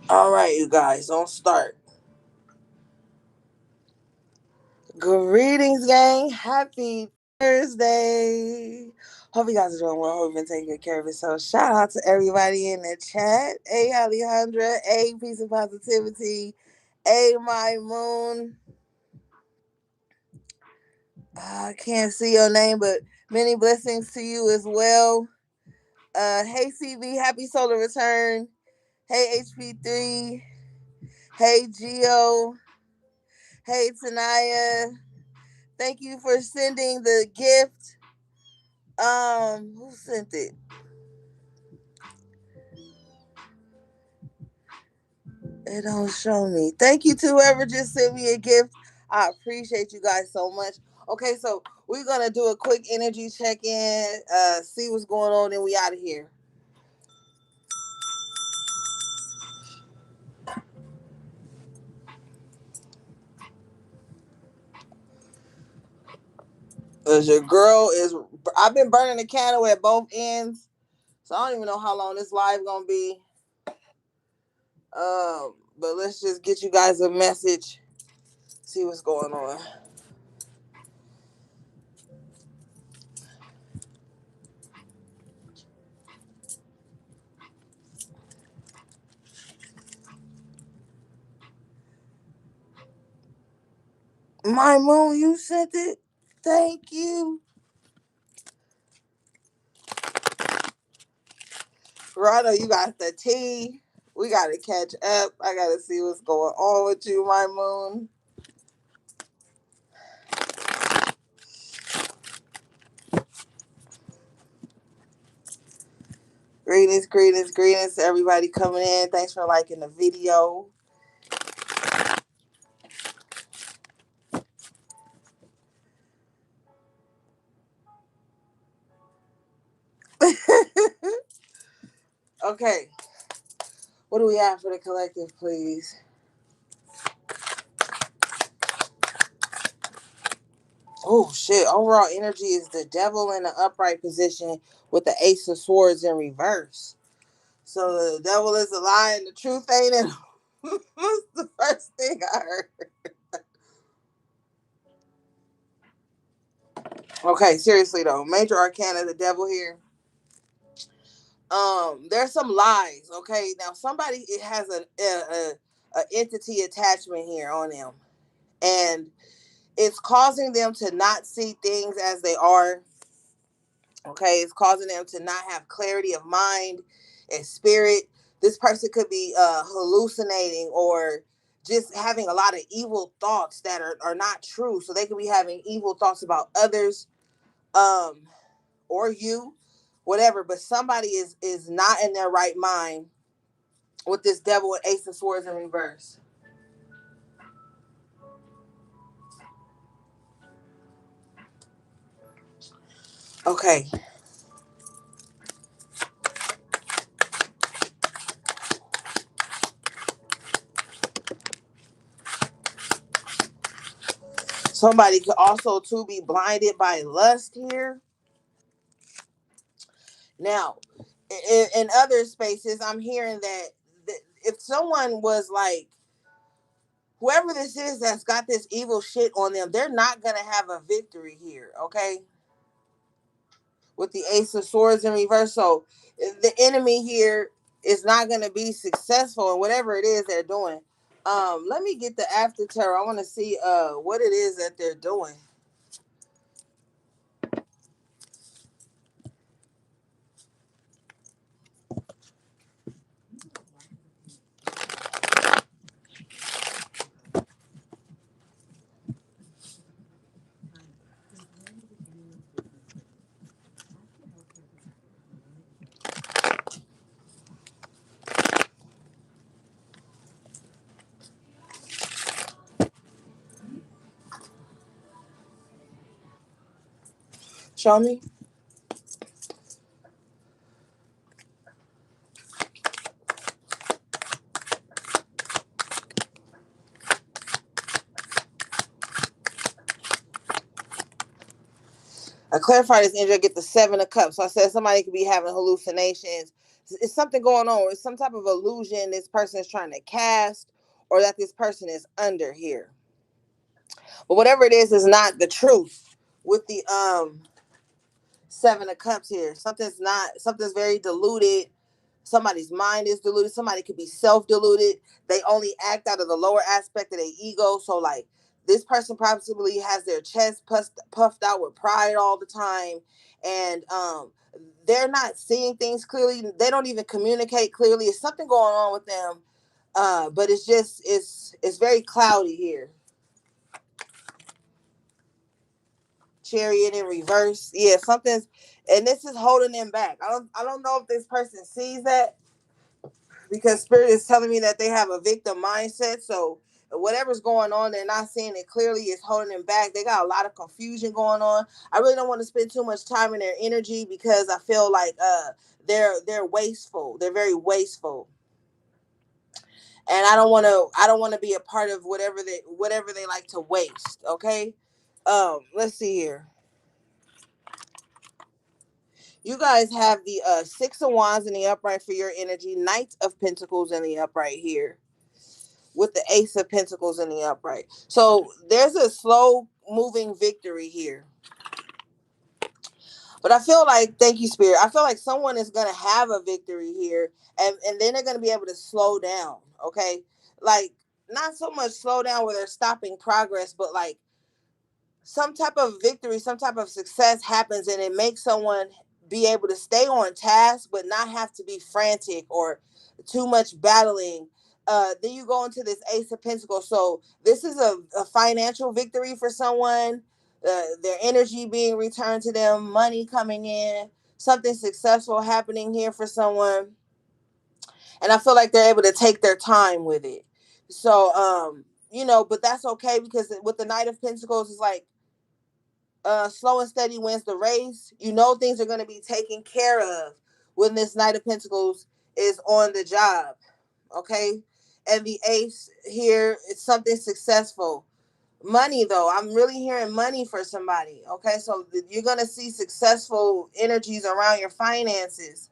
All right, you guys, don't start. Greetings, gang. Happy Thursday. Hope you guys are doing well. Hope you've been taking good care of yourself. Shout out to everybody in the chat. Hey, Alejandra. Hey, Peace and Positivity. Hey, My Moon. I can't see your name, but many blessings to you as well. Hey, CB. Happy solar return. Hey, HP3. Hey, Geo. Hey, Tanaya. Thank you for sending the gift. Who sent it? It don't show me. Thank you to whoever just sent me a gift. I appreciate you guys so much. Okay, so we're gonna do a quick energy check in, see what's going on, and we out of here. Cause your girl is, I've been burning the candle at both ends, so I don't even know how long this live gonna be. But let's just get you guys a message, see what's going on. My Moon, you sent it. Thank you. Rhonda, you got the tea. We gotta catch up. I gotta see what's going on with you, My Moon. Greetings, greetings, greetings to everybody coming in. Thanks for liking the video. Okay. What do we have for the collective, please? Oh shit. Overall energy is the devil in the upright position with the ace of swords in reverse. So the devil is a lie and the truth ain't in him. That's the first thing I heard. Okay, seriously though. Major arcana, the devil here. There's some lies. Okay, now somebody it has a entity attachment here on them, and it's causing them to not see things as they are. Okay, it's causing them to not have clarity of mind and spirit. This person could be hallucinating or just having a lot of evil thoughts that are not true. So they could be having evil thoughts about others, um, or you, whatever. But somebody is not in their right mind with this devil with ace of swords in reverse. Okay. Somebody could also too be blinded by lust here. Now, in other spaces, I'm hearing that if someone was like, whoever this is that's got this evil shit on them, they're not gonna have a victory here. Okay, with the ace of swords in reverse, so the enemy here is not gonna be successful in whatever it is they're doing. Let me get the after terror. I want to see what it is that they're doing. Show me. I clarified this energy. I get the 7 of Cups. So I said somebody could be having hallucinations. It's something going on. It's some type of illusion this person is trying to cast, or that this person is under here. But whatever it is not the truth. With the 7 of Cups here, something's very diluted. Somebody's mind is diluted. Somebody could be self-deluded. They only act out of the lower aspect of their ego. So like this person probably has their chest puffed out with pride all the time, and they're not seeing things clearly. They don't even communicate clearly. It's something going on with them, but it's very cloudy here. Chariot in reverse. Yeah, something's, and this is holding them back. I don't know if this person sees that, because spirit is telling me that they have a victim mindset. So whatever's going on, they're not seeing it clearly. It's holding them back. They got a lot of confusion going on. I really don't want to spend too much time in their energy, because I feel like they're wasteful. They're very wasteful. And I don't want to be a part of whatever they like to waste. Okay. Let's see here. You guys have the 6 of Wands in the upright for your energy, Knight of Pentacles in the upright here, with the Ace of Pentacles in the upright. So there's a slow moving victory here. But I feel like, thank you, Spirit, I feel like someone is going to have a victory here, and then they're going to be able to slow down, okay? Like, not so much slow down where they're stopping progress, but like some type of victory, some type of success happens, and it makes someone be able to stay on task but not have to be frantic or too much battling. Then you go into this Ace of Pentacles. So this is a financial victory for someone, their energy being returned to them, money coming in, something successful happening here for someone. And I feel like they're able to take their time with it. So, but that's okay, because with the Knight of Pentacles, it's like, slow and steady wins the race. You know things are going to be taken care of when this Knight of Pentacles is on the job. Okay. And the Ace here is something successful. Money, though, I'm really hearing money for somebody. Okay. So you're going to see successful energies around your finances.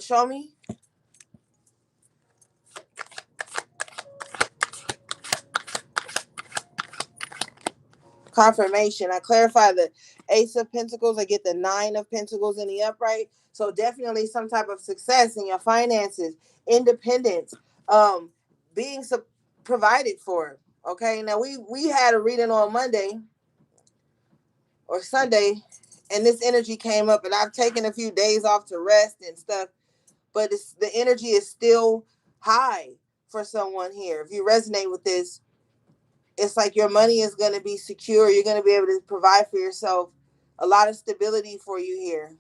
Show me. Confirmation. I clarify the Ace of Pentacles. I get the 9 of Pentacles in the upright. So definitely some type of success in your finances, independence, um, being provided for. Okay. Now we had a reading on Monday or Sunday, and this energy came up, and I've taken a few days off to rest and stuff, but the energy is still high for someone here. If you resonate with this, it's like your money is going to be secure. You're going to be able to provide for yourself. A lot of stability for you here.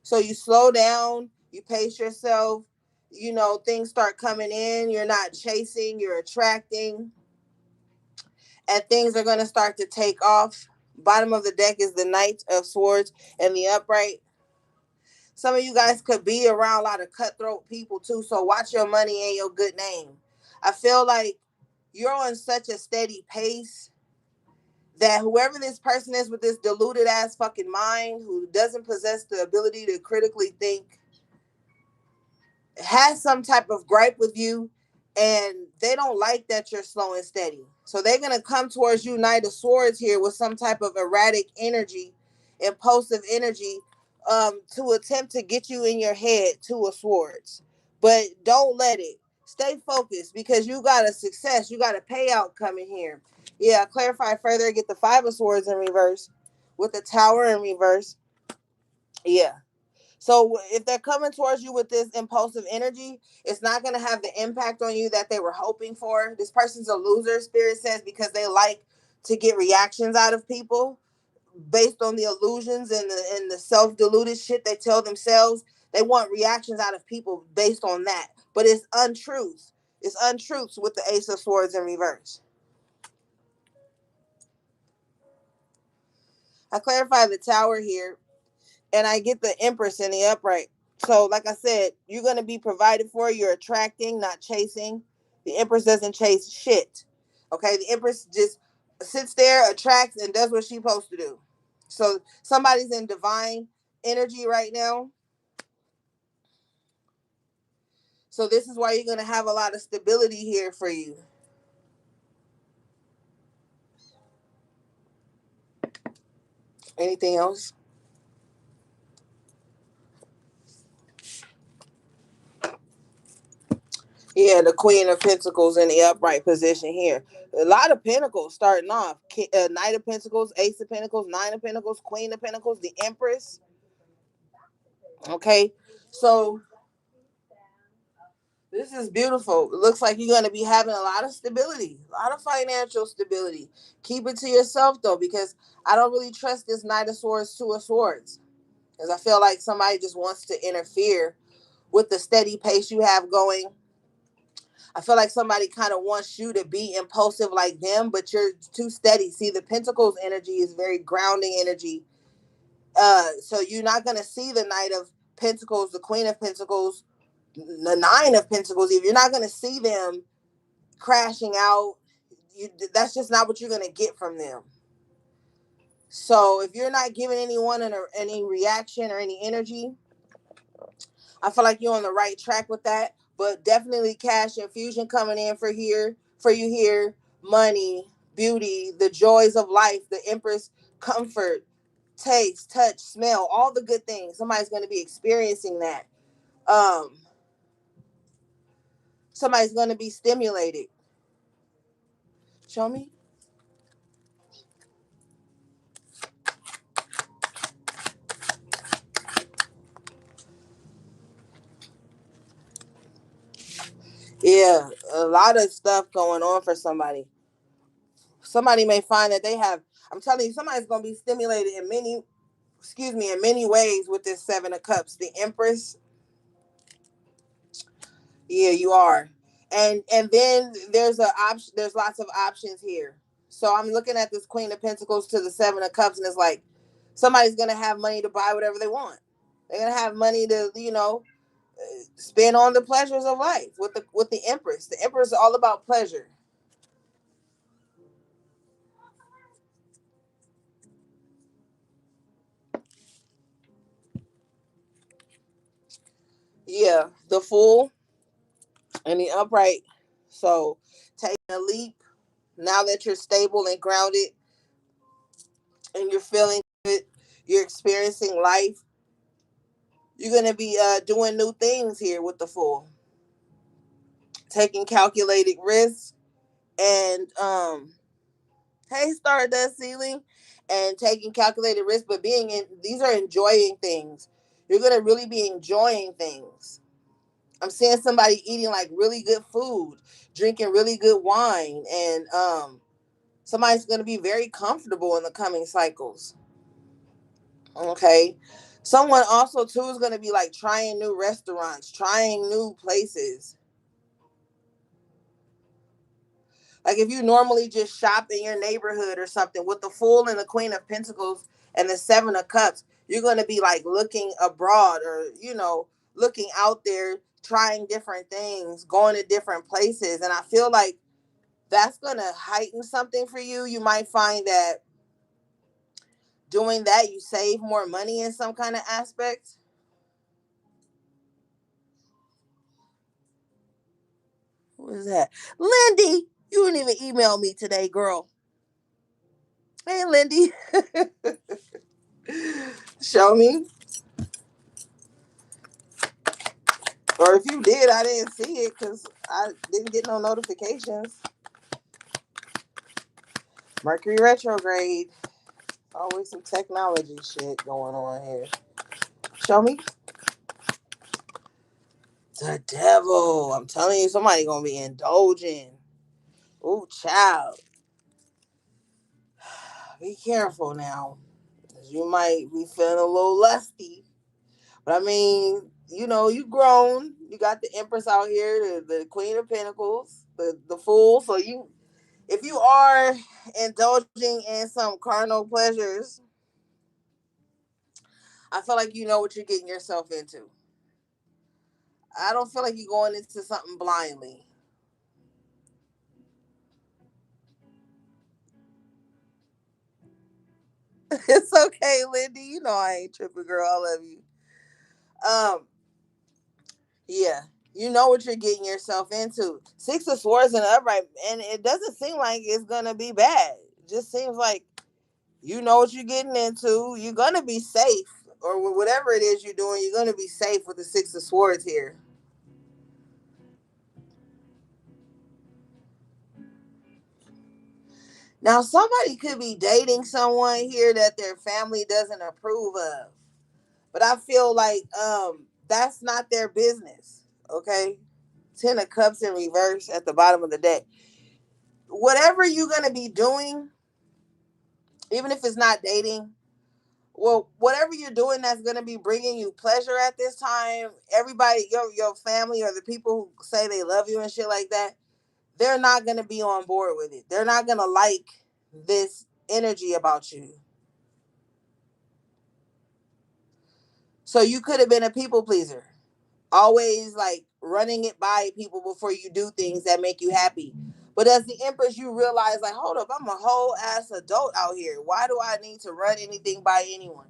So you slow down, you pace yourself, things start coming in. You're not chasing, you're attracting, and things are going to start to take off. Bottom of the deck is the Knight of Swords and the upright. Some of you guys could be around a lot of cutthroat people too, so watch your money and your good name. I feel like you're on such a steady pace that whoever this person is with this deluded ass fucking mind, who doesn't possess the ability to critically think, has some type of gripe with you, and they don't like that you're slow and steady. So they're gonna come towards you, Knight of Swords here, with some type of erratic energy, impulsive energy, to attempt to get you in your head, 2 of Swords. But don't let it. Stay focused, because you got a success, you got a payout coming here. Yeah, clarify further, get the 5 of Swords in reverse with the Tower in reverse. Yeah. So if they're coming towards you with this impulsive energy, it's not going to have the impact on you that they were hoping for. This person's a loser, Spirit says, because they like to get reactions out of people based on the illusions and the self-deluded shit they tell themselves. They want reactions out of people based on that. But it's untruths. It's untruths with the Ace of Swords in reverse. I clarify the Tower here, and I get the Empress in the upright. So, like I said, you're going to be provided for. You're attracting, not chasing. The Empress doesn't chase shit. Okay, the Empress just sits there, attracts, and does what she's supposed to do. So, somebody's in divine energy right now. So, this is why you're going to have a lot of stability here for you. Anything else? Yeah, the Queen of Pentacles in the upright position here. A lot of Pentacles starting off. Knight of Pentacles, Ace of Pentacles, Nine of Pentacles, Queen of Pentacles, the Empress. Okay, so this is beautiful. It looks like you're going to be having a lot of stability, a lot of financial stability. Keep it to yourself, though, because I don't really trust this Knight of Swords, Two of Swords, because I feel like somebody just wants to interfere with the steady pace you have going. I feel like somebody kind of wants you to be impulsive like them, but you're too steady. See, the Pentacles energy is very grounding energy. So you're not gonna see the Knight of Pentacles, the Queen of Pentacles, the Nine of Pentacles. If you're not gonna see them crashing out, that's just not what you're gonna get from them. So if you're not giving anyone any reaction or any energy, I feel like you're on the right track with that. But definitely cash infusion coming in for you here. Money, beauty, the joys of life, the Empress, comfort, taste, touch, smell, all the good things. Somebody's going to be experiencing that. Um, Somebody's going to be stimulated. Show me. Yeah, a lot of stuff going on for somebody. Somebody may find that they have. I'm telling you, somebody's going to be stimulated in many. Excuse me, in many ways with this Seven of Cups. The Empress. Yeah, you are. And then there's a option. There's lots of options here. So I'm looking at this Queen of Pentacles to the Seven of Cups, and it's like somebody's gonna have money to buy whatever they want. They're gonna have money to, spend on the pleasures of life with the Empress. The Empress is all about pleasure. Yeah, the Fool and the Upright. So taking a leap now that you're stable and grounded and you're feeling good, you're experiencing life. You're gonna be doing new things here with the Fool, taking calculated risks, and hey, Stardust Ceiling, and taking calculated risks, but being in these are enjoying things. You're gonna really be enjoying things. I'm seeing somebody eating like really good food, drinking really good wine, and somebody's gonna be very comfortable in the coming cycles. Okay. Someone also too is gonna be like trying new restaurants, trying new places. Like if you normally just shop in your neighborhood or something, with the Fool and the Queen of Pentacles and the Seven of Cups, you're going to be like looking abroad, or, looking out there, trying different things, going to different places. And I feel like that's going to heighten something for you. You might find that doing that, you save more money in some kind of aspect. Who is that? Lindy, you didn't even email me today, girl. Hey, Lindy. Show me. Or if you did, I didn't see it because I didn't get no notifications. Mercury retrograde. Always some technology shit going on here. Show me. The devil. I'm telling you, somebody gonna be indulging. Ooh, child. Be careful now. You might be feeling a little lusty. But I mean, you grown. You got the Empress out here, the Queen of Pentacles, the Fool. So if you are indulging in some carnal pleasures, I feel like you know what you're getting yourself into. I don't feel like you're going into something blindly. It's okay, Lindy. You know I ain't tripping, girl. I love you. Um, yeah. You know what you're getting yourself into. Six of Swords and upright, and it doesn't seem like it's gonna be bad. It just seems like you know what you're getting into. You're gonna be safe, or whatever it is you're doing. You're gonna be safe with the Six of Swords here. Now, somebody could be dating someone here that their family doesn't approve of, but I feel like that's not their business. Okay, Ten of Cups in reverse at the bottom of the deck. Whatever you're gonna be doing, even if it's not dating, well, whatever you're doing that's gonna be bringing you pleasure at this time, everybody, your family or the people who say they love you and shit like that, they're not gonna be on board with it. They're not gonna like this energy about you. So you could have been a people pleaser, always like running it by people before you do things that make you happy. But as the Empress, you realize, like, hold up, I'm a whole ass adult out here. Why do I need to run anything by anyone?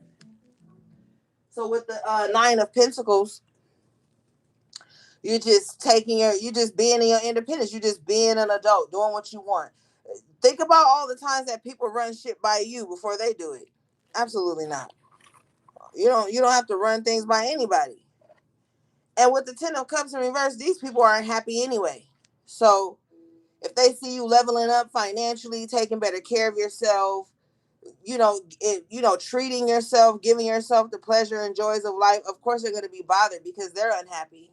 So with the Nine of Pentacles, you're just being in your independence. You're just being an adult, doing what you want. Think about all the times that people run shit by you before they do it. Absolutely not. You don't have to run things by anybody. And with the Ten of Cups in reverse, these people aren't happy anyway. So if they see you leveling up financially, taking better care of yourself, treating yourself, giving yourself the pleasure and joys of life, of course they're going to be bothered because they're unhappy.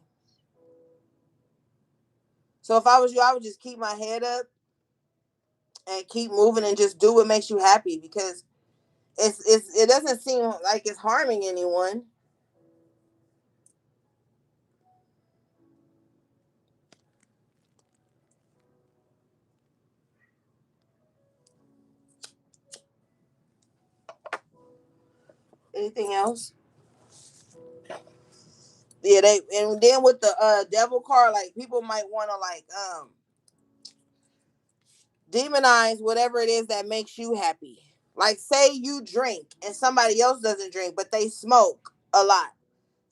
So if I was you, I would just keep my head up and keep moving and just do what makes you happy because it doesn't seem like it's harming anyone. Anything else? Yeah, they and then with the devil card, like people might want to like demonize whatever it is that makes you happy. Like say you drink and somebody else doesn't drink, but they smoke a lot.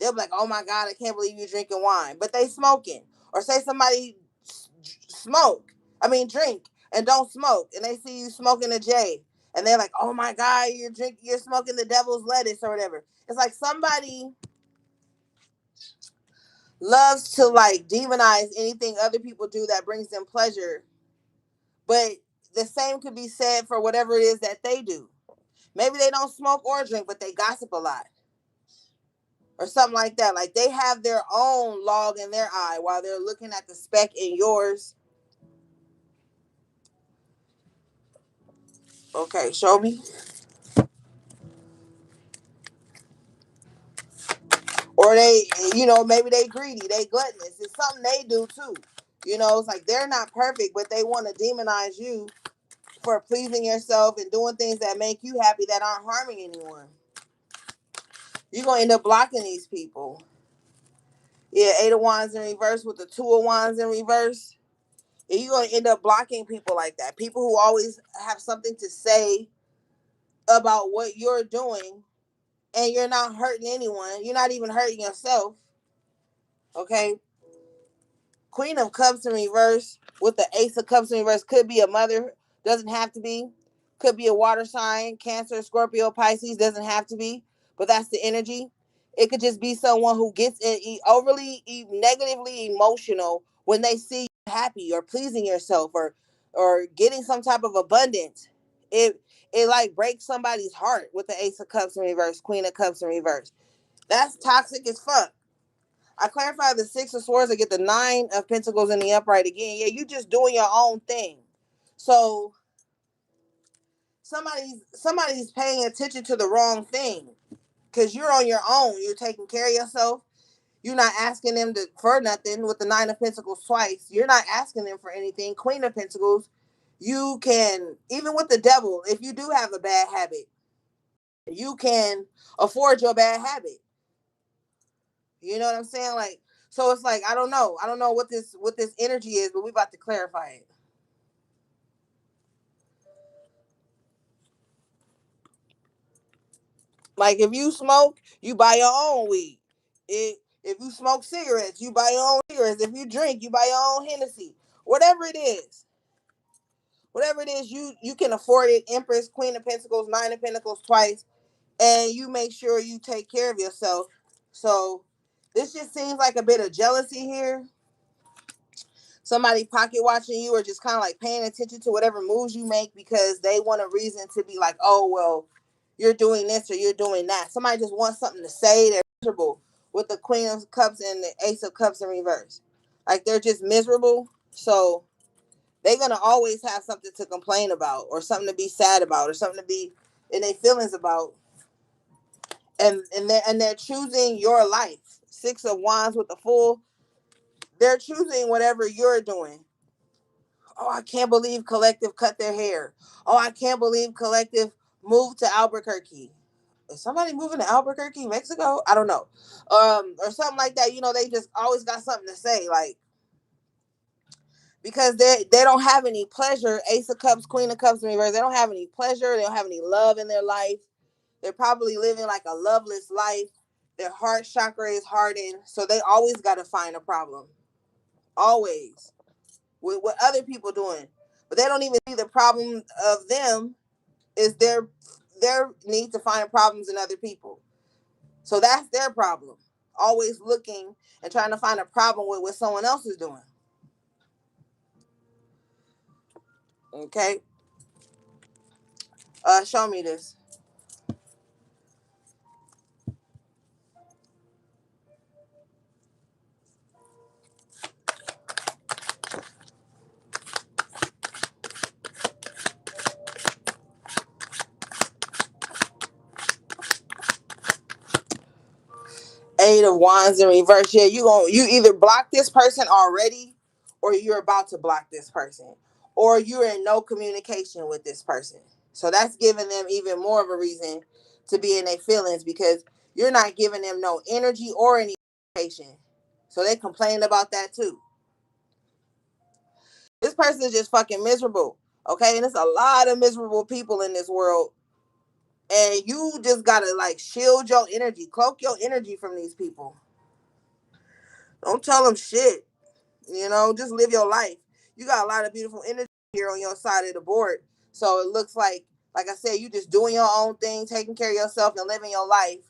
They'll be like, "Oh my god, I can't believe you drinking wine," but they smoking. Or say somebody smoke, drink and don't smoke, and they see you smoking a J, and they're like, "Oh my god, you're smoking the devil's lettuce or whatever." It's like somebody loves to like demonize anything other people do that brings them pleasure, but the same could be said for whatever it is that they do. Maybe they don't smoke or drink, but they gossip a lot or something like that. Like they have their own log in their eye while they're looking at the speck in yours. Okay, show me. Or they, maybe they greedy, they gluttonous. It's something they do too. It's like they're not perfect, but they want to demonize you for pleasing yourself and doing things that make you happy that aren't harming anyone. You're gonna end up blocking these people. Yeah, Eight of Wands in reverse with the Two of Wands in reverse. And you're gonna end up blocking people like that. People who always have something to say about what you're doing, and you're not hurting anyone. You're not even hurting yourself. Okay. Queen of Cups in reverse with the Ace of Cups in reverse could be a mother, doesn't have to be. Could be a water sign, Cancer, Scorpio, Pisces, doesn't have to be, but that's the energy. It could just be someone who gets overly negatively emotional when they see you happy or pleasing yourself or getting some type of abundance. It like breaks somebody's heart with the Ace of Cups in reverse, Queen of Cups in reverse. That's toxic as fuck. I clarify the Six of Swords to get the Nine of Pentacles in the upright again. Yeah, you just doing your own thing. So somebody's paying attention to the wrong thing because you're on your own. You're taking care of yourself. You're not asking them for nothing with the Nine of Pentacles twice. You're not asking them for anything. Queen of Pentacles, you can, even with the devil, if you do have a bad habit, you can afford your bad habit. You know what I'm saying? Like, so it's like, I don't know. I don't know what this energy is, but we about to clarify it. Like, if you smoke, you buy your own weed. If you smoke cigarettes, you buy your own cigarettes. If you drink, you buy your own Hennessy. Whatever it is, you can afford it. Empress, Queen of Pentacles, Nine of Pentacles twice, and you make sure you take care of yourself. So this just seems like a bit of jealousy here. Somebody pocket watching you, or just kind of like paying attention to whatever moves you make because they want a reason to be like, oh, well, you're doing this or you're doing that. Somebody just wants something to say. They're miserable with the Queen of Cups and the Ace of Cups in reverse. Like, they're just miserable. So they're going to always have something to complain about, or something to be sad about, or something to be in their feelings about. And they're choosing your life. Six of Wands with the Fool. They're choosing whatever you're doing. Oh, I can't believe Collective cut their hair. Oh, I can't believe Collective moved to Albuquerque. Is somebody moving to Albuquerque, Mexico? I don't know. Or something like that. You know, they just always got something to say, like, because they don't have any pleasure. Ace of Cups, Queen of Cups in reverse. They don't have any pleasure. They don't have any love in their life. They're probably living like a loveless life. Their heart chakra is hardened, so they always got to find a problem. Always. With what other people doing, but they don't even see the problem of them is their need to find problems in other people. So that's their problem. Always looking and trying to find a problem with what someone else is doing. Okay. Show me this. Eight of Wands in reverse. Yeah, you either block this person already, or you're about to block this person, or you're in no communication with this person. So that's giving them even more of a reason to be in their feelings, because you're not giving them no energy or any communication. So they complain about that too. This person is just fucking miserable. Okay, and there's a lot of miserable people in this world, and you just gotta like shield your energy, cloak your energy from these people. Don't tell them shit. You know, just live your life. You got a lot of beautiful energy here on your side of the board. So it looks like I said, you just doing your own thing, taking care of yourself and living your life.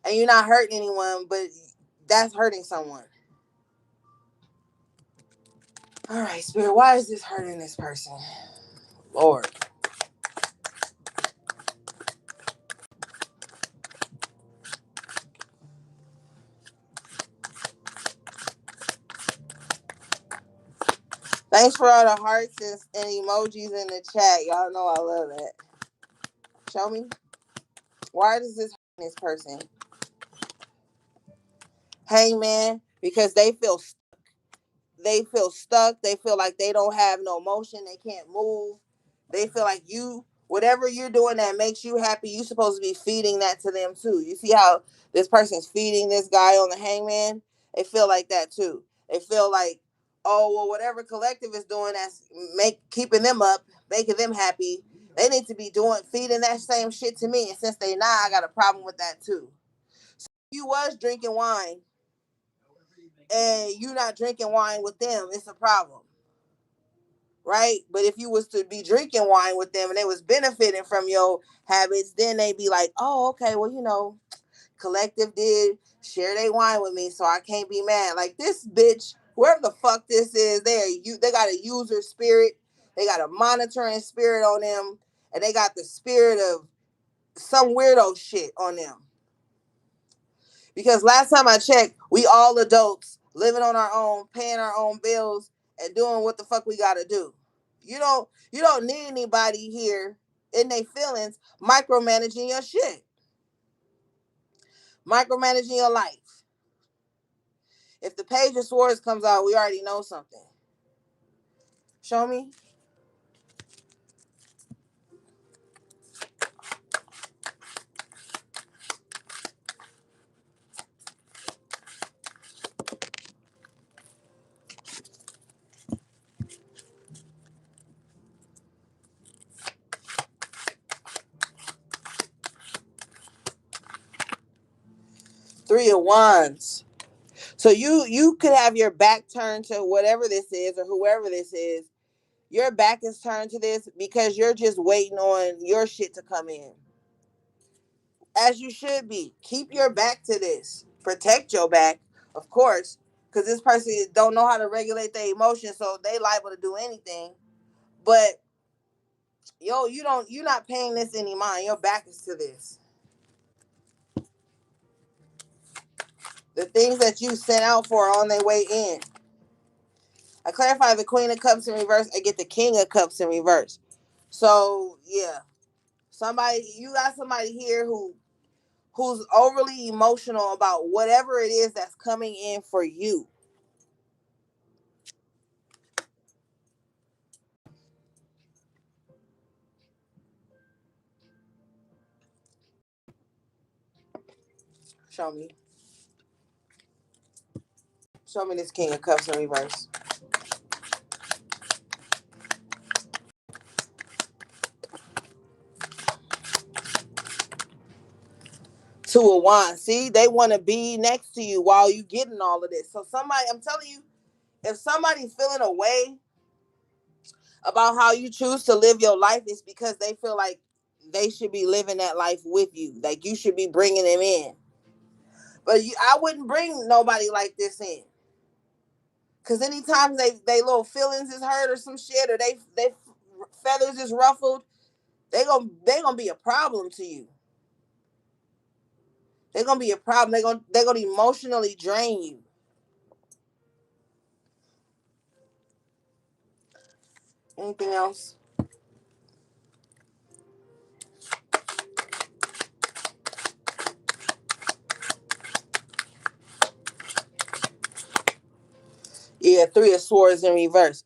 And you're not hurting anyone, but that's hurting someone. All right, Spirit, why is this hurting this person? Lord. Thanks for all the hearts and emojis in the chat. Y'all know I love that. Show me. Why does this hurt this person? Hangman, because they feel stuck. They feel like they don't have no motion. They can't move. They feel like whatever you're doing that makes you happy, you're supposed to be feeding that to them too. You see how this person's feeding this guy on the Hangman? They feel like that too. They feel like, oh, well, whatever Collective is doing that's keeping them up, making them happy, they need to be feeding that same shit to me. And since they not, I got a problem with that too. So if you was drinking wine and you not drinking wine with them, it's a problem, right? But if you was to be drinking wine with them and they was benefiting from your habits, then they be like, oh, okay, well, Collective did share their wine with me, so I can't be mad. Like, this bitch, whoever the fuck this is, they got a user spirit, they got a monitoring spirit on them, and they got the spirit of some weirdo shit on them. Because last time I checked, we all adults living on our own, paying our own bills, and doing what the fuck we gotta do. You don't need anybody here in their feelings micromanaging your shit, micromanaging your life. If the Page of Swords comes out, we already know something. Show me. Three of Wands. So you could have your back turned to whatever this is or whoever this is. Your back is turned to this because you're just waiting on your shit to come in. As you should be. Keep your back to this. Protect your back, of course, because this person don't know how to regulate their emotions, so they liable to do anything. But you're not paying this any mind. Your back is to this. The things that you sent out for are on their way in. I clarify the Queen of Cups in reverse. I get the King of Cups in reverse. So yeah, you got somebody here who's overly emotional about whatever it is that's coming in for you. Show me. Show me this King of Cups in reverse. Two of Wands. See, they want to be next to you while you getting all of this. So I'm telling you, if somebody's feeling a way about how you choose to live your life, it's because they feel like they should be living that life with you. Like you should be bringing them in. But I wouldn't bring nobody like this in. Cause anytime they little feelings is hurt or some shit, or they feathers is ruffled, they gonna be a problem to you. They're gonna be a problem. They're gonna emotionally drain you. Anything else? Yeah, Three of Swords in reverse.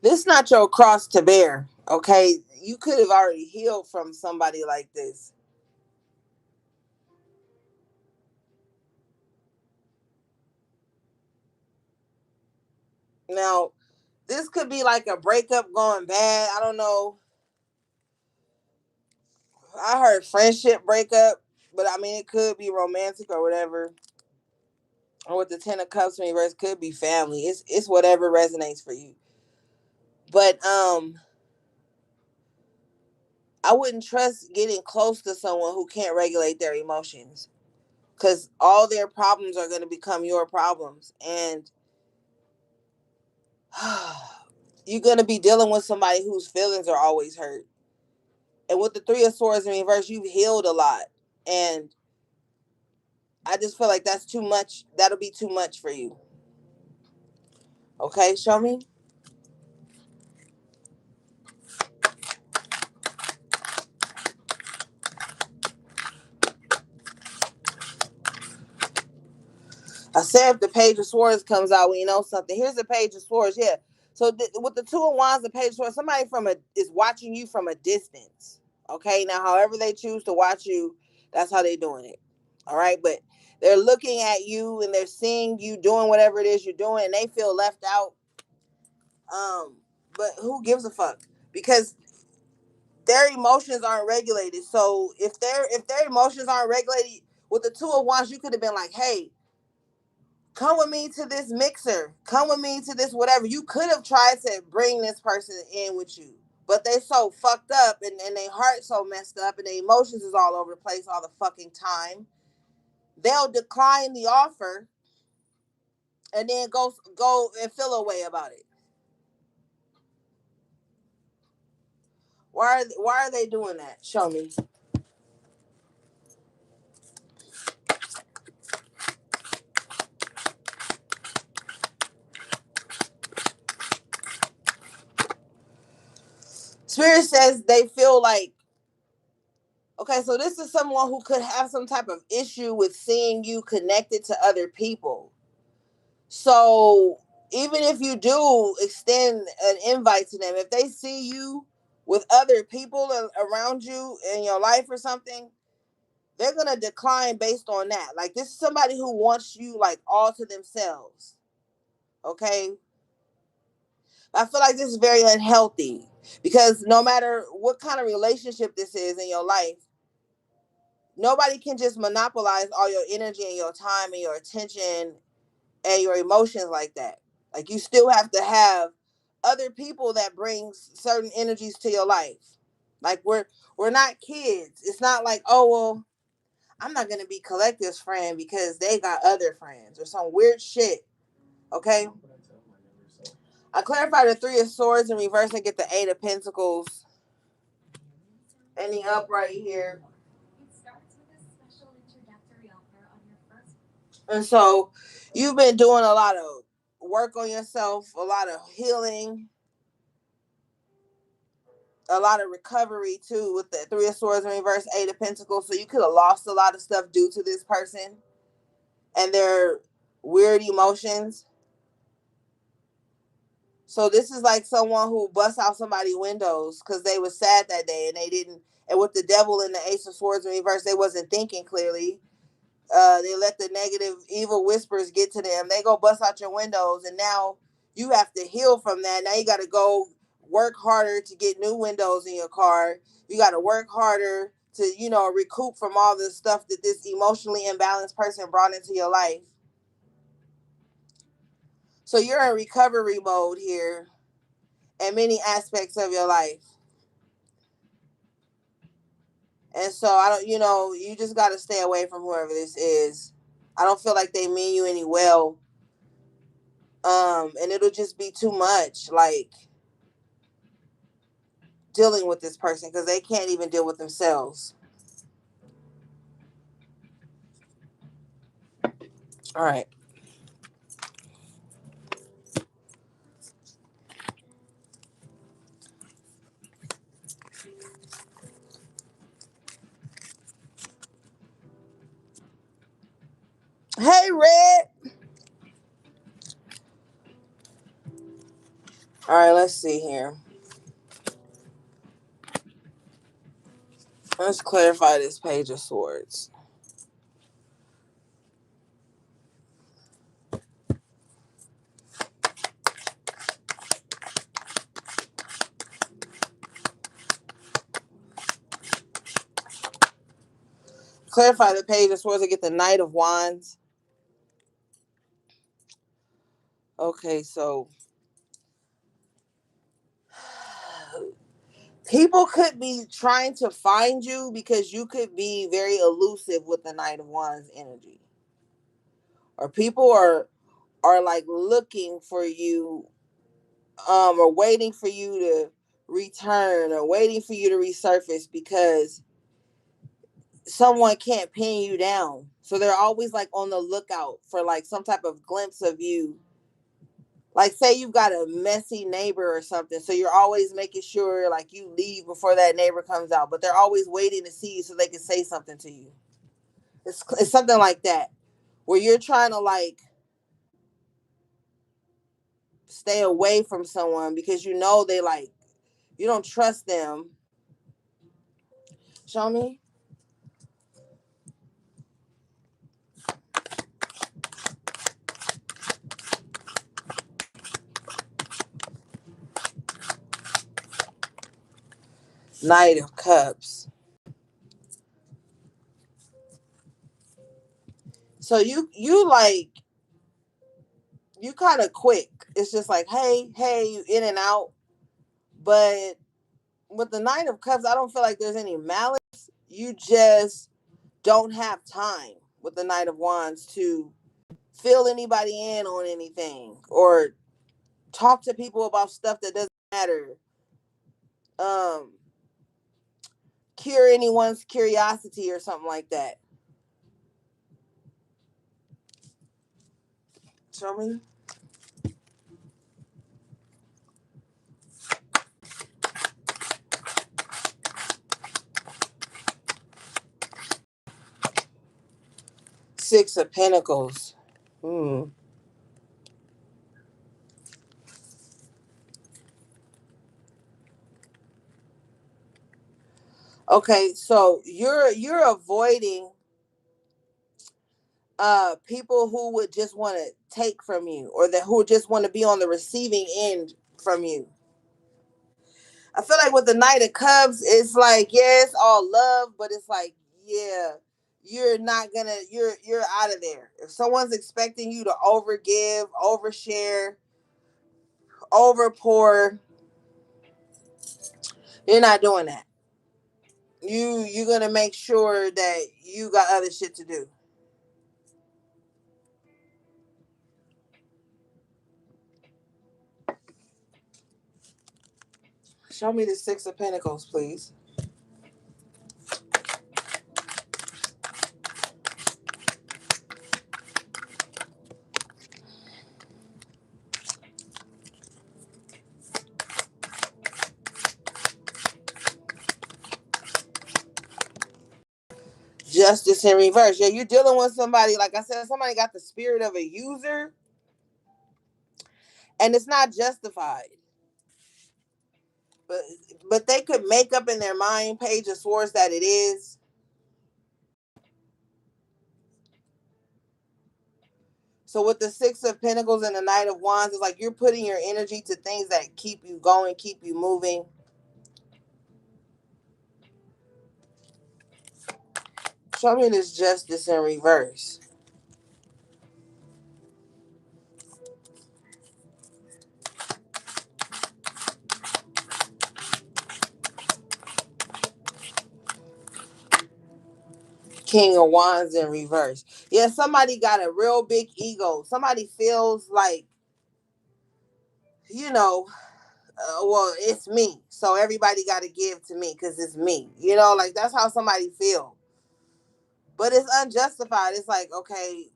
This is not your cross to bear. Okay, you could have already healed from somebody like this. Now, this could be like a breakup going bad. I don't know. I heard friendship breakup, but I mean it could be romantic or whatever. Or with the Ten of Cups in reverse, could be family. It's whatever resonates for you. But I wouldn't trust getting close to someone who can't regulate their emotions, because all their problems are going to become your problems, and you're going to be dealing with somebody whose feelings are always hurt. And with the Three of Swords in reverse, you've healed a lot, and I just feel like that's too much. That'll be too much for you. Okay, show me. I said if the Page of Swords comes out, we know something. Here's the Page of Swords. Yeah. So with the Two of Wands, the Page of Swords, somebody is watching you from a distance. Okay. Now, however they choose to watch you, that's how they're doing it. All right. But they're looking at you and they're seeing you doing whatever it is you're doing, and they feel left out. Um, but who gives a fuck? Because their emotions aren't regulated. So if their emotions aren't regulated, with the Two of Wands, you could have been like, hey, come with me to this mixer, come with me to this whatever. You could have tried to bring this person in with you, but they so fucked up, and their heart so messed up, and their emotions is all over the place all the fucking time. They'll decline the offer and then go and feel a way about it. Why are they doing that? Show me. Spirit says they feel like, okay, so this is someone who could have some type of issue with seeing you connected to other people. So even if you do extend an invite to them, if they see you with other people around you in your life or something, they're gonna decline based on that. Like this is somebody who wants you like all to themselves. Okay, I feel like this is very unhealthy. Because no matter what kind of relationship this is in your life, nobody can just monopolize all your energy and your time and your attention and your emotions like that. Like you still have to have other people that brings certain energies to your life. Like we're not kids. It's not like, oh well, I'm not gonna be Collective's friend because they got other friends or some weird shit. Okay. I clarify the Three of Swords in reverse and get the Eight of Pentacles and the upright here. And so you've been doing a lot of work on yourself, a lot of healing, a lot of recovery too with the Three of Swords in reverse, Eight of Pentacles. So you could have lost a lot of stuff due to this person and their weird emotions. So this is like someone who busts out somebody's windows because they was sad that day and they didn't. And with the Devil and the Ace of Swords in reverse, they wasn't thinking clearly. They let the negative, evil whispers get to them. They go bust out your windows, and now you have to heal from that. Now you got to go work harder to get new windows in your car. You got to work harder to, recoup from all the stuff that this emotionally imbalanced person brought into your life. So you're in recovery mode here in many aspects of your life. And so I don't, you just got to stay away from whoever this is. I don't feel like they mean you any well. And it'll just be too much, like dealing with this person because they can't even deal with themselves. All right. Hey, Red. All right, let's see here. Let's clarify this Page of Swords. Clarify the Page of Swords to get the Knight of Wands. Okay, so people could be trying to find you because you could be very elusive with the Knight of Wands energy. Or people are like looking for you, or waiting for you to return or waiting for you to resurface because someone can't pin you down. So they're always like on the lookout for like some type of glimpse of you. Like say you've got a messy neighbor or something, so you're always making sure like you leave before that neighbor comes out, but they're always waiting to see you so they can say something to you. It's something like that where you're trying to like stay away from someone because they like you don't trust them. Show me. Knight of Cups. So you like you kind of quick. It's just like hey, you in and out. But with the Knight of Cups, I don't feel like there's any malice. You just don't have time with the Knight of Wands to fill anybody in on anything or talk to people about stuff that doesn't matter. Um, cure anyone's curiosity or something like that. Show me. Six of Pentacles. Hmm. Okay, so you're avoiding people who would just want to take from you or that who just want to be on the receiving end from you. I feel like with the Knight of Cups, it's like, yeah, it's all love, but it's like, yeah, you're not gonna, you're out of there. If someone's expecting you to overgive, overshare, overpour, you're not doing that. You're gonna make sure that you got other shit to do. Show me the Six of Pentacles, please. Justice in reverse. Yeah, you're dealing with somebody, like I said, somebody got the spirit of a user, and it's not justified. But but they could make up in their mind, Page of Swords, that it is. So with the Six of Pentacles and the Knight of Wands, it's like you're putting your energy to things that keep you going, keep you moving. Show me this Justice in reverse. King of Wands in reverse. Yeah, somebody got a real big ego. Somebody feels like, you know, well, it's me. So everybody got to give to me because it's me. You know, like that's how somebody feel. But it's unjustified. It's like, okay,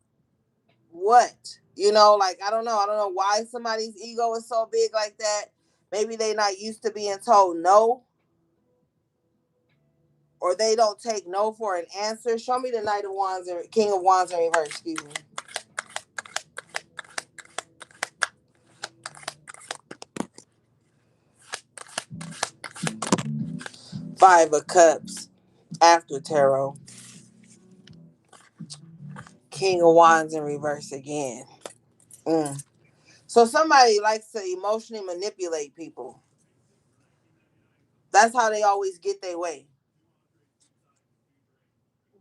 what? You know, like I don't know. I don't know why somebody's ego is so big like that. Maybe they not used to being told no, or they don't take no for an answer. Show me the Knight of Wands and King of Wands in reverse. Excuse me. Five of Cups after tarot. King of Wands in reverse again. Mm. So somebody likes to emotionally manipulate people. That's how they always get their way.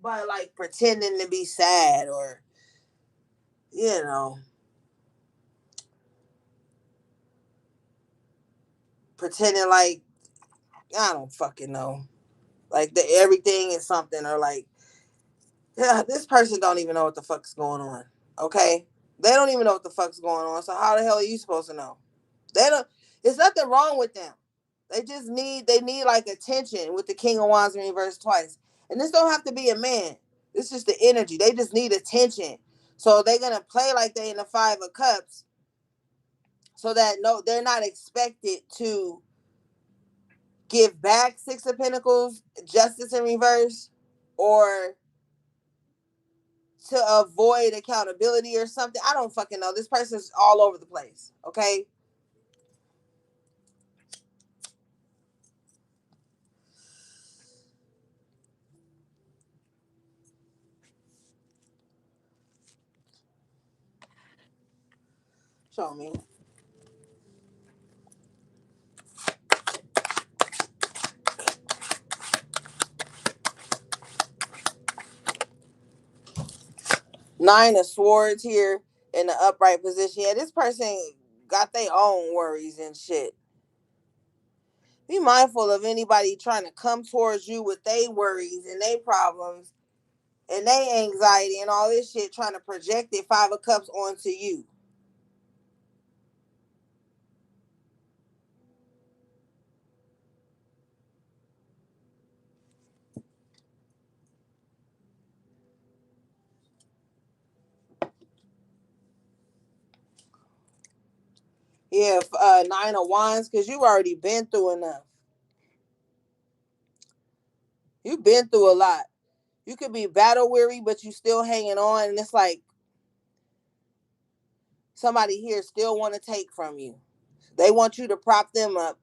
By like pretending to be sad, or, you know, pretending like, I don't fucking know. Like the everything is something, or like, yeah, this person don't even know what the fuck's going on. Okay? They don't even know what the fuck's going on. So how the hell are you supposed to know? They don't, there's nothing wrong with them. They need like attention with the King of Wands in reverse twice. And this don't have to be a man. It's just the energy. They just need attention. So they're gonna play like they in the Five of Cups, so that no, they're not expected to give back Six of Pentacles, Justice in reverse, or to avoid accountability or something. I don't fucking know. This person's all over the place. Okay. Show me. Nine of Swords here in the upright position. Yeah, this person got their own worries and shit. Be mindful of anybody trying to come towards you with their worries and their problems and their anxiety and all this shit, trying to project their Five of Cups onto you. Yeah, Nine of Wands, because you've already been through enough. You've been through a lot. You could be battle weary, but you still hanging on, and it's like somebody here still want to take from you. They want you to prop them up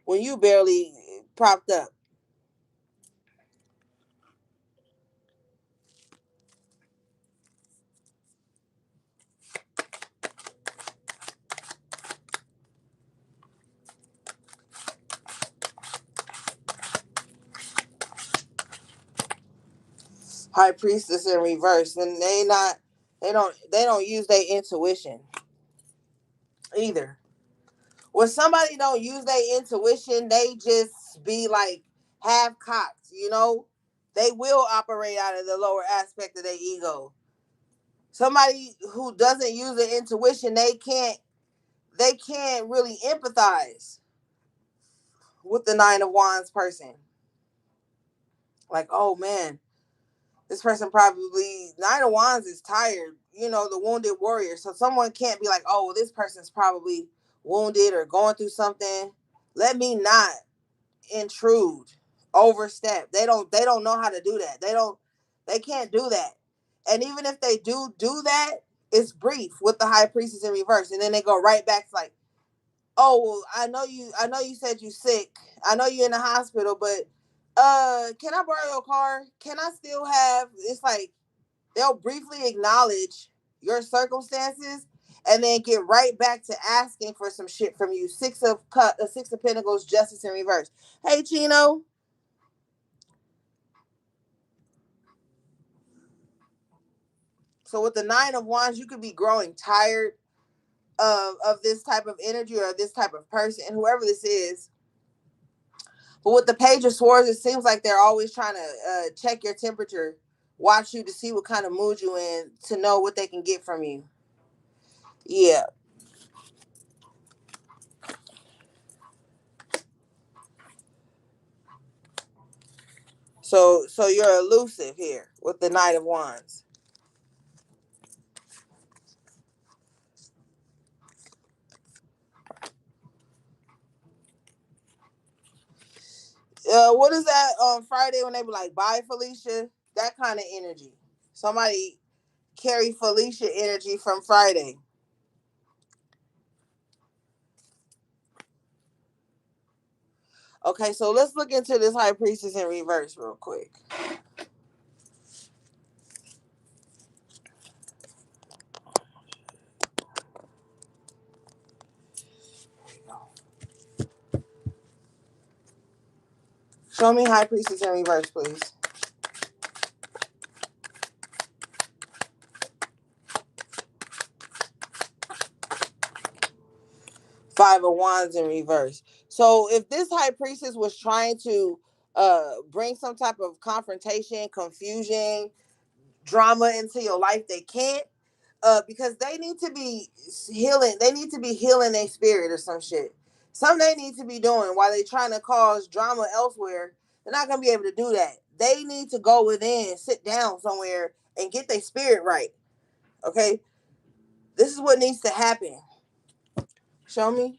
when you barely propped up. High Priestess in reverse, and they don't use their intuition either. When somebody don't use their intuition, they just be like half cocked, you know? They will operate out of the lower aspect of their ego. Somebody who doesn't use their intuition, they can't really empathize with the Nine of Wands person. Like, oh man, this person probably Nine of Wands is tired, the wounded warrior. So someone can't be like, oh, well, this person's probably wounded or going through something. Let me not intrude, overstep. They don't know how to do that. They can't do that. And even if they do that, it's brief with the High Priestess in reverse, and then they go right back to like, oh, well, I know you said you sick. I know you're in the hospital, but can I borrow your car? Can I still have? It's like they'll briefly acknowledge your circumstances and then get right back to asking for some shit from you. Six of Pentacles, Justice in reverse. Hey, Chino. So with the Nine of Wands, you could be growing tired of this type of energy or this type of person, whoever this is. But with the Page of Swords, it seems like they're always trying to check your temperature, watch you to see what kind of mood you in, to know what they can get from you. Yeah. So you're elusive here with the Knight of Wands. What is that on Friday when they be like, bye, Felicia? That kind of energy. Somebody carry Felicia energy from Friday. Okay, so let's look into this High Priestess in reverse real quick. Show me High Priestess in reverse, please. Five of Wands in reverse. So if this High Priestess was trying to bring some type of confrontation, confusion, drama into your life, they can't. Because they need to be healing. They need to be healing their spirit or some shit. Something they need to be doing while they're trying to cause drama elsewhere. They're not gonna be able to do that. They need to go within, sit down somewhere, and get their spirit right. Okay, this is what needs to happen. Show me.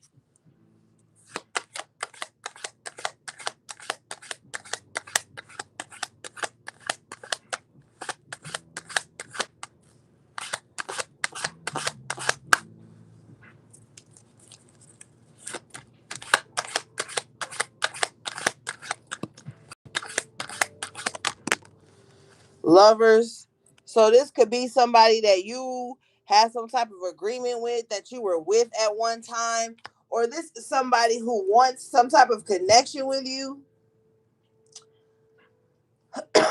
Lovers. So this could be somebody that you had some type of agreement with, that you were with at one time, or this is somebody who wants some type of connection with you. They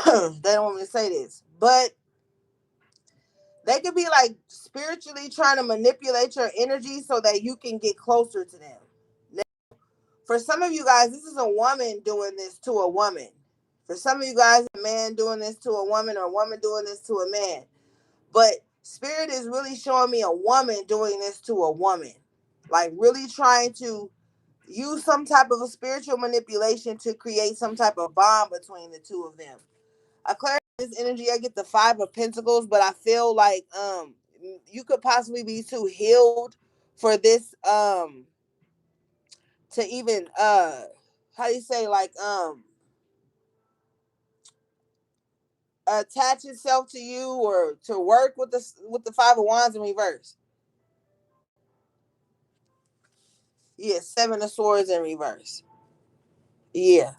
don't want me to say this, but they could be like spiritually trying to manipulate your energy so that you can get closer to them. Now, for some of you guys, this is a woman doing this to a woman. For some of you guys, a man doing this to a woman, or a woman doing this to a man. But Spirit is really showing me a woman doing this to a woman. Like really trying to use some type of a spiritual manipulation to create some type of bond between the two of them. I clarify this energy. I get the Five of Pentacles, but I feel like you could possibly be too healed for this to even how do you say, like attach itself to you, or to work with the Five of Wands in reverse. Yeah, Seven of Swords in reverse. Yeah.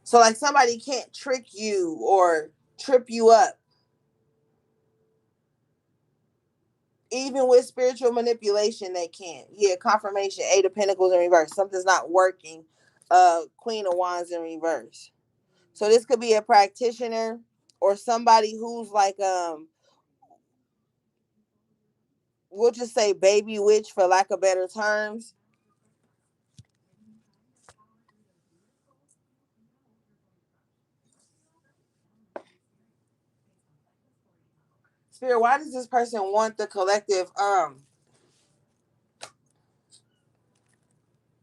So like somebody can't trick you or trip you up. Even with spiritual manipulation, they can't. Yeah, confirmation, Eight of Pentacles in reverse. Something's not working. Queen of Wands in reverse. So this could be a practitioner or somebody who's like we'll just say baby witch for lack of better terms. Spirit, why does this person want the collective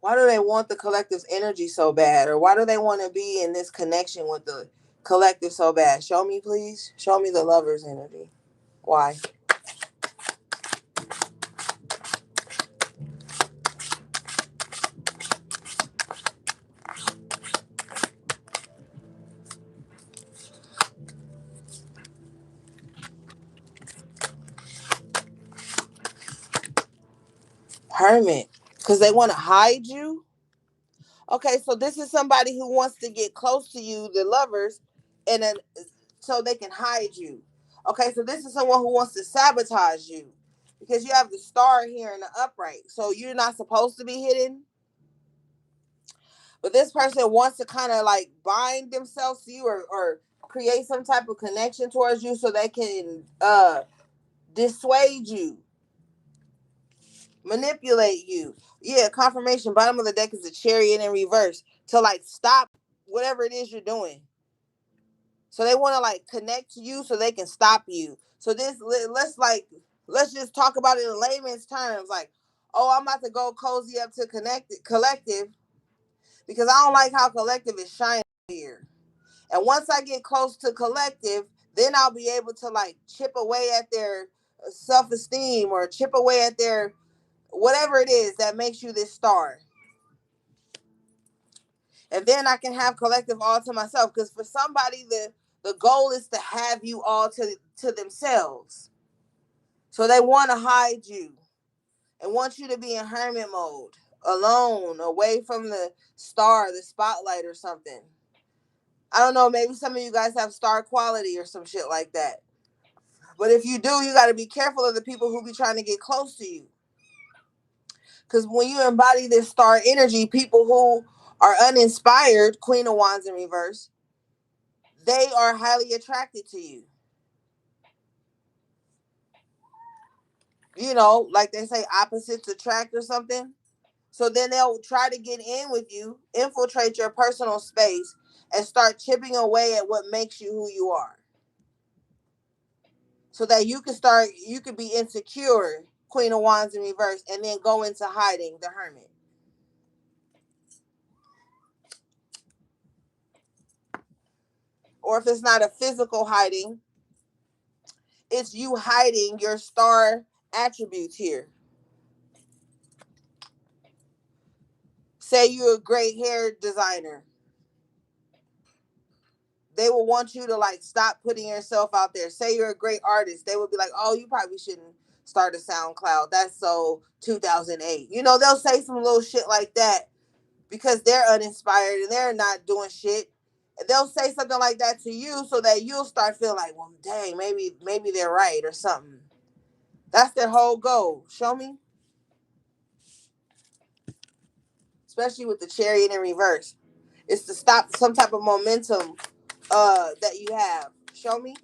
why do they want the collective's energy so bad? Or why do they want to be in this connection with the collective so bad? Show me, please. Show me the lover's energy. Why? Hermit. Because they want to hide you? Okay, so this is somebody who wants to get close to you, the lovers, and then so they can hide you. Okay, so this is someone who wants to sabotage you because you have the star here in the upright. So you're not supposed to be hidden. But this person wants to kind of like bind themselves to you or create some type of connection towards you so they can dissuade you, manipulate you. Yeah, confirmation. Bottom of the deck is a chariot in reverse to like stop whatever it is you're doing. So they want to like connect to you so they can stop you. So let's just talk about it in layman's terms. Like, oh, I'm about to go cozy up to collective because I don't like how collective is shining here. And once I get close to collective, then I'll be able to like chip away at their self-esteem or chip away at their whatever it is that makes you this star. And then I can have collective all to myself. Because for somebody, the goal is to have you all to themselves. So they want to hide you and want you to be in hermit mode, alone, away from the star, the spotlight, or something. I don't know, maybe some of you guys have star quality or some shit like that. But if you do, you got to be careful of the people who be trying to get close to you. Because when you embody this star energy, people who are uninspired, Queen of Wands in reverse, they are highly attracted to you. You know, like they say, opposites attract or something. So then they'll try to get in with you, infiltrate your personal space, and start chipping away at what makes you who you are. So that you can be insecure, Queen of Wands in reverse, and then go into hiding, the Hermit. Or if it's not a physical hiding, it's you hiding your star attributes here. Say you're a great hair designer. They will want you to like stop putting yourself out there. Say you're a great artist. They will be like, oh, you probably shouldn't start a SoundCloud. That's so 2008. You know, they'll say some little shit like that because they're uninspired and they're not doing shit. They'll say something like that to you so that you'll start feeling like, well, dang, maybe they're right or something. That's their whole goal. Show me. Especially with the chariot in reverse. It's to stop some type of momentum that you have. Show me.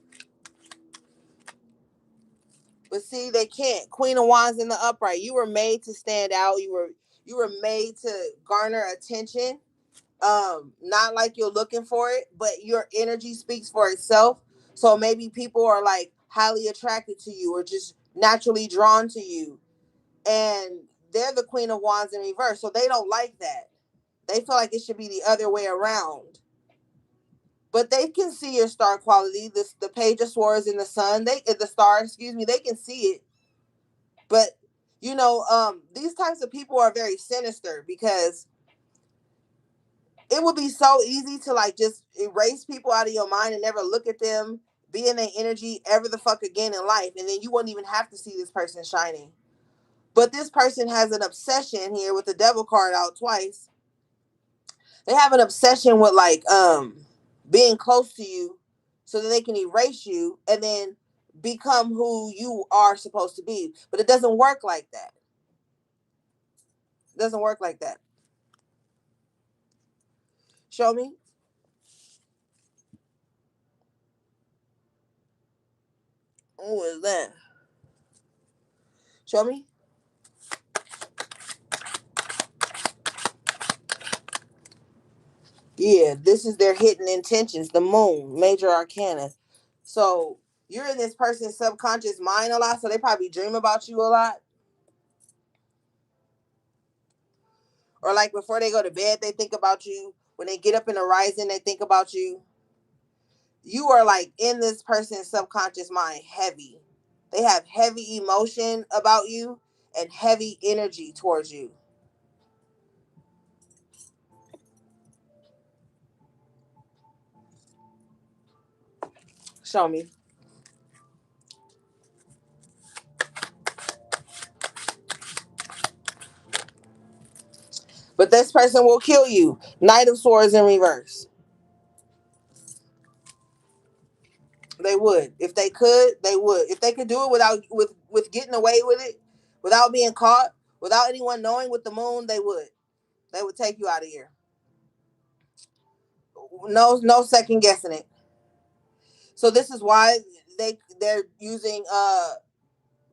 But see, they can't. Queen of Wands in the upright. You were made to stand out. You were made to garner attention. Not like you're looking for it, but your energy speaks for itself. So maybe people are like highly attracted to you or just naturally drawn to you. And they're the Queen of Wands in reverse. So they don't like that. They feel like it should be the other way around. But they can see your star quality. The Page of Swords in the sun, the star, excuse me, they can see it. But you know, these types of people are very sinister because it would be so easy to like just erase people out of your mind and never look at them, be in their energy ever the fuck again in life, and then you wouldn't even have to see this person shining. But this person has an obsession here with the devil card out twice. They have an obsession with like being close to you so that they can erase you and then become who you are supposed to be. But it doesn't work like that. It doesn't work like that. Show me. Who is that? Show me. Yeah, this is their hidden intentions. The moon, major arcana. So you're in this person's subconscious mind a lot, so they probably dream about you a lot. Or like before they go to bed, they think about you. When they get up in the rising, they think about you. You are like in this person's subconscious mind heavy. They have heavy emotion about you and heavy energy towards you. Show me. But this person will kill you. Knight of Swords in reverse. They would. If they could, they would. If they could do it without with getting away with it, without being caught, without anyone knowing with the moon, they would. They would take you out of here. No second guessing it. So this is why they're using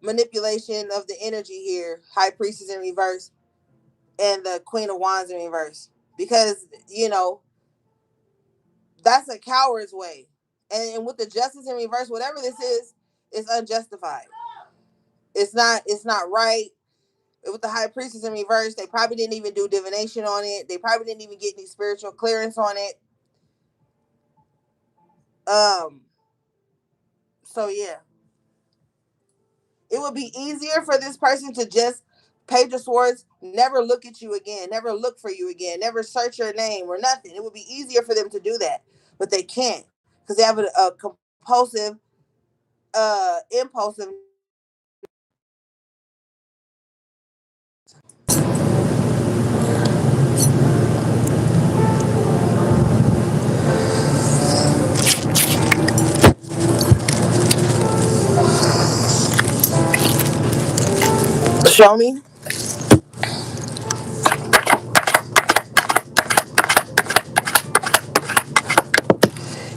manipulation of the energy here. High Priestess in reverse and the Queen of Wands in reverse. Because, that's a coward's way. And with the Justice in reverse, whatever this is unjustified. It's not right. With the High Priestess in reverse, they probably didn't even do divination on it. They probably didn't even get any spiritual clearance on it. Um, so yeah. It would be easier for this person to just Page of Swords, never look at you again, never look for you again, never search your name or nothing. It would be easier for them to do that, but they can't because they have a compulsive, impulsive. Show me.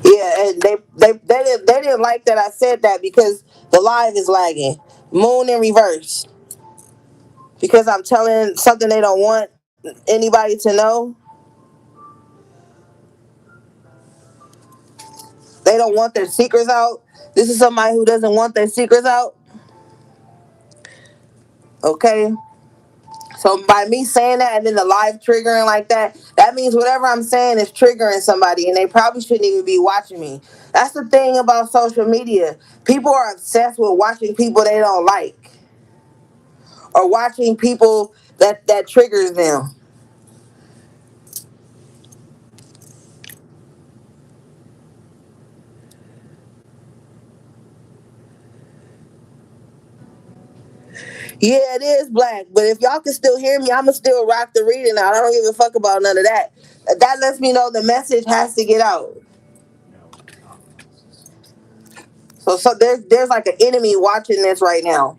Yeah, and they didn't like that I said that because the live is lagging. Moon in reverse because I'm telling something they don't want anybody to know. They don't want their secrets out. This is somebody who doesn't want their secrets out. Okay. So by me saying that and then the live triggering like that, that means whatever I'm saying is triggering somebody and they probably shouldn't even be watching me. That's the thing about social media. People are obsessed with watching people they don't like or watching people that triggers them. Yeah, it is black, but if y'all can still hear me, I'ma still rock the reading out. I don't give a fuck about none of that. That lets me know the message has to get out. So there's like an enemy watching this right now.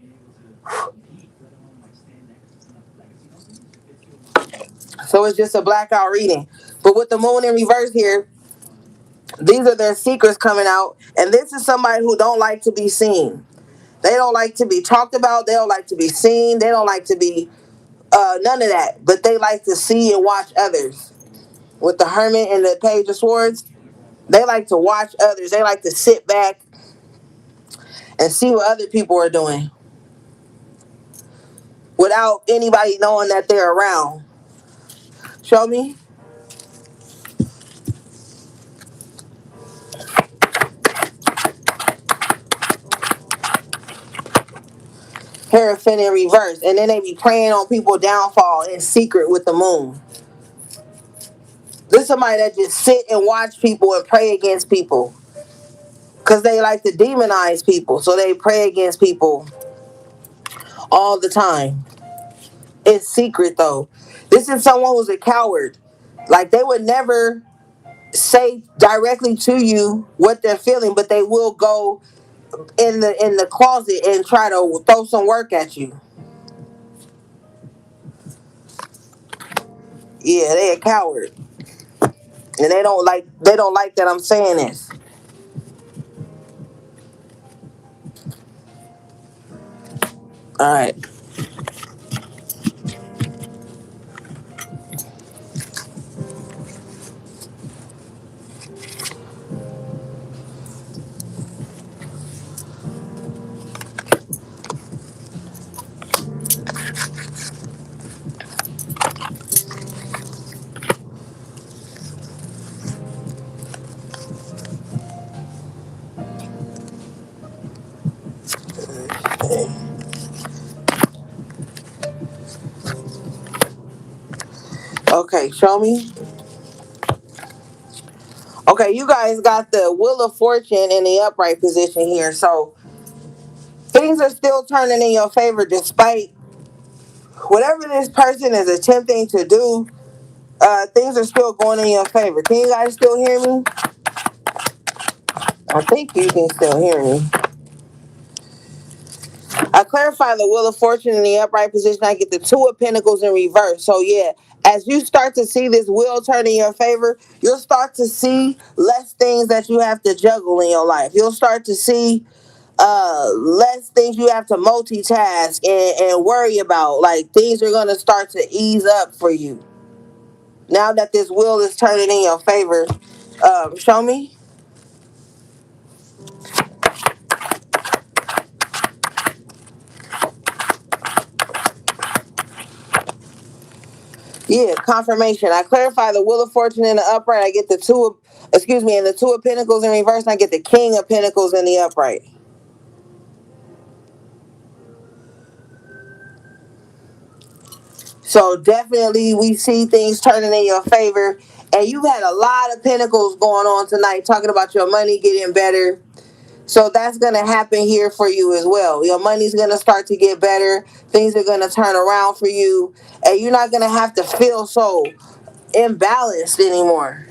So it's just a blackout reading. But with the moon in reverse here, these are their secrets coming out. And this is somebody who don't like to be seen. They don't like to be talked about. They don't like to be seen. They don't like to be none of that. But they like to see and watch others. With the Hermit and the Page of Swords, they like to watch others. They like to sit back and see what other people are doing without anybody knowing that they're around. Show me. Hierophant in reverse. And then they be praying on people's downfall in secret with the moon. This is somebody that just sit and watch people and pray against people. Because they like to demonize people. So they pray against people all the time. It's secret though. This is someone who's a coward. Like they would never say directly to you what they're feeling, but they will go in the closet and try to throw some work at you. Yeah, they a coward. And they don't like that I'm saying this. All right. Okay, show me. Okay, you guys got the Wheel of Fortune in the upright position here. So things are still turning in your favor despite whatever this person is attempting to do. Things are still going in your favor. Can you guys still hear me? I think you can still hear me. I clarify the Wheel of Fortune in the upright position. I get the Two of Pentacles in reverse. So yeah, as you start to see this wheel turn in your favor, you'll start to see less things that you have to juggle in your life. You'll start to see less things you have to multitask and worry about. Like things are gonna start to ease up for you now that this wheel is turning in your favor. Show me. Yeah, confirmation. I clarify the Wheel of Fortune in the upright. I get the in the Two of Pentacles in reverse, and I get the King of Pentacles in the upright. So definitely we see things turning in your favor. And you've had a lot of pentacles going on tonight, talking about your money getting better. So that's going to happen here for you as well. Your money's going to start to get better. Things are going to turn around for you. And you're not going to have to feel so imbalanced anymore.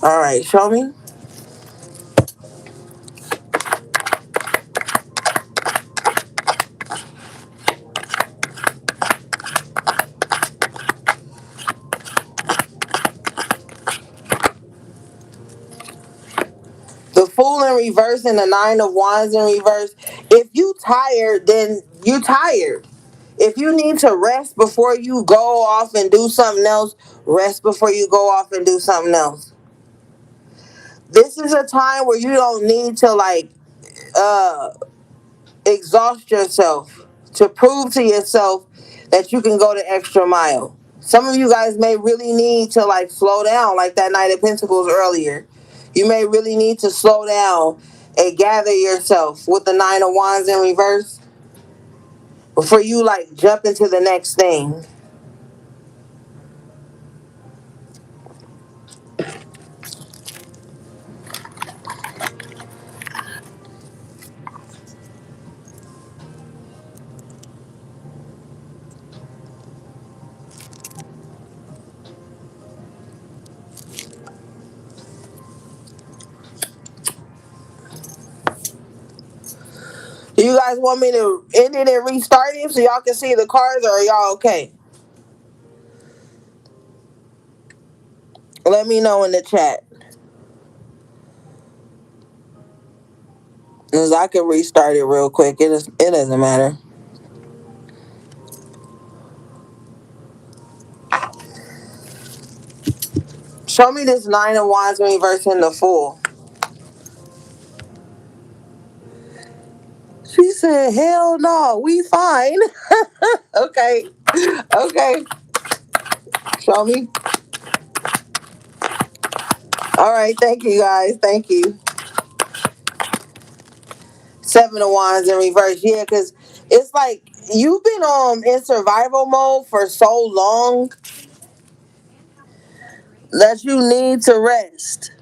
All right, show me. The Fool in reverse and the Nine of Wands in reverse. If you tired, then you tired. If you need to rest before you go off and do something else, rest before you go off and do something else. This is a time where you don't need to uh exhaust yourself to prove to yourself that you can go the extra mile. Some of you guys may really need to slow down, like that Knight of Pentacles earlier. You may really need to slow down and gather yourself with the Nine of Wands in reverse before you jump into the next thing. Do you guys want me to end it and restart it so y'all can see the cards, or are y'all okay? Let me know in the chat. Because I can restart it real quick. It doesn't matter. Show me this Nine of Wands reverse in the Fool. She said, hell no, we fine. Okay. Okay. Show me. All right. Thank you, guys. Thank you. Seven of Wands in reverse. Yeah, because it's like you've been in survival mode for so long that you need to rest.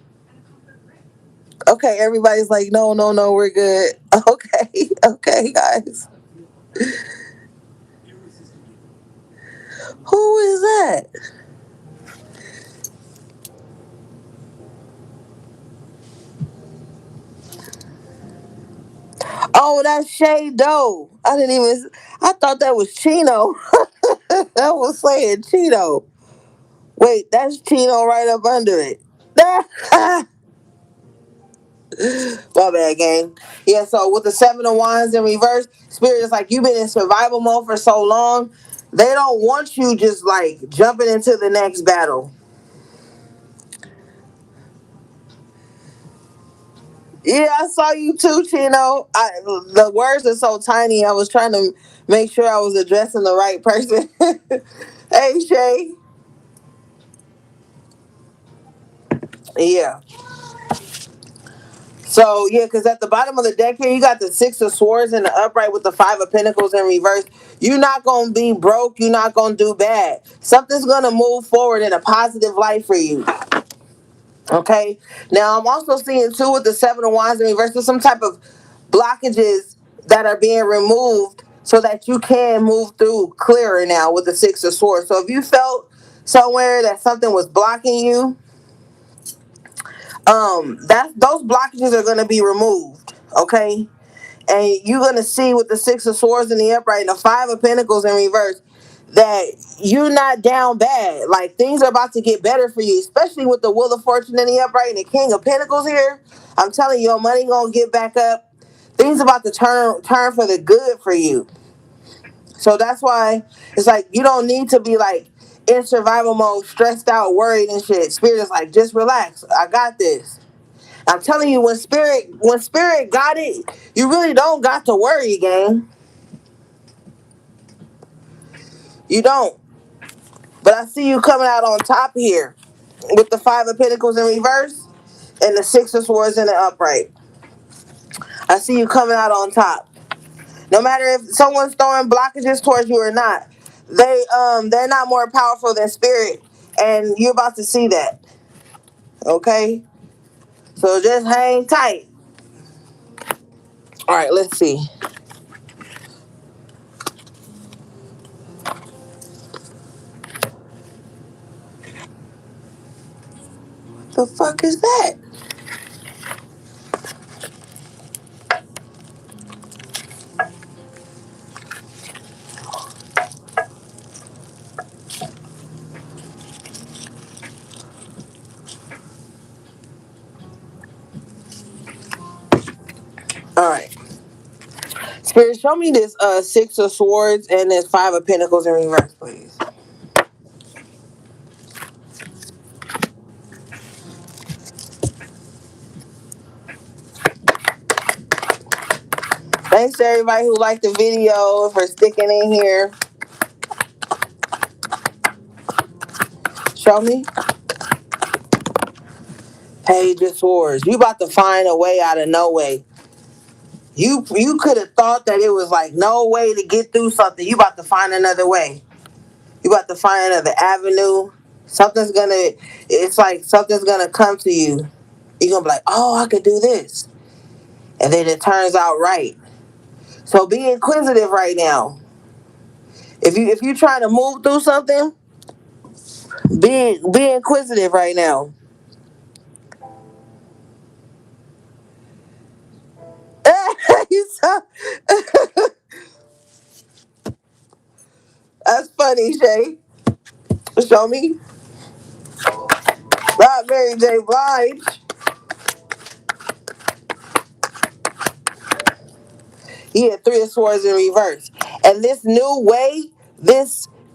Okay, everybody's like, no, no, no, we're good. Okay, okay, guys. Who is that? Oh, that's Shay Doe. I didn't even. I thought that was Chino. That was saying Chino. Wait, that's Chino right up under it. My bad, gang. Yeah, so with the Seven of Wands in reverse, Spirit is like, you've been in survival mode for so long. They don't want you just like jumping into the next battle. Yeah, I saw you too, Chino. The words are so tiny. I was trying to make sure I was addressing the right person. Hey, Shay. Yeah. So yeah, because at the bottom of the deck here, you got the Six of Swords in the upright with the Five of Pentacles in reverse. You're not gonna be broke. You're not gonna do bad. Something's gonna move forward in a positive light for you. Okay. Now I'm also seeing too with the Seven of Wands in reverse, there's some type of blockages that are being removed so that you can move through clearer now with the Six of Swords. So if you felt somewhere that something was blocking you, that those blockages are gonna be removed. Okay. And you're gonna see with the Six of Swords in the upright and the Five of Pentacles in reverse that you're not down bad. Like things are about to get better for you, especially with the Wheel of Fortune in the upright and the King of Pentacles here. I'm telling you, your money gonna get back up. Things about to turn for the good for you. So that's why it's like you don't need to be like in survival mode, stressed out, worried and shit. Spirit is like, just relax. I got this. I'm telling you, when spirit got it, you really don't got to worry, gang. You don't. But I see you coming out on top here with the Five of Pentacles in reverse and the Six of Swords in the upright. I see you coming out on top. No matter if someone's throwing blockages towards you or not, they're not more powerful than spirit, and you're about to see that. Okay, so just hang tight. All right, let's see. The fuck is that? All right. Spirit, show me this Six of Swords and this Five of Pentacles in reverse, please. Thanks to everybody who liked the video for sticking in here. Show me. Page of Swords. You about to find a way out of no way. You could have thought that it was like no way to get through something. You about to find another way. You about to find another avenue. Something's gonna. It's like something's gonna come to you. You're gonna be like, oh, I could do this, and then it turns out right. So be inquisitive right now. If you trying to move through something, be inquisitive right now. You so, that's funny, Shay. Show me. Not Mary J. Blige. He had Three of Swords in reverse. And this new way,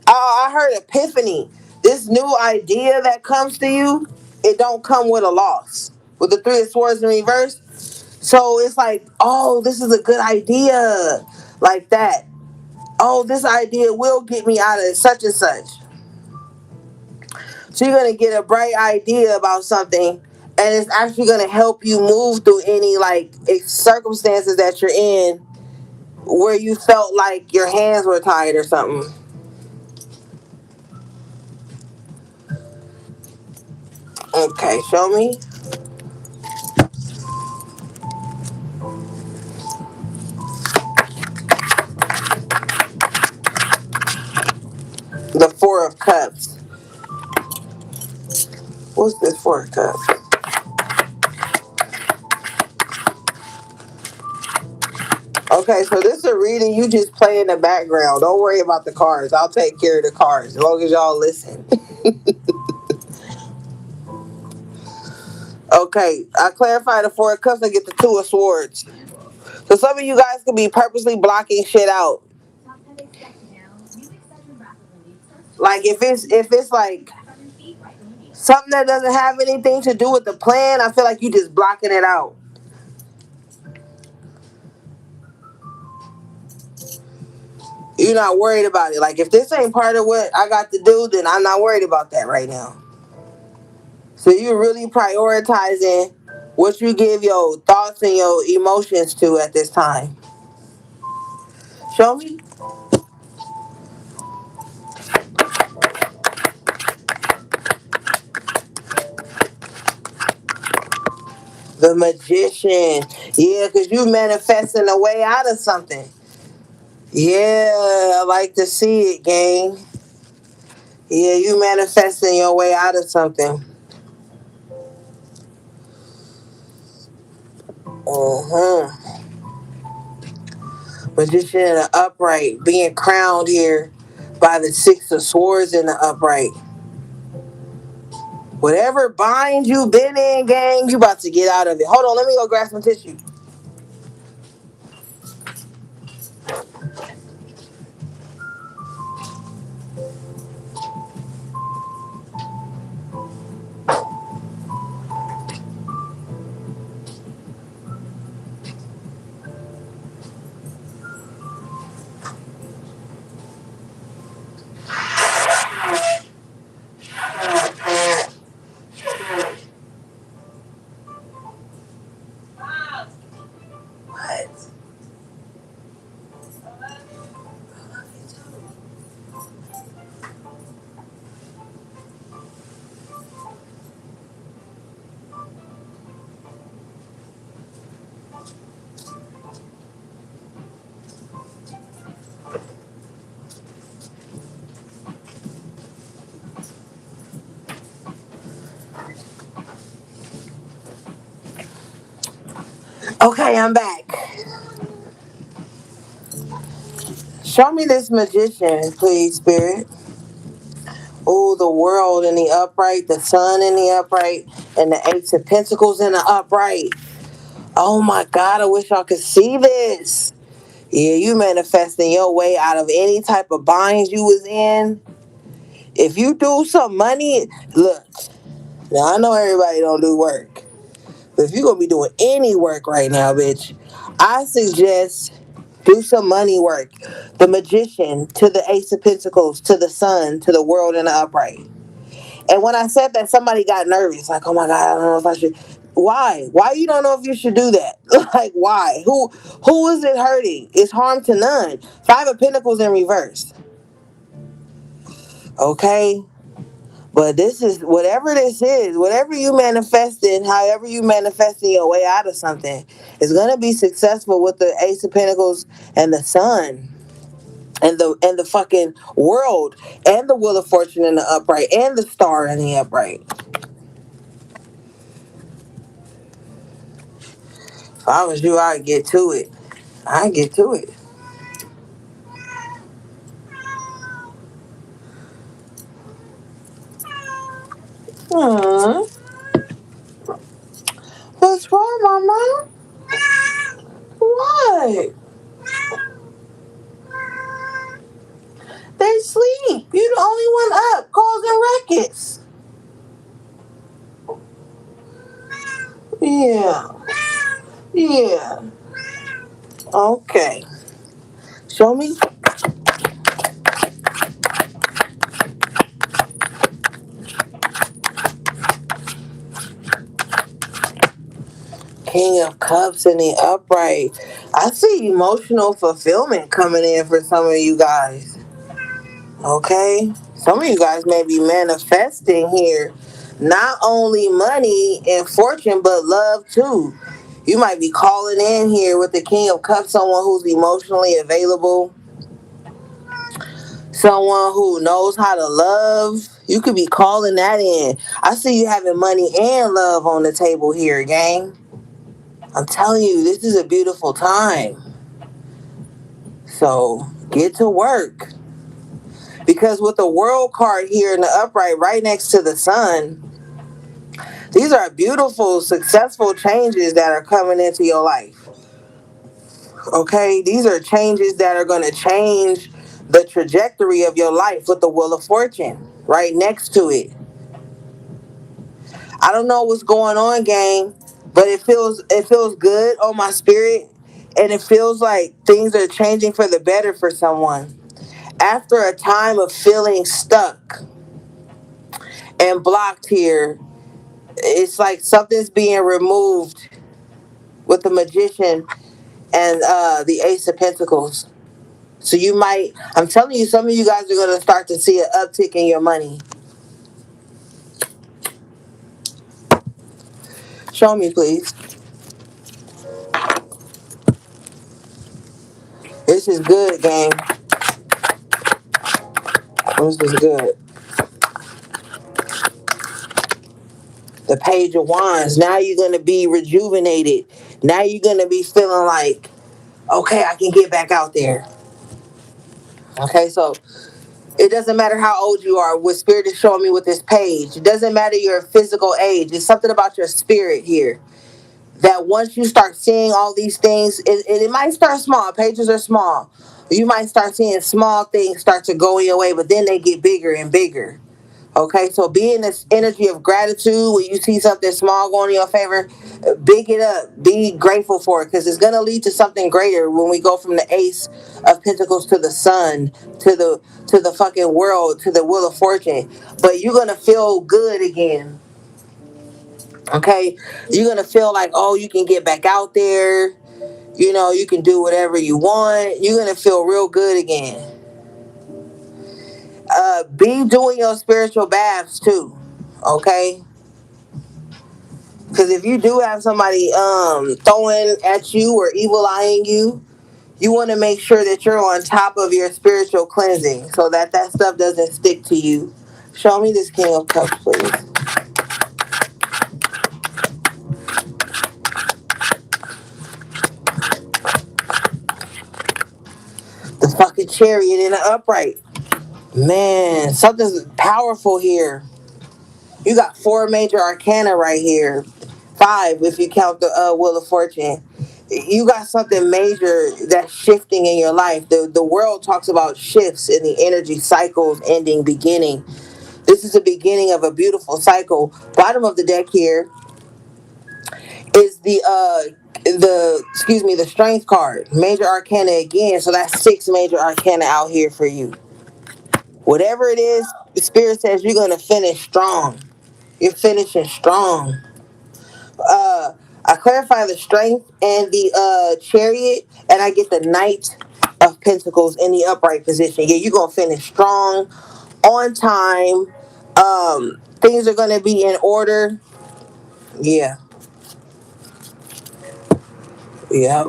I heard epiphany. This new idea that comes to you, it don't come with a loss. With the Three of Swords in reverse. So it's like, oh, this is a good idea. Like that. Oh, this idea will get me out of such and such. So you're gonna get a bright idea about something, and it's actually gonna help you move through any like circumstances that you're in where you felt like your hands were tied or something. Okay, show me. The Four of Cups. What's this Four of Cups? Okay, so this is a reading you just play in the background. Don't worry about the cards. I'll take care of the cards as long as y'all listen. Okay, I clarified the four of cups. I get the two of swords. So some of you guys could be purposely blocking shit out. Like if it's like something that doesn't have anything to do with the plan, I feel like you just blocking it out. You're not worried about it. Like if this ain't part of what I got to do, then I'm not worried about that right now. So you're really prioritizing what you give your thoughts and your emotions to at this time. Show me. The magician. Yeah, because you manifesting a way out of something. Yeah, I like to see it, gang. Yeah, you manifesting your way out of something. Uh-huh. Magician in the upright, being crowned here by the six of swords in the upright. Whatever bind you been in, gang, you about to get out of it. Hold on, let me go grab some tissue. What? Okay, I'm back. Show me this magician, please, spirit. Oh, the world in the upright, the sun in the upright, and the ace of pentacles in the upright. Oh my God, I wish y'all could see this. Yeah, you manifesting your way out of any type of binds you was in. If you do some money, look, now I know everybody don't do work, but if you're gonna be doing any work right now, bitch, I suggest do some money work. The magician to the ace of pentacles to the sun to the world in the upright. And when I said that, somebody got nervous, like, oh my God, I don't know if I should. Why? Why you don't know if you should do that? Like, why? Who is it hurting? It's harm to none. Five of Pentacles in reverse. Okay? But this is whatever this is, whatever you manifesting, however you manifesting your way out of something, is gonna be successful with the Ace of Pentacles and the Sun. And the fucking world and the Wheel of Fortune in the upright and the star in the upright. If I was you, I'd get to it. I'd get to it. Hmm. What's wrong, Mama? What? They sleep. You the only one up causing ruckus. Yeah. Yeah. Okay. Show me. King of Cups in the upright. I see emotional fulfillment coming in for some of you guys. Okay? Some of you guys may be manifesting here not only money and fortune, but love too. You might be calling in here with the King of Cups, someone who's emotionally available, someone who knows how to love. You could be calling that in. I see you having money and love on the table here, gang. I'm telling you, this is a beautiful time. So get to work. Because with the world card here in the upright right next to the sun, These are beautiful, successful changes that are coming into your life. Okay, these are changes that are going to change the trajectory of your life with the Wheel of Fortune right next to it. I don't know what's going on, gang, but it feels good on my spirit, and it feels like things are changing for the better for someone. After a time of feeling stuck and blocked here, it's like something's being removed with the Magician and the Ace of Pentacles. So you might, I'm telling you, some of you guys are going to start to see an uptick in your money. Show me, please. This is good, gang. This is good. The Page of Wands. Now you're going to be rejuvenated. Now you're going to be feeling like, okay, I can get back out there. Okay, so it doesn't matter how old you are. What Spirit is showing me with this page. It doesn't matter your physical age. It's something about your spirit here. That once you start seeing all these things, it might start small. Pages are small. You might start seeing small things start to go your way, but then they get bigger and bigger. Okay, so be in this energy of gratitude when you see something small going in your favor. Big it up. Be grateful for it because it's going to lead to something greater when we go from the Ace of Pentacles to the Sun to the fucking world to the Wheel of Fortune. But you're going to feel good again. Okay, you're going to feel like, oh, you can get back out there. You know, you can do whatever you want. You're going to feel real good again. Be doing your spiritual baths too. Okay, because if you do have somebody throwing at you or evil eyeing you, you want to make sure that you're on top of your spiritual cleansing so that that stuff doesn't stick to you. Show me this King of Cups, please. The fucking Chariot in the upright. Man, something's powerful here. You got four major arcana right here. Five if you count the Wheel of Fortune. You got something major that's shifting in your life. The world talks about shifts in the energy cycles, ending, beginning. This is the beginning of a beautiful cycle. Bottom of the deck here is the Strength card. Major arcana again. So that's six major arcana out here for you. Whatever it is, the spirit says you're gonna finish strong. You're finishing strong. I clarify the Strength and the Chariot, and I get the Knight of Pentacles in the upright position. Yeah, you're gonna finish strong, on time. Things are gonna be in order. Yeah, yeah.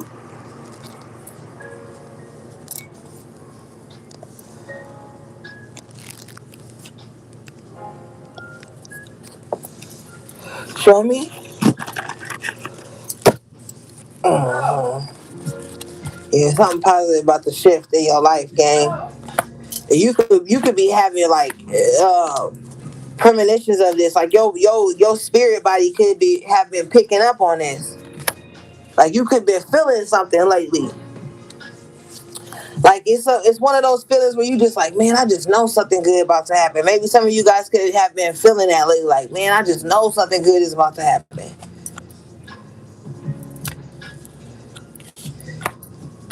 Show me. Uh, yeah, something positive about the shift in your life, gang. You could be having like premonitions of this, like your spirit body could be have been picking up on this. Like you could be feeling something lately. Like it's one of those feelings where you just like, man, I just know something good about to happen. Maybe some of you guys could have been feeling that lately, like, man, I just know something good is about to happen.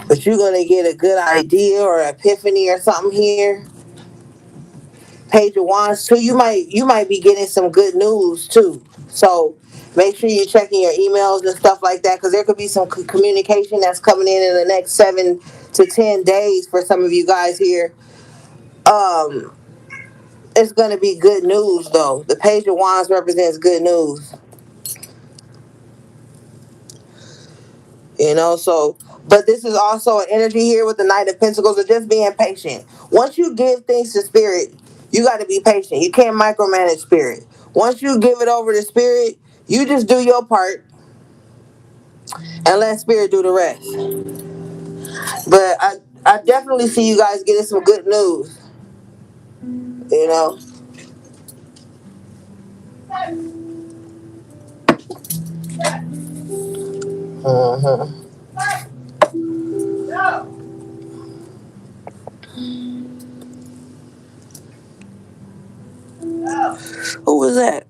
But you're gonna get a good idea or epiphany or something here. Page of Wands too. You might be getting some good news too. So make sure you're checking your emails and stuff like that because there could be some communication that's coming in the next 7 to 10 days for some of you guys here. Um, it's gonna be good news though. The Page of Wands represents good news. You know, so but this is also an energy here with the Knight of Pentacles of just being patient. Once you give things to spirit, you got to be patient. You can't micromanage spirit. Once you give it over to spirit, you just do your part and let spirit do the rest. But I definitely see you guys getting some good news. You know, Mm-hmm. Who was that?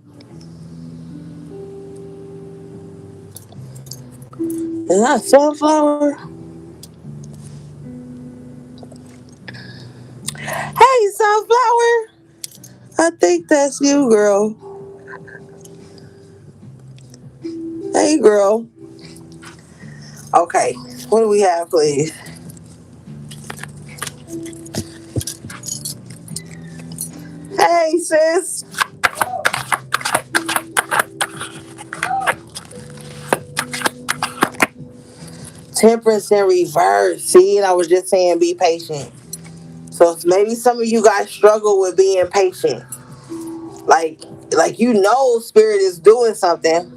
Is that Sunflower? Hey, Sunflower. I think that's you, girl. Hey, girl. Okay. What do we have, please? Hey, sis. Temperance in reverse. See, and I was just saying be patient. So maybe some of you guys struggle with being patient. Like, spirit is doing something,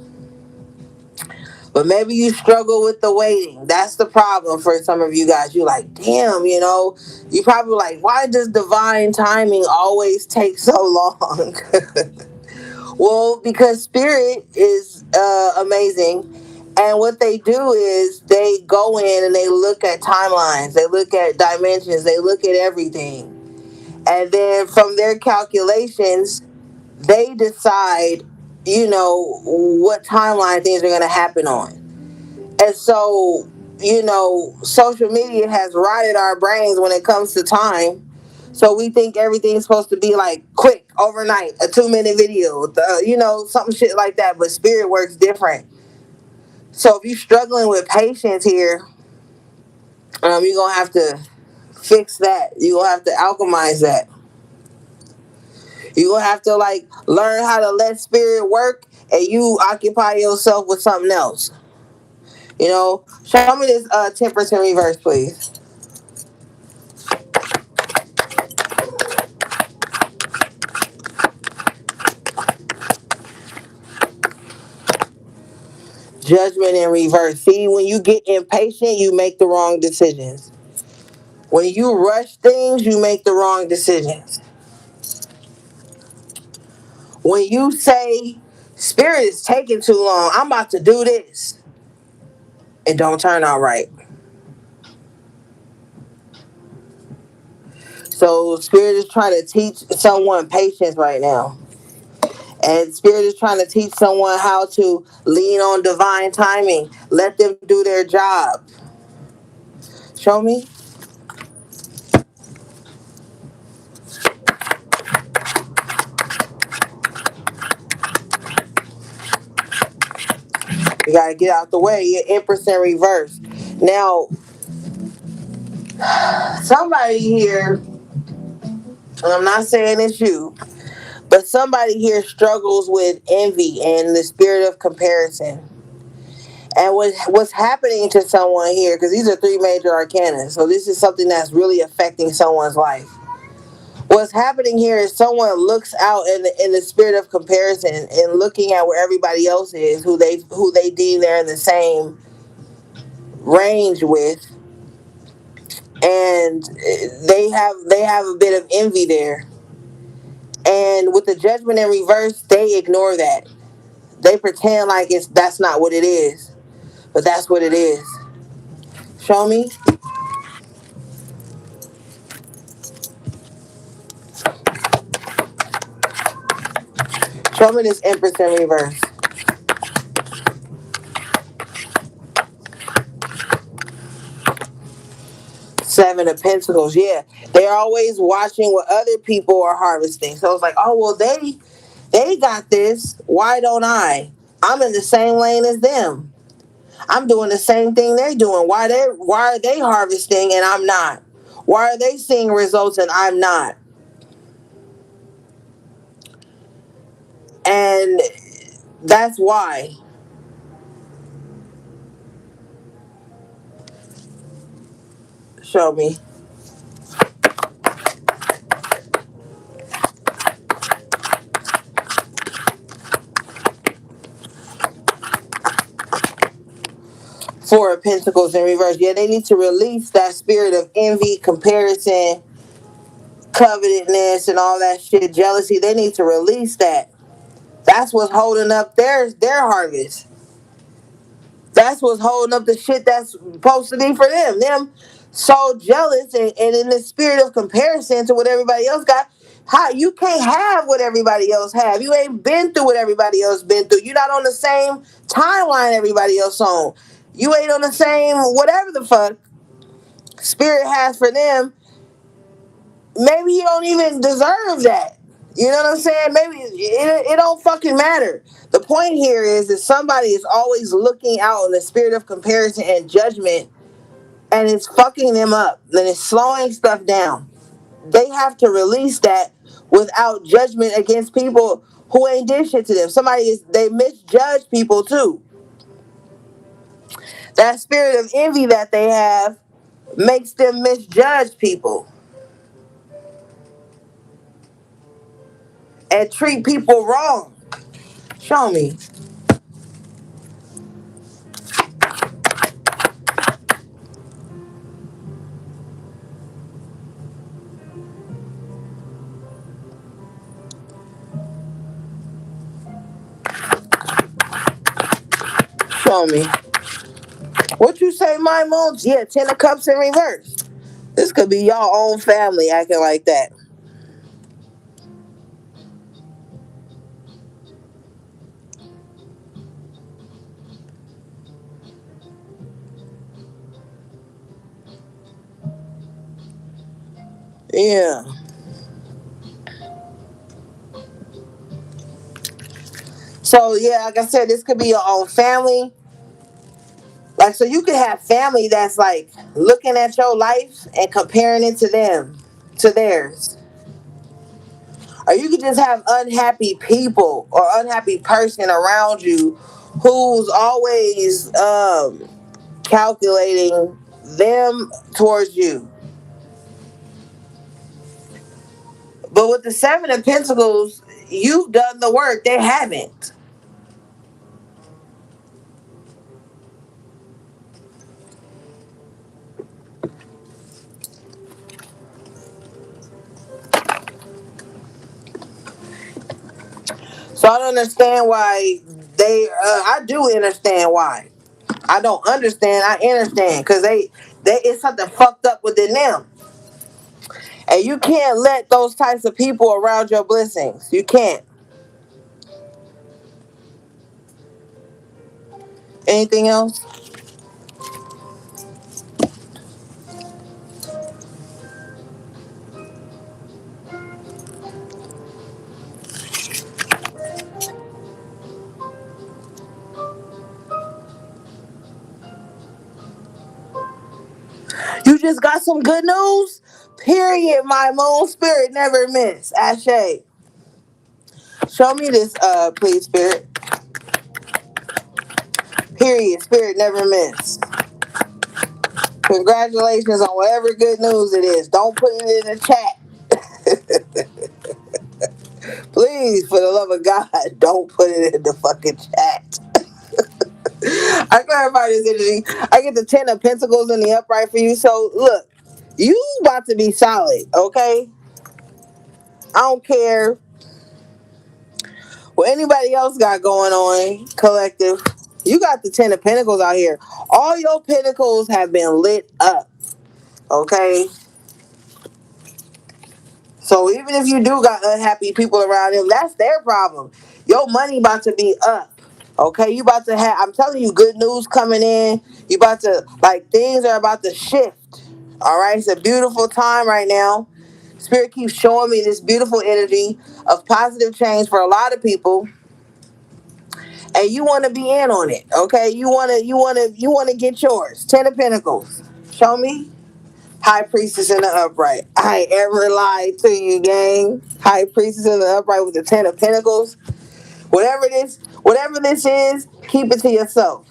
but maybe you struggle with the waiting. That's the problem for some of you guys. You're like, damn, you probably like, why does divine timing always take so long? Well, because spirit is amazing. And what they do is they go in and they look at timelines, they look at dimensions, they look at everything. And then from their calculations, they decide, what timeline things are going to happen on. And so, social media has rotted our brains when it comes to time. So we think everything's supposed to be like quick, overnight, a 2-minute video, something shit like that. But spirit works different. So if you're struggling with patience here, you're going to have to fix that. You're going to have to alchemize that. You're going to have to like learn how to let spirit work and you occupy yourself with something else. Show me this temperance in reverse, please. Judgment in reverse. See, when you get impatient, you make the wrong decisions. When you rush things, you make the wrong decisions. When you say, Spirit is taking too long, I'm about to do this, it don't turn out right. So, Spirit is trying to teach someone patience right now. And Spirit is trying to teach someone how to lean on divine timing. Let them do their job. Show me. You got to get out the way. You're Empress in reverse. Now, somebody here, and I'm not saying it's you, but somebody here struggles with envy and the spirit of comparison. And what's happening to someone here, because these are three major arcana, so this is something that's really affecting someone's life. What's happening here is someone looks out in the spirit of comparison and looking at where everybody else is, who they deem they're in the same range with, and they have a bit of envy there. And with the judgment in reverse, they ignore that. They pretend like that's not what it is, but that's what it is. Show me. Show me this Empress in reverse. Seven of Pentacles. Yeah, they're always watching what other people are harvesting. So it's like, oh well, they got this. Why don't I? I'm in the same lane as them. I'm doing the same thing they're doing. Why are they harvesting and I'm not? Why are they seeing results and I'm not? And that's why. Show me. Four of Pentacles in reverse. Yeah, they need to release that spirit of envy, comparison, covetousness, and all that shit, jealousy. They need to release that. That's what's holding up their harvest. That's what's holding up the shit that's supposed to be for them. Them so jealous and in the spirit of comparison to what everybody else got. How you can't have what everybody else have? You ain't been through what everybody else been through. You're not on the same timeline everybody else on. You ain't on the same whatever the fuck spirit has for them. Maybe you don't even deserve that. You know what I'm saying? Maybe it don't fucking matter. The point here is that somebody is always looking out in the spirit of comparison and judgment, and it's fucking them up, and it's slowing stuff down. They have to release that without judgment against people who ain't did shit to them. They misjudge people too. That spirit of envy that they have makes them misjudge people and treat people wrong. Show me. Show me. What you say, my moons? Yeah, 10 of Cups in reverse. This could be your own family acting like that. Yeah. So yeah, like I said, this could be your own family. Like, so you could have family that's like looking at your life and comparing it to them, to theirs. Or you could just have unhappy people or unhappy person around you who's always calculating them towards you. But with the 7 of Pentacles, you've done the work. They haven't. So I don't understand why they. I do understand why. I don't understand. I understand because they it's something fucked up within them, and you can't let those types of people around your blessings. You can't. Anything else? You just got some good news. Period. My moon spirit never miss. Ashe. Show me this, please, spirit. Period. Spirit never miss. Congratulations on whatever good news it is. Don't put it in the chat. Please, for the love of God, don't put it in the fucking chat. I clarify this energy. I get the 10 of Pentacles in the upright for you. So look, you about to be solid, okay? I don't care what anybody else got going on, collective. You got the 10 of Pentacles out here. All your pentacles have been lit up, okay? So even if you do got unhappy people around them, that's their problem. Your money about to be up. Okay, you about to have, I'm telling you, good news coming in. You about to, like, things are about to shift. All right, it's a beautiful time right now. Spirit keeps showing me this beautiful energy of positive change for a lot of people, and you want to be in on it. Okay, you want to get yours. 10 of Pentacles. Show me. High Priestess in the upright. I ain't ever lied to you, gang. High Priestess in the upright with the 10 of Pentacles. Whatever this is, keep it to yourself.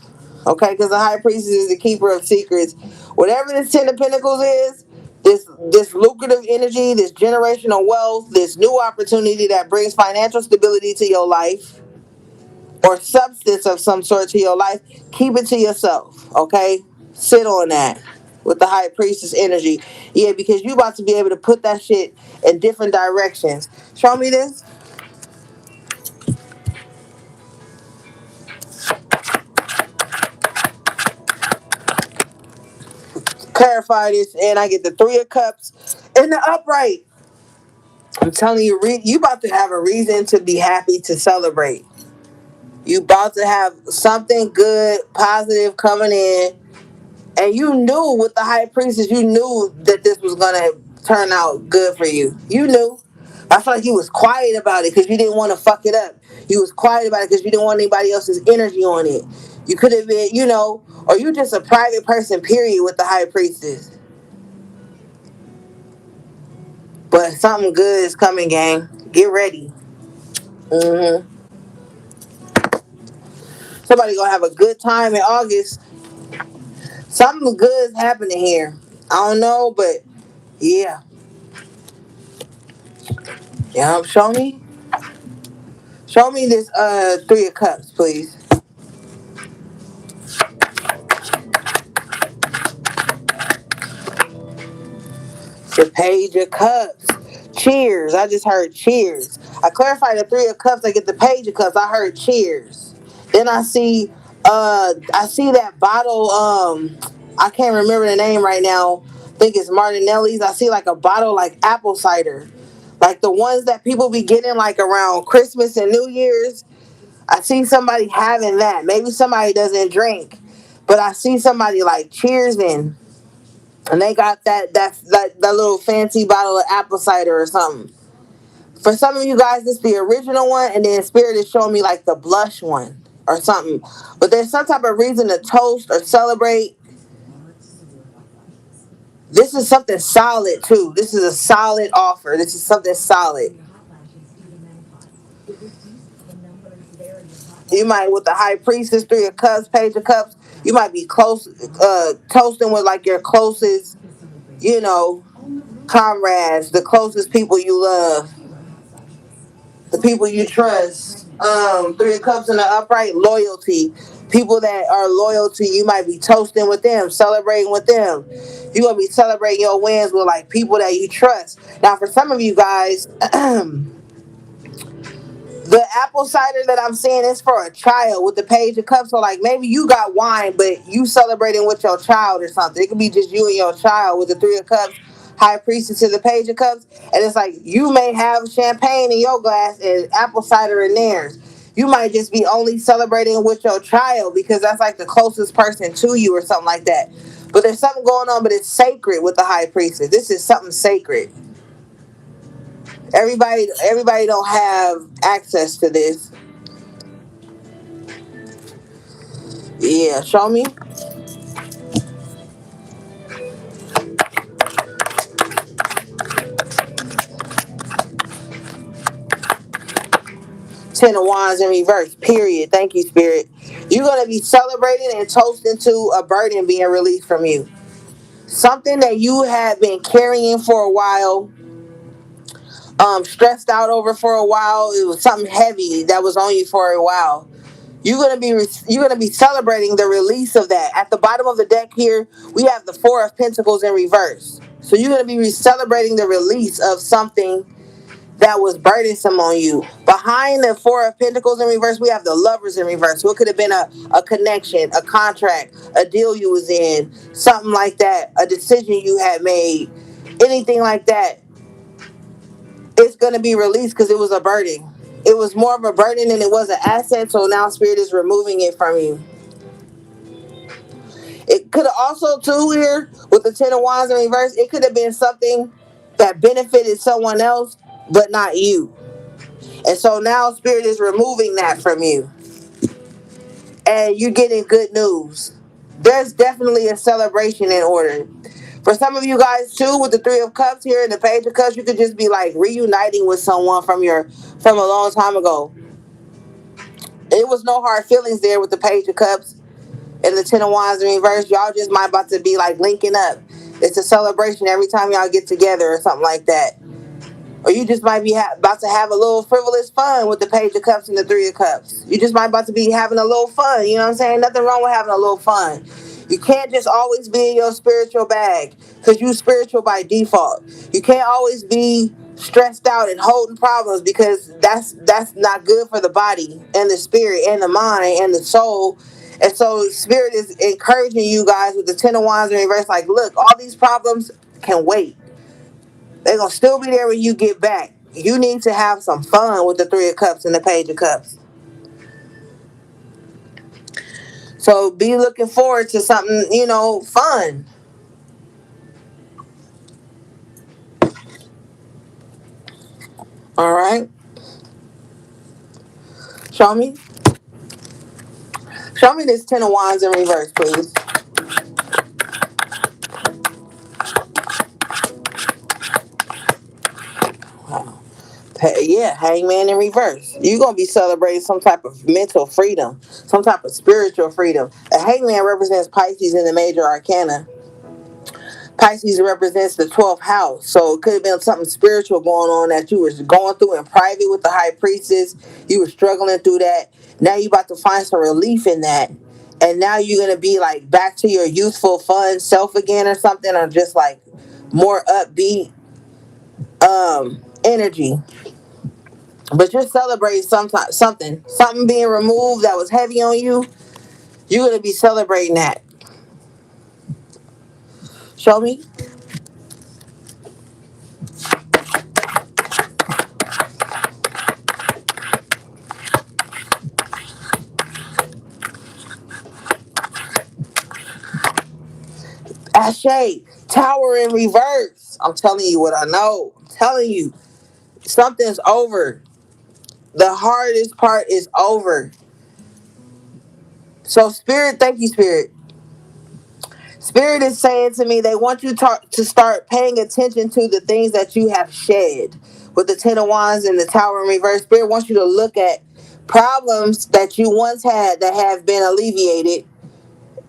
Okay, because the High Priestess is the keeper of secrets. Whatever this 10 of Pentacles is, this lucrative energy, this generational wealth, this new opportunity that brings financial stability to your life, or substance of some sort to your life, keep it to yourself. Okay, sit on that with the High Priestess energy. Yeah, because you about to be able to put that shit in different directions. Show me this. clarify this, and I get the Three of Cups in the upright. I'm telling you, you about to have a reason to be happy, to celebrate. You about to have something good, positive coming in, and you knew with the High Priestess, you knew that this was gonna turn out good for you. You knew. I feel like you was quiet about it because you didn't want to fuck it up. You was quiet about it because you didn't want anybody else's energy on it. You could have been, or you just a private person, period, with the High Priestess. But something good is coming, gang. Get ready. hmm Somebody gonna have a good time in August. Something good is happening here. I don't know, but yeah. Yeah, show me this Three of Cups, please. The Page of Cups. Cheers. I just heard cheers. I clarified the Three of Cups. I get the Page of Cups. I heard cheers. Then I see that bottle, I can't remember the name right now. I think it's Martinelli's. I see like a bottle like apple cider. Like the ones that people be getting like around Christmas and New Year's. I see somebody having that. Maybe somebody doesn't drink, but I see somebody like cheersing, and they got that little fancy bottle of apple cider or something. For some of you guys, it's the original one, and then Spirit is showing me like the blush one or something. But there's some type of reason to toast or celebrate. This is something solid too. This is a solid offer. This is something solid. You might, with the High Priestess, Three of Cups, Page of Cups, you might be close, toasting with like your closest, you know, comrades, the closest people you love, the people you trust. Three of Cups in the upright, loyalty. People that are loyal to you, might be toasting with them, celebrating with them. You're gonna be celebrating your wins with like people that you trust. Now, for some of you guys, the apple cider that I'm seeing is for a child with the Page of Cups. So like maybe you got wine, but you celebrating with your child or something. It could be just you and your child with the Three of Cups, High Priestess to the Page of Cups, and it's like you may have champagne in your glass and apple cider in theirs. You might just be only celebrating with your child because that's like the closest person to you or something like that. But there's something going on, but it's sacred with the High Priestess. This is something sacred. Everybody don't have access to this. Yeah, show me. Ten of Wands in reverse, period. Thank you, Spirit. You're going to be celebrating and toasting to a burden being released from you. Something that you have been carrying for a while, stressed out over for a while. It was something heavy that was on you for a while. You're gonna be celebrating the release of that. At the bottom of the deck here, we have the Four of Pentacles in reverse. So you're gonna be celebrating the release of something that was burdensome on you. Behind the Four of Pentacles in reverse, we have the Lovers in reverse. So it could have been a connection, a contract, a deal you was in, something like that, a decision you had made, anything like that. It's going to be released because it was a burden. It was more of a burden than it was an asset, so now Spirit is removing it from you. It could have also, too, here, with the Ten of Wands in reverse, it could have been something that benefited someone else, but not you. And so now Spirit is removing that from you. And you're getting good news. There's definitely a celebration in order. For some of you guys too, with the Three of Cups here and the Page of Cups, you could just be like reuniting with someone from a long time ago. It was no hard feelings there with the Page of Cups and the Ten of Wands in reverse. Y'all just might about to be like linking up. It's a celebration every time y'all get together or something like that. Or you just might be about to have a little frivolous fun with the Page of Cups and the Three of Cups. You just might about to be having a little fun. You know what I'm saying? Nothing wrong with having a little fun. You can't just always be in your spiritual bag because you spiritual by default. You can't always be stressed out and holding problems because that's not good for the body and the spirit and the mind and the soul And so Spirit is encouraging you guys with the Ten of Wands in reverse. Like, look, all these problems can wait. They're going to still be there when you get back. You need to have some fun with the Three of Cups and the Page of Cups. So be looking forward to something, fun. All right. Show me. Show me this Ten of Wands in reverse, please. Wow. Yeah, Hangman in reverse. You're going to be celebrating some type of mental freedom, some type of spiritual freedom. The Hangman represents Pisces in the major arcana. Pisces represents the 12th house. So it could have been something spiritual going on that you was going through in private with the high priestess. You were struggling through that. Now you're about to find some relief in that. And now you're going to be like back to your youthful, fun self again or something, or just like more upbeat energy. But you're celebrating something being removed that was heavy on you. You're going to be celebrating that. Show me. Ashe, Tower in reverse. I'm telling you what I know. I'm telling you, something's over. The hardest part is over. So, Spirit, thank you, Spirit. Spirit is saying to me, they want you to start paying attention to the things that you have shed. With the Ten of Wands and the Tower in reverse, Spirit wants you to look at problems that you once had that have been alleviated,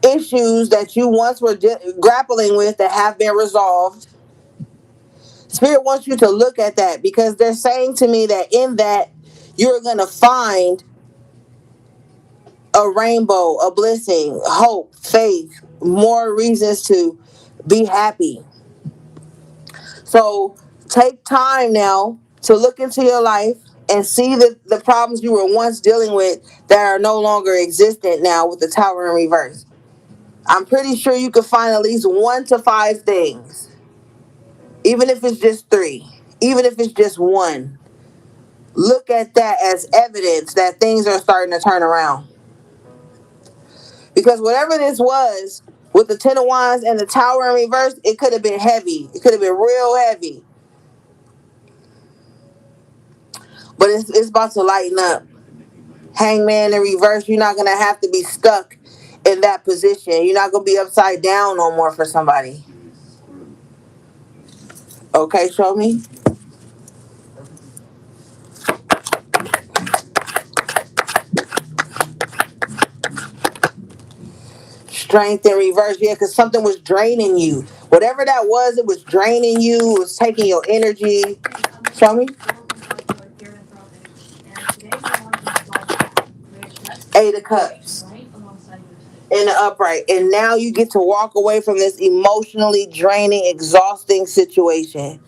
issues that you once were grappling with that have been resolved. Spirit wants you to look at that because they're saying to me that in that you're going to find a rainbow, a blessing, hope, faith, more reasons to be happy. So take time now to look into your life and see the problems you were once dealing with that are no longer existent now with the Tower in reverse. I'm pretty sure you could find at least 1 to 5 things, even if it's just 3, even if it's just 1. Look at that as evidence that things are starting to turn around. Because whatever this was, with the Ten of Wands and the Tower in reverse, it could have been heavy. It could have been real heavy. But it's about to lighten up. Hangman in reverse, you're not going to have to be stuck in that position. You're not going to be upside down no more for somebody. Okay, show me. Strength in reverse, yeah, because something was draining you. Whatever that was, it was draining you. It was taking your energy. Show me. 8 of Cups in the upright. And now you get to walk away from this emotionally draining, exhausting situation.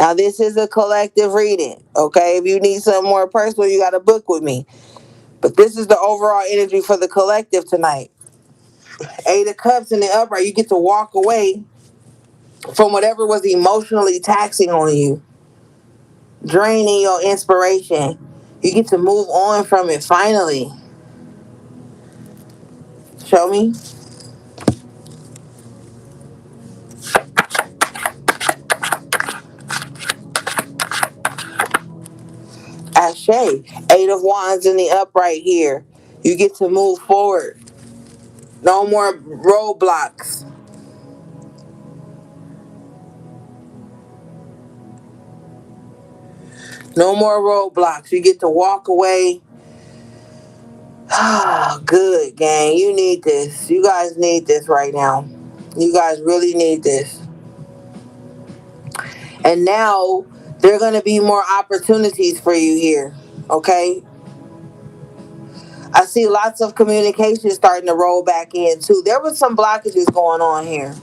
Now, this is a collective reading, okay? If you need something more personal, you got to book with me. But this is the overall energy for the collective tonight. 8 of Cups in the upright. You get to walk away from whatever was emotionally taxing on you, draining your inspiration. You get to move on from it finally. Show me. Ashe. 8 of Wands in the upright here. You get to move forward. No more roadblocks. No more roadblocks. You get to walk away. Ah, good, gang. You need this. You guys need this right now. You guys really need this. And now there are going to be more opportunities for you here. Okay? I see lots of communication starting to roll back in too. There was some blockages going on here.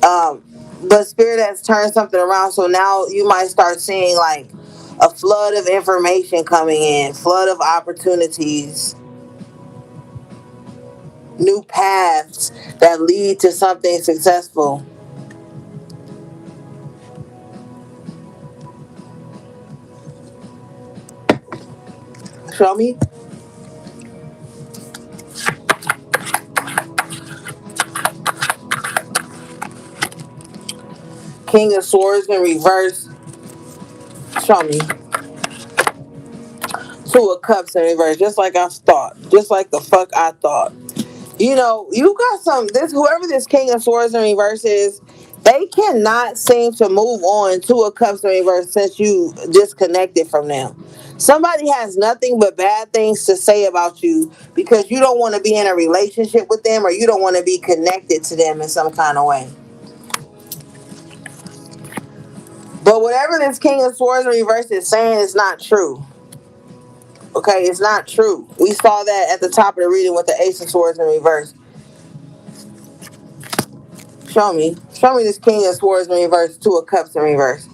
Um, but Spirit has turned something around, so now you might start seeing like a flood of information coming in, flood of opportunities. new paths that lead to something successful. Show me. King of Swords in reverse. Show me. Two of Cups in reverse, just like I thought. Just like the fuck I thought. You know, you got some, this, whoever this King of Swords in reverse is, they cannot seem to move on. Two of Cups in reverse since you disconnected from them. Somebody has nothing but bad things to say about you because you don't want to be in a relationship with them, or you don't want to be connected to them in some kind of way. But whatever this King of Swords in reverse is saying is not true. Okay, it's not true. We saw that at the top of the reading with the Ace of Swords in reverse. Show me. Show me this King of Swords in reverse, Two of Cups in reverse.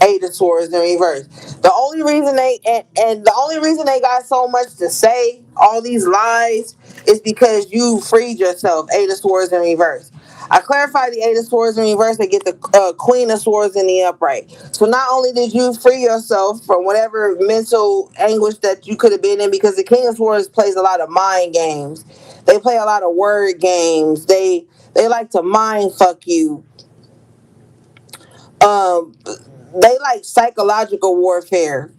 Eight of Swords in reverse. The only reason and the only reason they got so much to say, all these lies, is because you freed yourself. Eight of Swords in reverse. I clarify the Eight of Swords in reverse and get the Queen of Swords in the upright. So not only did you free yourself from whatever mental anguish that you could have been in, because the King of Swords plays a lot of mind games. They play a lot of word games. They like to mind fuck you. Um, they like psychological warfare,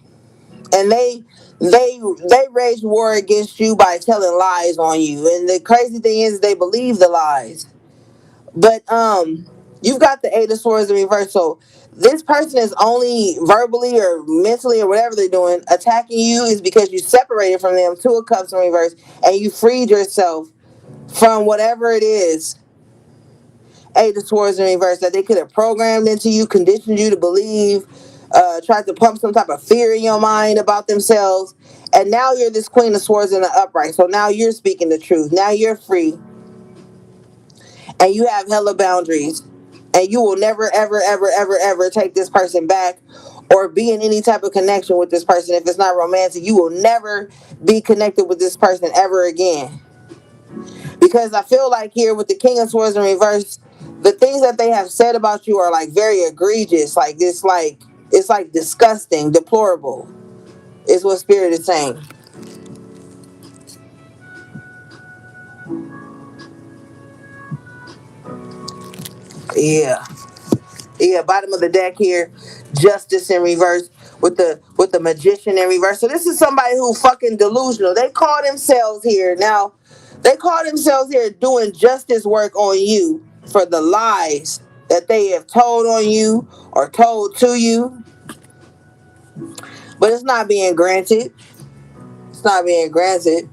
and they wage war against you by telling lies on you. And the crazy thing is, they believe the lies. But you've got the Eight of Swords in reverse. So this person is only verbally or mentally or whatever they're doing attacking you is because you separated from them. Two of Cups in reverse, and you freed yourself from whatever it is. Eight of Swords in reverse, that they could have programmed into you, conditioned you to believe, tried to pump some type of fear in your mind about themselves. And now you're this Queen of Swords in the upright. So now you're speaking the truth. Now you're free. And you have hella boundaries. And you will never, ever, ever, ever, ever take this person back or be in any type of connection with this person. If it's not romantic, you will never be connected with this person ever again. Because I feel like here with the King of Swords in reverse, the things that they have said about you are like very egregious. It's like disgusting, deplorable. Is what Spirit is saying. Yeah. Yeah, bottom of the deck here, Justice in reverse with the Magician in reverse. So this is somebody who fucking delusional. They call themselves here now. They call themselves here doing justice work on you for the lies that they have told on you or told to you, but it's not being granted. It's not being granted.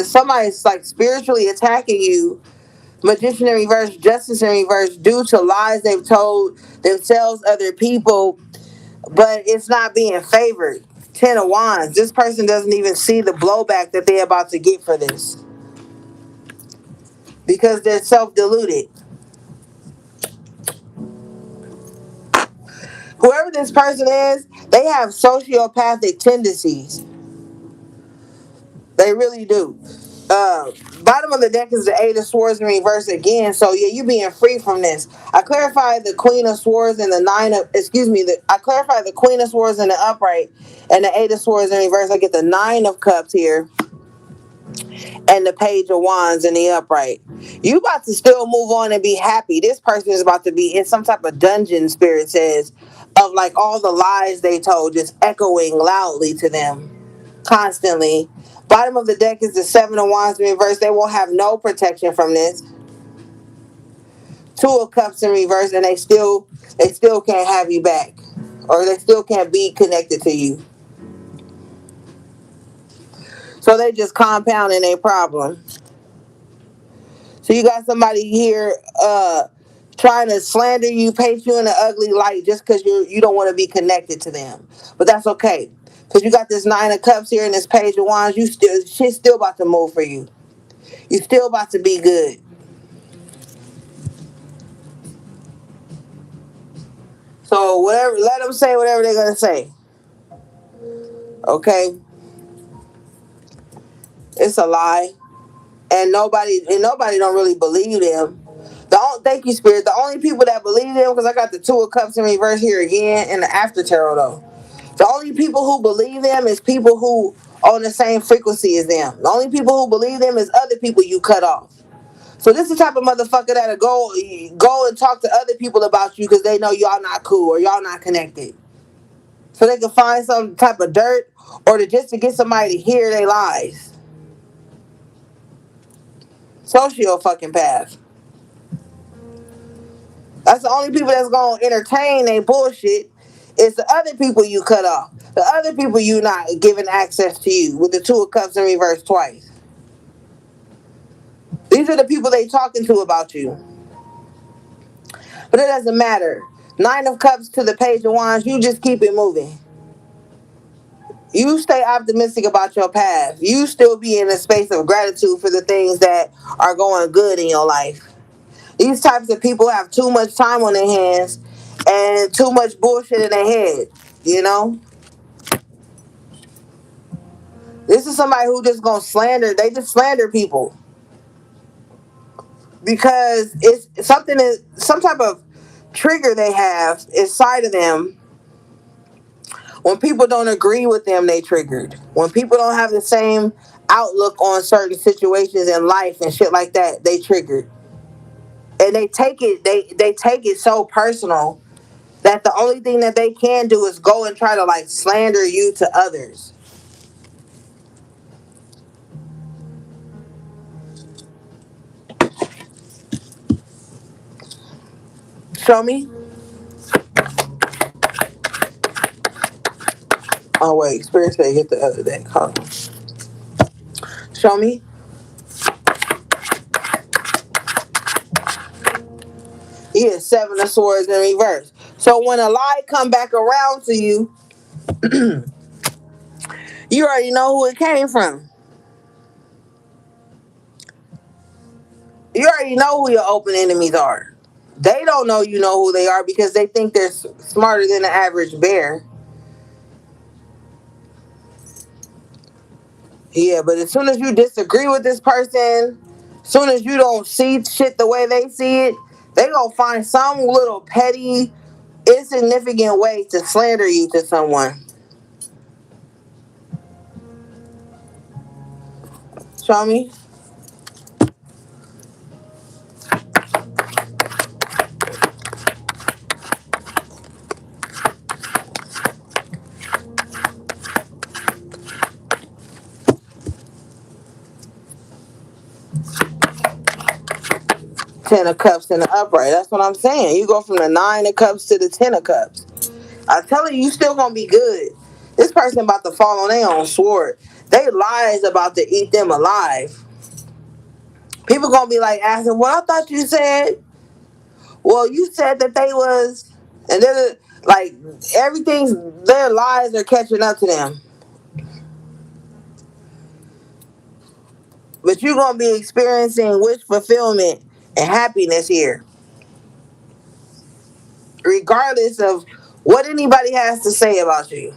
Somebody's like spiritually attacking you. Magician in reverse, Justice in reverse, due to lies they've told themselves, other people, but it's not being favored. Ten of Wands. This person doesn't even see the blowback that they're about to get for this because they're self-deluded. Whoever this person is, they have sociopathic tendencies. They really do. Uh, Bottom of the deck is the Eight of Swords in reverse again. So yeah, you being free from this. I clarified the Queen of Swords and the Nine of, excuse me, I clarified the Queen of Swords in the upright and the Eight of Swords in reverse. I get the Nine of Cups here and the Page of Wands in the upright. You about to still move on and be happy. This person is about to be in some type of dungeon, Spirit says, of like all the lies they told just echoing loudly to them constantly. Bottom of the deck is the Seven of Wands in reverse. They won't have no protection from this. Two of Cups in reverse, and they still can't have you back, or they still can't be connected to you. So they just compounding a problem. So you got somebody here trying to slander you, paint you in an ugly light just because you don't want to be connected to them. But that's okay. Because you got this Nine of Cups here and this Page of Wands, shit's still about to move for you. You still about to be good. So whatever, let them say whatever they're gonna say. Okay, it's a lie, and nobody don't really believe them. Thank you, Spirit. The only people that believe them, because I got the Two of Cups in reverse here again in the after tarot though. The only people who believe them is people who on the same frequency as them. The only people who believe them is other people you cut off. So this is the type of motherfucker that'll go and talk to other people about you because they know y'all not cool or y'all not connected. So they can find some type of dirt or just to get somebody to hear their lies. Socio fucking path. That's the only people that's gonna entertain they bullshit. It's the other people you cut off. The other people you not giving access to you with the Two of Cups in reverse twice. These are the people they talking to about you. But it doesn't matter. Nine of Cups to the Page of Wands, you just keep it moving. You stay optimistic about your path. You still be in a space of gratitude for the things that are going good in your life. These types of people have too much time on their hands and too much bullshit in their head, you know? This is somebody who just gonna slander, they just slander people. Because it's something that some type of trigger they have inside of them. When people don't agree with them, they triggered. When people don't have the same outlook on certain situations in life and shit like that, they triggered. And they take it so personal that the only thing that they can do is go and try to like slander you to others. Show me. Oh wait, Spirit said hit the other day. Hold on. Show me. Yeah, Seven of Swords in reverse. So when a lie come back around to you, you already know who it came from. You already know who your open enemies are. They don't know you know who they are because they think they're smarter than the average bear. Yeah, but as soon as you disagree with this person, as soon as you don't see shit the way they see it, they gonna find some little petty, insignificant way to slander you to someone. Show me. Ten of Cups in the upright. That's what I'm saying. You go from the Nine of Cups to the Ten of Cups. I'm telling you, you still gonna be good. This person about to fall on their own sword. They lies about to eat them alive. People gonna be like asking, "Well, I thought you said." Well, you said that they was, and then like everything's their lies are catching up to them. But you're gonna be experiencing wish fulfillment and happiness here, regardless of what anybody has to say about you.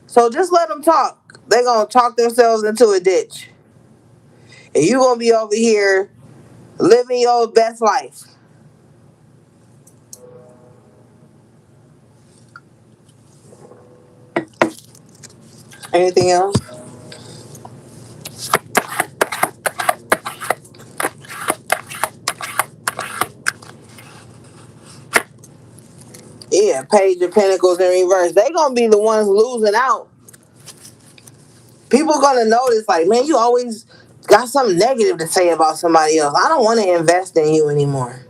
So just let them talk. They're gonna talk themselves into a ditch, and you're gonna be over here living your best life. Anything else? Yeah, Page of Pentacles in reverse. They gonna be the ones losing out. People gonna notice, like, man, you always got something negative to say about somebody else. I don't want to invest in you anymore.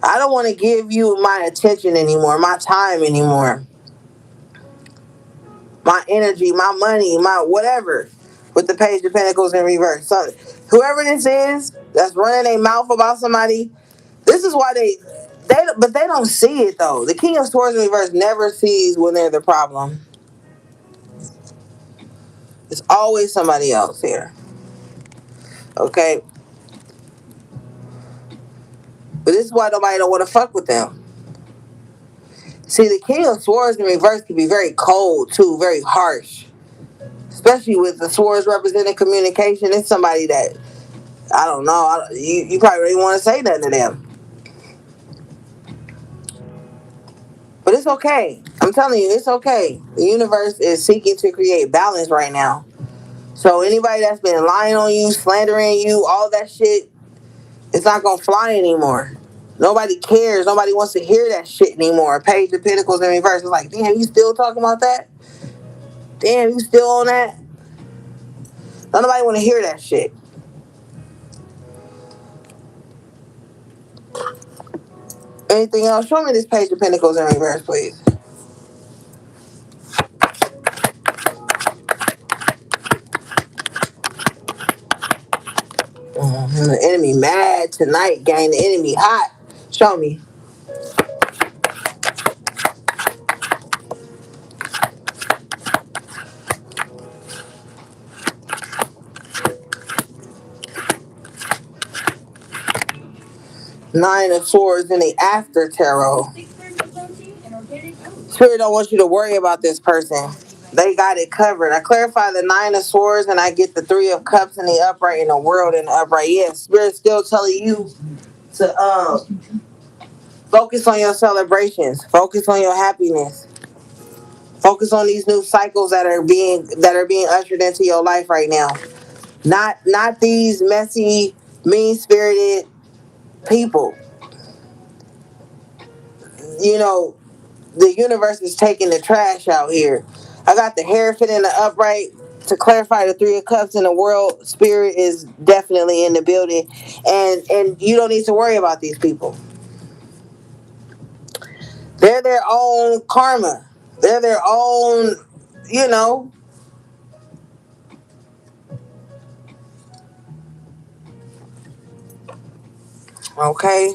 I don't want to give you my attention anymore, my time anymore, my energy, my money, my whatever. With the Page of Pentacles in reverse. So whoever this is that's running their mouth about somebody, this is why but they don't see it though. The King of Swords in reverse never sees when they're the problem. It's always somebody else here. Okay? But this is why nobody don't want to fuck with them. See, the King of Swords in reverse can be very cold too, very harsh. Especially with the swords representing communication. It's somebody that, I don't know, you probably don't want to say nothing to them. But it's okay. I'm telling you, it's okay. The universe is seeking to create balance right now. So anybody that's been lying on you, slandering you, all that shit, it's not gonna fly anymore. Nobody cares. Nobody wants to hear that shit anymore. Page of Pentacles in reverse. It's like, damn, you still talking about that? Damn, you still on that? Nobody want to hear that shit. Anything else? Show me this Page of Pentacles in reverse, please. The enemy mad tonight, gang. The enemy hot. Show me. Nine of Swords in the after tarot. Spirit don't want you to worry about this person. They got it covered. I clarify the Nine of Swords and I get the Three of Cups in the upright and the World in the upright. Yes, Spirit's still telling you to focus on your celebrations. Focus on your happiness. Focus on these new cycles that are being ushered into your life right now. Not these messy, mean-spirited people. You know, the universe is taking the trash out here. I got the Hierophant in the upright. To clarify, the Three of Cups in the World, Spirit is definitely in the building, and you don't need to worry about these people. They're their own karma. They're their own, you know. Okay.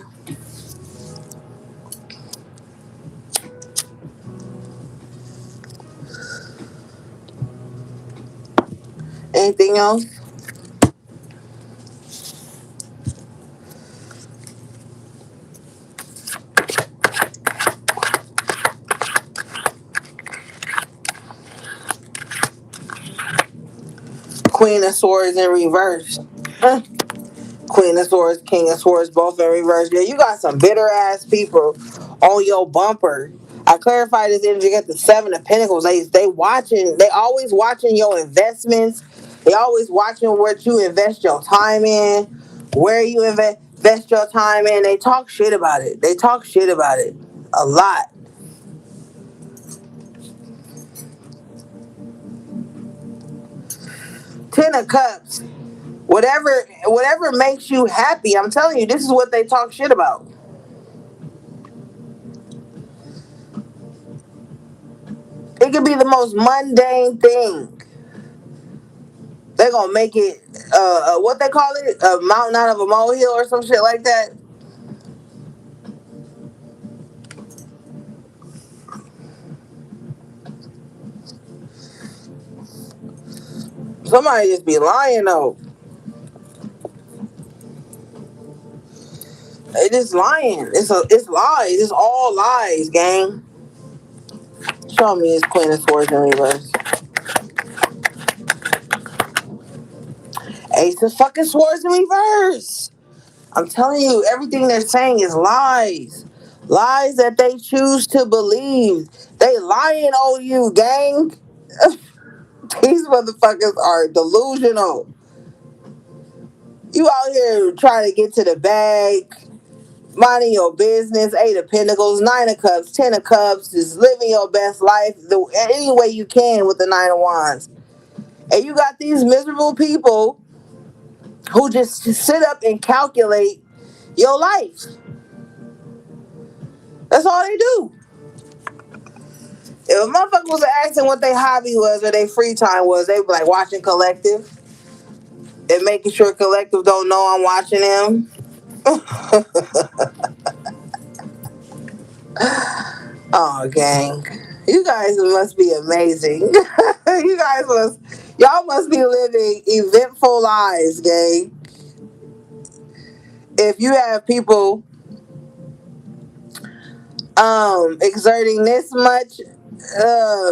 Anything else? Queen of Swords in reverse. Queen of Swords, King of Swords, both in reverse. Yeah, you got some bitter ass people on your bumper. I clarified this energy at the Seven of Pentacles. They watching. They always watching your investments. They always watching what you invest your time in, where you invest your time in. They talk shit about it. They talk shit about it a lot. Ten of Cups. Whatever makes you happy. I'm telling you, this is what they talk shit about. It could be the most mundane thing. They're gonna make it what they call it, a mountain out of a molehill or some shit like that. Somebody just be lying though. They just lying. It's lies. It's all lies, gang. Show me this Queen of Swords in reverse. Ace of fucking Swords in reverse. I'm telling you, everything they're saying is lies. Lies that they choose to believe. They lying on you, gang. These motherfuckers are delusional. You out here trying to get to the bag, minding your business. Eight of Pentacles, Nine of Cups, Ten of Cups, just living your best life any way you can with the Nine of Wands. And you got these miserable people who just sit up and calculate your life. That's all they do. If a motherfucker was asking what their hobby was or their free time was, they would be like watching Collective and making sure Collective don't know I'm watching them. Oh, gang. You guys must be amazing. Y'all must be living eventful lives, gang. If you have people exerting this much uh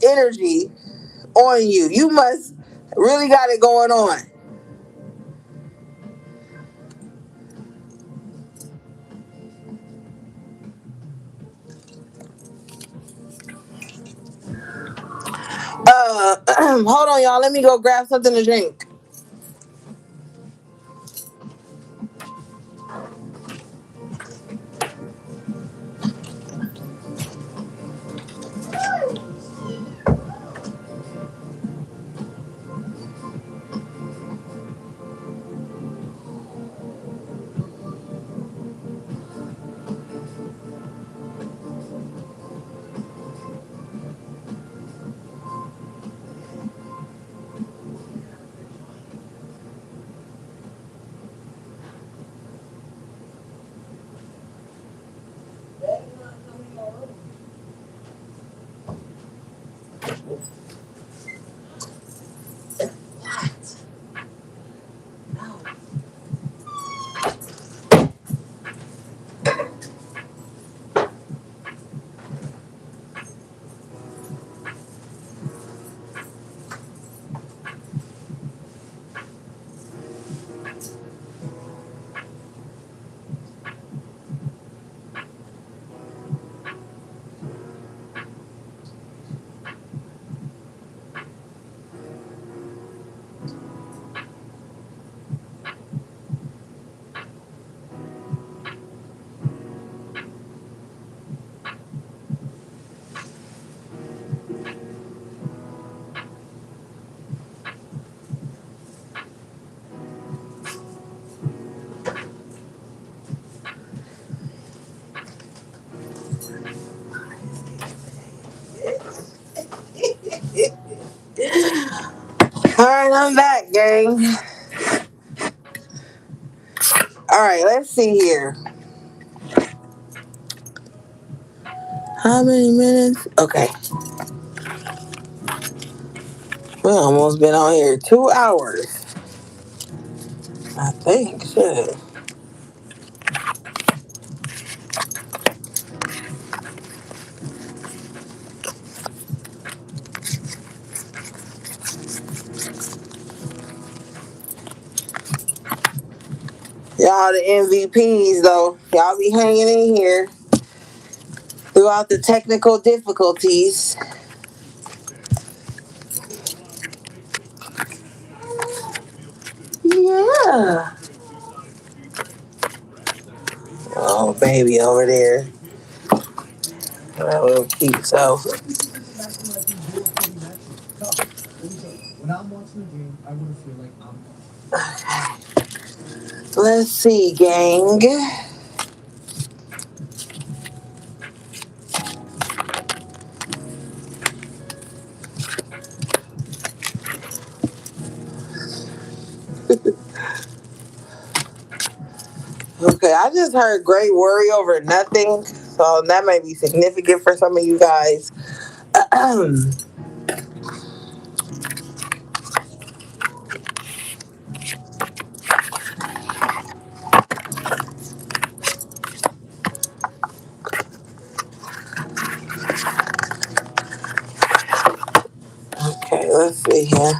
energy on you. You must really got it going on. Hold on, y'all. Let me go grab something to drink. All right, I'm back, gang. All right, let's see here. How many minutes? Okay, we almost been on here 2 hours. I think. Shit. Y'all the MVPs though. Y'all be hanging in here throughout the technical difficulties. Yeah. Oh, baby over there. That little cute self. Let's see, gang. Okay, I just heard great worry over nothing. So that may be significant for some of you guys. Okay, let's see here.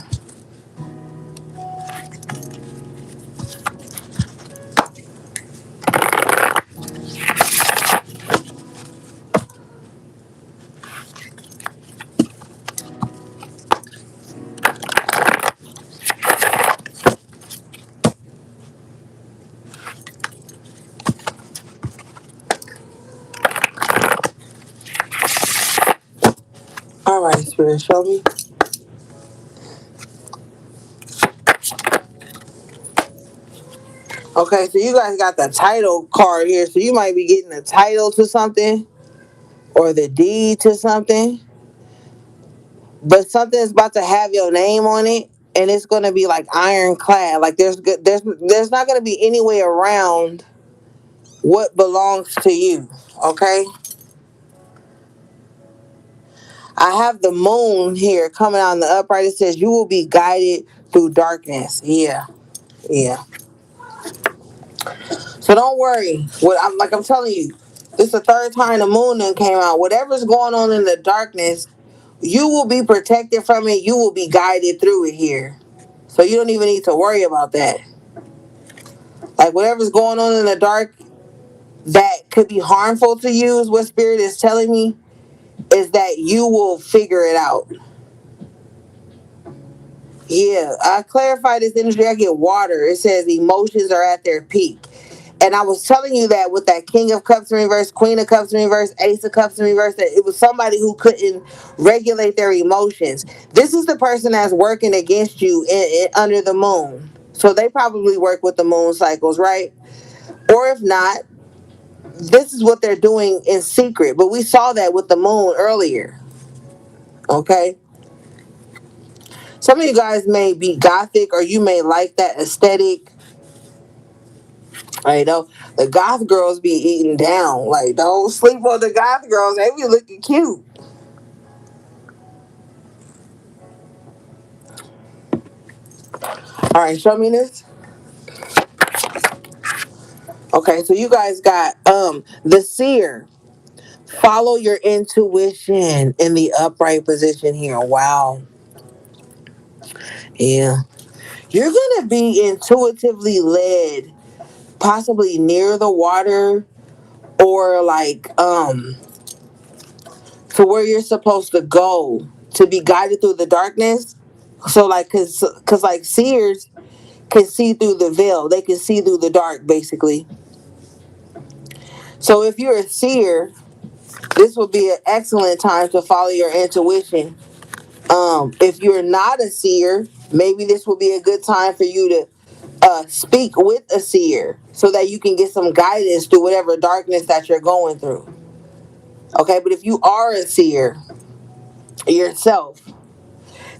All right, Spirit, show me. Okay, so you guys got the title card here. So you might be getting the title to something or the deed to something. But something's about to have your name on it, and it's going to be like ironclad. Like there's not going to be any way around what belongs to you. Okay, I have the moon here coming on the upright. It says you will be guided through darkness. Yeah, yeah. So don't worry. What I'm telling you. This is the third time the moon done came out. Whatever's going on in the darkness, you will be protected from it. You will be guided through it here. So you don't even need to worry about that. Like whatever's going on in the dark that could be harmful to you is what spirit is telling me, is that you will figure it out. Yeah, I clarify this energy. I get water. It says emotions are at their peak. And I was telling you that with that King of Cups in reverse, Queen of Cups in reverse, Ace of Cups in reverse, that it was somebody who couldn't regulate their emotions. This is the person that's working against you under the moon. So they probably work with the moon cycles, right? Or if not, this is what they're doing in secret. But we saw that with the moon earlier. Okay? Some of you guys may be gothic or you may like that aesthetic. You know, the goth girls be eating down. Like, don't sleep on the goth girls. They be looking cute. All right, show me this. Okay, so you guys got the seer. Follow your intuition in the upright position here. Wow. Yeah. You're gonna be intuitively led, possibly near the water or like to where you're supposed to go to be guided through the darkness. So like cause like seers can see through the veil. They can see through the dark basically. So if you're a seer, this will be an excellent time to follow your intuition. If you're not a seer, maybe this will be a good time for you to speak with a seer so that you can get some guidance through whatever darkness that you're going through. Okay, but if you are a seer yourself,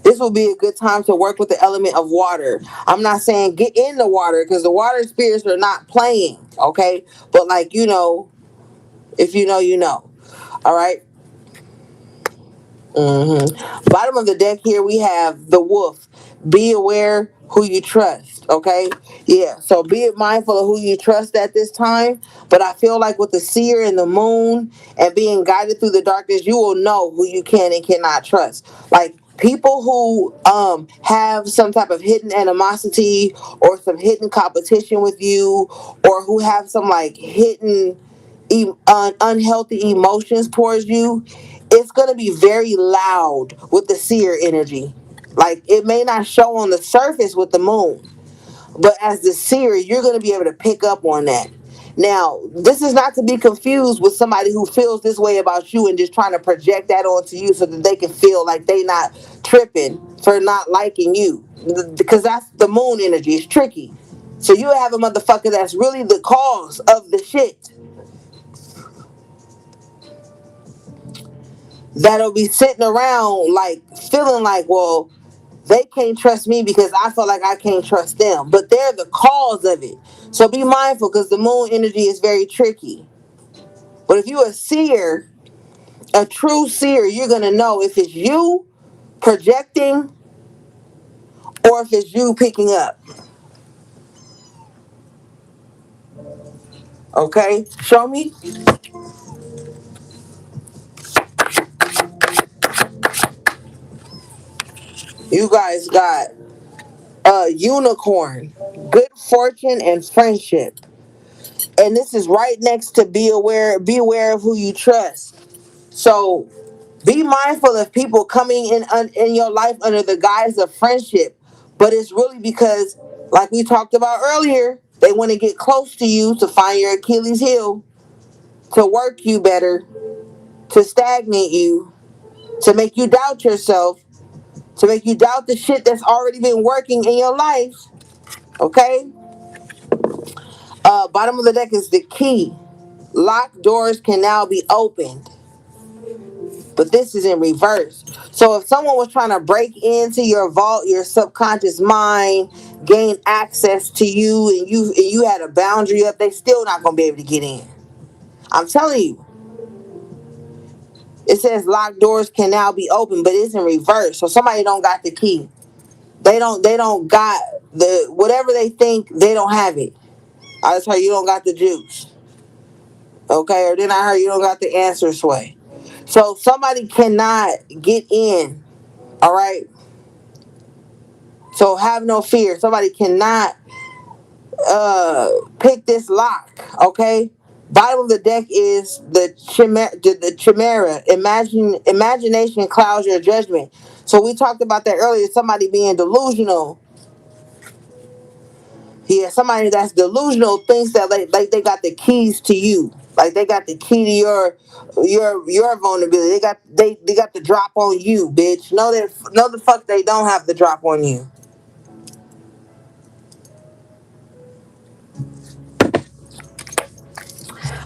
this will be a good time to work with the element of water. I'm not saying get in the water because the water spirits are not playing, okay? But like, if you know, you know. All right. Bottom of the deck here, we have the wolf. Be aware who you trust, okay? Yeah, so be mindful of who you trust at this time. But I feel like with the seer and the moon and being guided through the darkness, you will know who you can and cannot trust. Like people who have some type of hidden animosity or some hidden competition with you, or who have some like hidden unhealthy emotions towards you, it's going to be very loud with the seer energy. Like it may not show on the surface with the moon, but as the seer, you're going to be able to pick up on that. Now, this is not to be confused with somebody who feels this way about you and just trying to project that onto you so that they can feel like they not tripping for not liking you. Because that's the moon energy. It's tricky. So you have a motherfucker that's really the cause of the shit that'll be sitting around like feeling like, well, they can't trust me because I feel like I can't trust them. But they're the cause of it. So be mindful because the moon energy is very tricky. But if you're a seer, a true seer, you're going to know if it's you projecting or if it's you picking up. Okay? Show me. You guys got a unicorn, good fortune, and friendship. And this is right next to be aware of who you trust. So be mindful of people coming in your life under the guise of friendship, but it's really because, like we talked about earlier, they want to get close to you to find your Achilles heel, to work you better, to stagnate you, to make you doubt yourself, to make you doubt the shit that's already been working in your life. Okay. Bottom of the deck is the key. Locked doors can now be opened, but this is in reverse. So if someone was trying to break into your vault, your subconscious mind, gain access to you, and you had a boundary up, they still not gonna be able to get in. I'm telling you. It says locked doors can now be open, but it's in reverse. So somebody don't got the key. They don't got whatever they think, they don't have it. I just heard you don't got the juice. Okay, or then I heard you don't got the answer sway. So somebody cannot get in. All right. So have no fear. Somebody cannot pick this lock. Okay. Bottom of the deck is the chimera. Imagination clouds your judgment. So we talked about that earlier. Somebody being delusional. Yeah, somebody that's delusional thinks that like they got the keys to you. Like they got the key to your vulnerability. They got the drop on you, bitch. No the fuck they don't have the drop on you.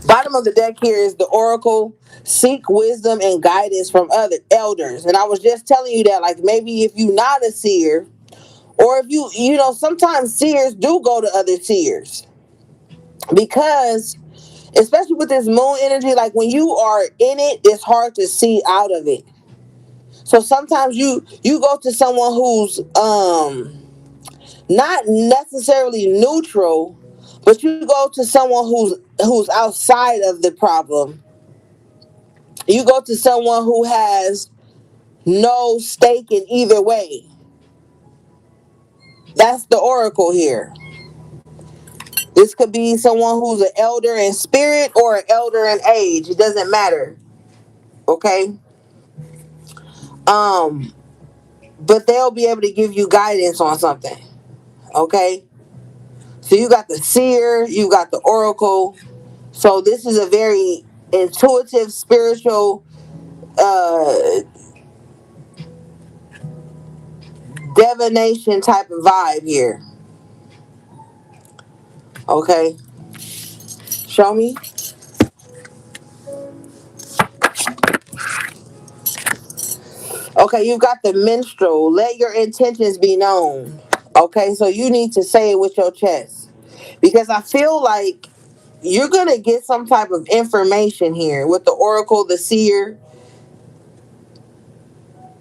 Bottom of the deck here is the oracle. Seek wisdom and guidance from other elders. And I was just telling you that, like, maybe if you not a seer, or if sometimes seers do go to other seers. Because especially with this moon energy, like when you are in it, it's hard to see out of it. So sometimes you go to someone who's not necessarily neutral, but you go to someone who's outside of the problem. You go to someone who has no stake in either way. That's the oracle here. This could be someone who's an elder in spirit or an elder in age. It doesn't matter. Okay? Um, but they'll be able to give you guidance on something. Okay? So you got the seer, you got the oracle. So this is a very intuitive, spiritual, uh, divination type of vibe here. Okay? Show me. Okay, you've got the minstrel. Let your intentions be known. Okay, so you need to say it with your chest. Because I feel like you're going to get some type of information here with the oracle, the seer.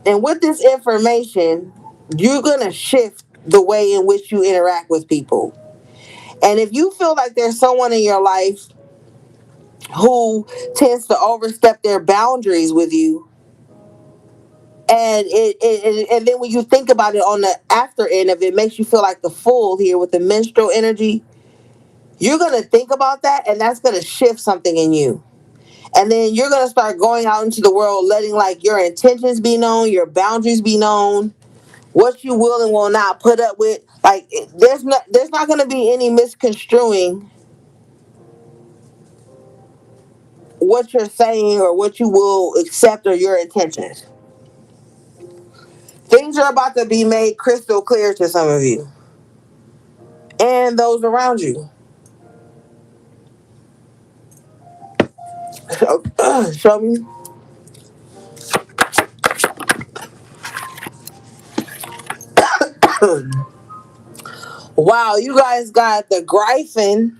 And with this information, you're going to shift the way in which you interact with people. And if you feel like there's someone in your life who tends to overstep their boundaries with you, and and then when you think about it on the after end of it, makes you feel like the fool here with the menstrual energy, you're going to think about that, and that's going to shift something in you. And then you're going to start going out into the world, letting like your intentions be known, your boundaries be known, what you will and will not put up with. Like there's not going to be any misconstruing what you're saying or what you will accept or your intentions. Things are about to be made crystal clear to some of you and those around you. Show me. Wow, you guys got the Gryphon,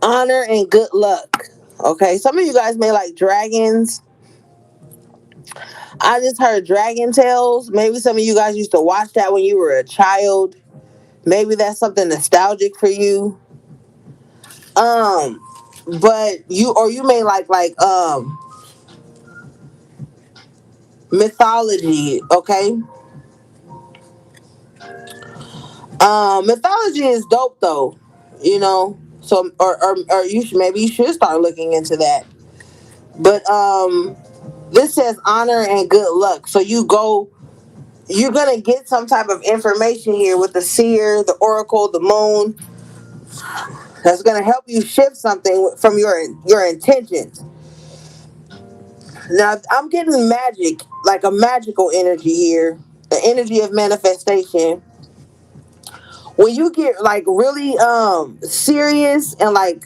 honor and good luck. Okay, some of you guys may like dragons. I just heard Dragon Tales. Maybe some of you guys used to watch that when you were a child. Maybe that's something nostalgic for you. Um, but you may like mythology. Okay, mythology is dope though. You know, so or you should start looking into that. But this says honor and good luck. So you're gonna get some type of information here with the seer, the oracle, the moon. That's gonna help you shift something from your intentions. Now I'm getting magic, like a magical energy here, the energy of manifestation. When you get like really serious and like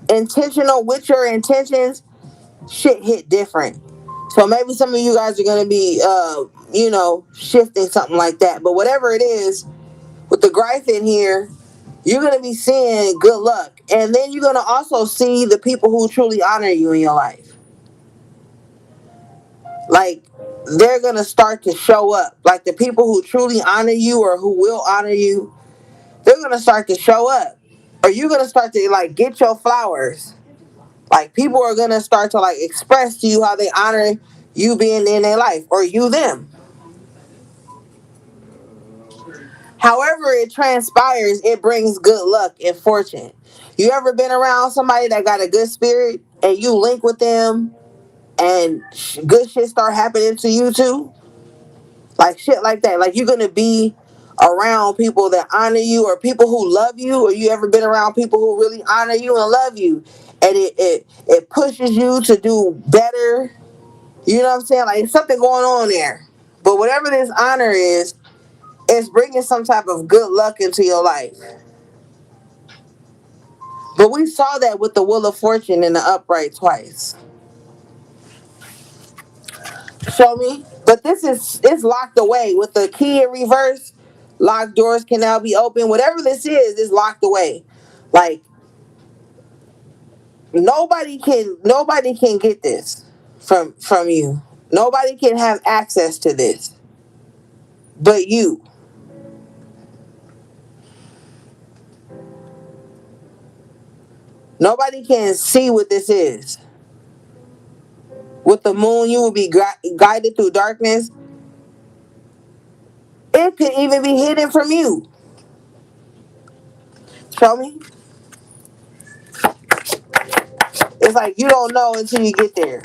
intentional with your intentions, shit hit different. So maybe some of you guys are gonna be shifting something like that. But whatever it is, with the Gryphon here, you're gonna be seeing good luck. And then you're gonna also see the people who truly honor you in your life. Like they're gonna start to show up. Like the people who truly honor you or who will honor you, they're gonna start to show up. Or you gonna start to like get your flowers. Like people are gonna start to like express to you how they honor you being in their life or you them. However it transpires, it brings good luck and fortune. You ever been around somebody that got a good spirit and you link with them and good shit start happening to you too? Like shit like that. Like you're gonna be around people that honor you or people who love you, or you ever been around people who really honor you and love you, and it pushes you to do better. You know what I'm saying? Like it's something going on there. But whatever this honor is, it's bringing some type of good luck into your life. But we saw that with the Wheel of Fortune in the upright twice. Show me. But this is it's locked away with the key in reverse. Locked doors can now be open. Whatever this is locked away. Like nobody can get this from you. Nobody can have access to this but you. Nobody can see what this is. With the moon, you will be guided through darkness. It could even be hidden from you. Show me. It's like you don't know until you get there.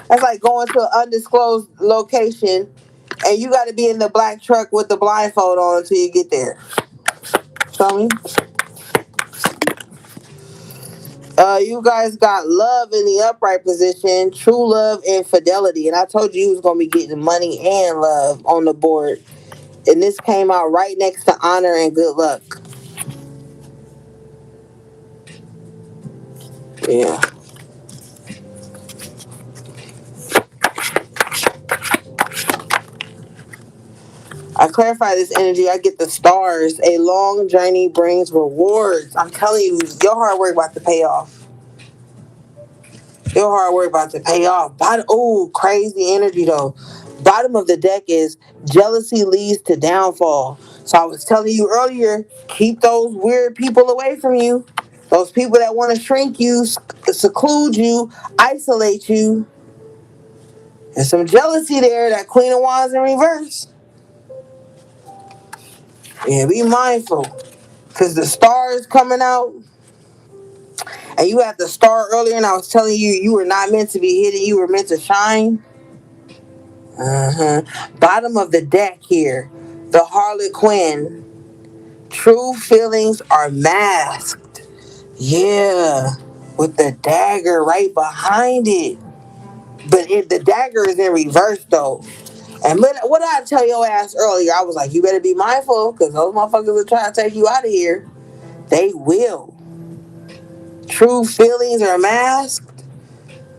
That's like going to an undisclosed location and you got to be in the black truck with the blindfold on until you get there. Show me. You guys got love in the upright position, true love and fidelity. And I told you was going to be getting money and love on the board. And this came out right next to honor and good luck. Yeah. I clarify this energy. I get the stars. A long journey brings rewards. I'm telling you, your hard work about to pay off. Your hard work about to pay off. Oh, crazy energy though. Bottom of the deck is jealousy leads to downfall. So I was telling you earlier, keep those weird people away from you. Those people that want to shrink you, seclude you, isolate you. There's some jealousy there. That Queen of Wands in reverse. Yeah, be mindful. Because the star is coming out. And you had the star earlier, and I was telling you, you were not meant to be hidden. You were meant to shine. Uh-huh. Bottom of the deck here, the Harlequin. True feelings are masked. Yeah, with the dagger right behind it. But the dagger is in reverse though. And what did I tell your ass earlier? I was like, you better be mindful because those motherfuckers are trying to take you out of here. They will. True feelings are masked.